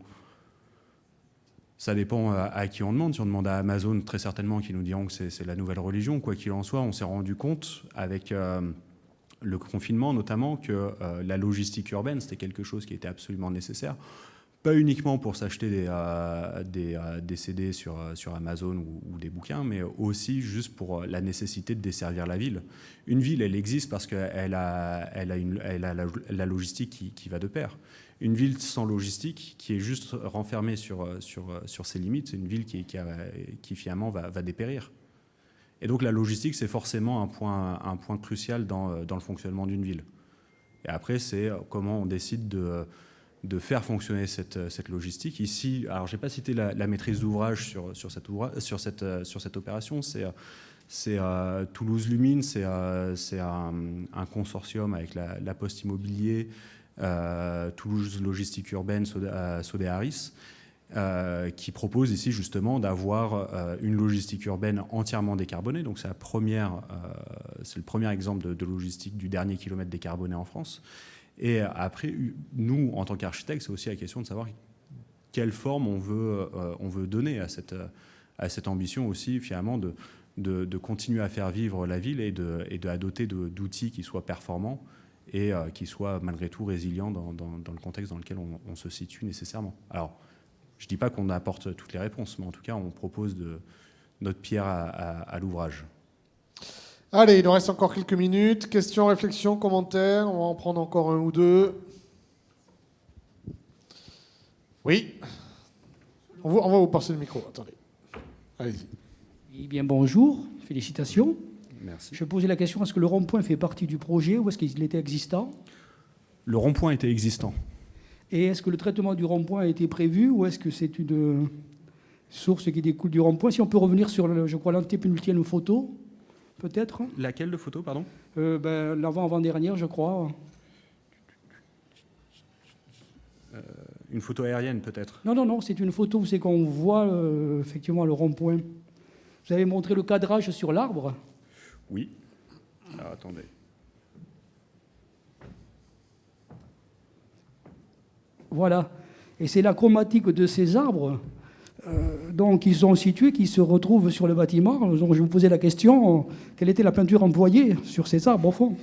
S12: ça dépend à qui on demande. Si on demande à Amazon, très certainement, qu'ils nous diront que c'est la nouvelle religion. Quoi qu'il en soit, on s'est rendu compte, avec le confinement notamment, que la logistique urbaine, c'était quelque chose qui était absolument nécessaire. Pas uniquement pour s'acheter des CD sur Amazon ou des bouquins, mais aussi juste pour la nécessité de desservir la ville. Une ville, elle existe parce qu'elle a la logistique qui va de pair. Une ville sans logistique, qui est juste renfermée sur ses limites, c'est une ville qui finalement va dépérir. Et donc la logistique, c'est forcément un point crucial dans le fonctionnement d'une ville. Et après, c'est comment on décide de faire fonctionner cette logistique. Ici, alors je n'ai pas cité la maîtrise d'ouvrage sur cette opération, c'est Toulouse Lumine, c'est un consortium avec la Poste Immobilier, Toulouse Logistique Urbaine, Sodexo, qui propose ici justement d'avoir une logistique urbaine entièrement décarbonée. Donc c'est le premier exemple de logistique du dernier kilomètre décarboné en France. Et après, nous, en tant qu'architectes, c'est aussi la question de savoir quelle forme on veut donner à cette ambition aussi, finalement, de continuer à faire vivre la ville et de la doter d'outils qui soient performants et qui soient malgré tout résilients dans le contexte dans lequel on se situe nécessairement. Alors, je ne dis pas qu'on apporte toutes les réponses, mais en tout cas, on propose notre pierre à l'ouvrage.
S1: Allez, il nous reste encore quelques minutes. Questions, réflexions, commentaires. On va en prendre encore un ou deux. Oui. On va vous passer le micro. Attendez. Allez-y.
S15: Eh bien, bonjour. Félicitations.
S12: Merci.
S15: Je posais la question, est-ce que le rond-point fait partie du projet ou est-ce qu'il était existant?
S12: Le rond-point était existant.
S15: Et est-ce que le traitement du rond-point a été prévu ou est-ce que c'est une source qui découle du rond-point? Si on peut revenir sur, je crois, l'antépénultième photo, peut-être.
S12: Laquelle de photo, pardon?
S15: L'avant-dernière, je crois.
S12: Une photo aérienne, peut-être?
S15: Non, c'est une photo où c'est qu'on voit effectivement le rond-point. Vous avez montré le cadrage sur l'arbre?
S12: Oui. Alors, attendez.
S15: Voilà. Et c'est la chromatique de ces arbres, donc ils sont situés, qui se retrouvent sur le bâtiment. Donc je vous posais la question, quelle était la peinture employée sur ces arbres au fond?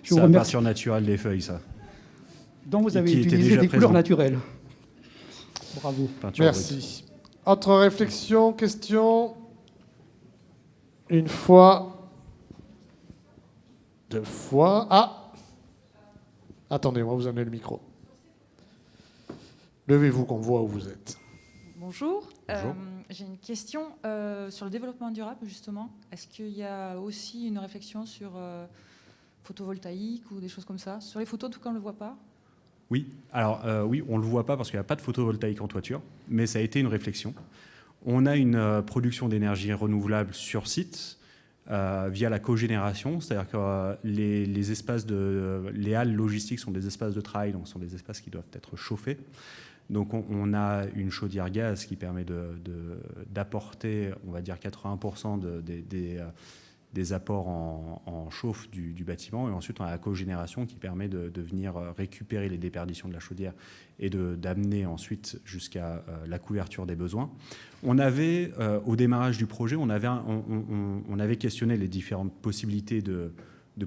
S12: C'est la peinture naturelle des feuilles, ça.
S15: Donc vous avez utilisé des couleurs naturelles. Bravo.
S1: Merci. Autre réflexion, question? Une fois. Deux fois. Ah! Attendez, moi vous amenez le micro. Levez-vous qu'on voit où vous êtes.
S16: Bonjour. J'ai une question sur le développement durable, justement. Est-ce qu'il y a aussi une réflexion sur photovoltaïque ou des choses comme ça? Sur les photos, en tout cas, on ne le voit pas.
S12: Oui, alors oui, on ne le voit pas parce qu'il n'y a pas de photovoltaïque en toiture, mais ça a été une réflexion. On a une production d'énergie renouvelable sur site via la cogénération, c'est-à-dire que les halles logistiques sont des espaces de travail, donc ce sont des espaces qui doivent être chauffés. Donc on a une chaudière gaz qui permet d'apporter, on va dire, 80% des apports en chauffe du bâtiment. Et ensuite, on a la cogénération qui permet de venir récupérer les déperditions de la chaudière et d'amener ensuite jusqu'à la couverture des besoins. On avait, au démarrage du projet, on avait questionné les différentes possibilités de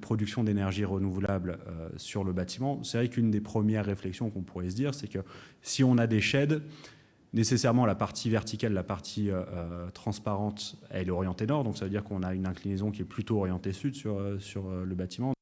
S12: production d'énergie renouvelable sur le bâtiment. C'est vrai qu'une des premières réflexions qu'on pourrait se dire, c'est que si on a des sheds, nécessairement la partie verticale, la partie transparente, elle est orientée nord, donc ça veut dire qu'on a une inclinaison qui est plutôt orientée sud sur le bâtiment.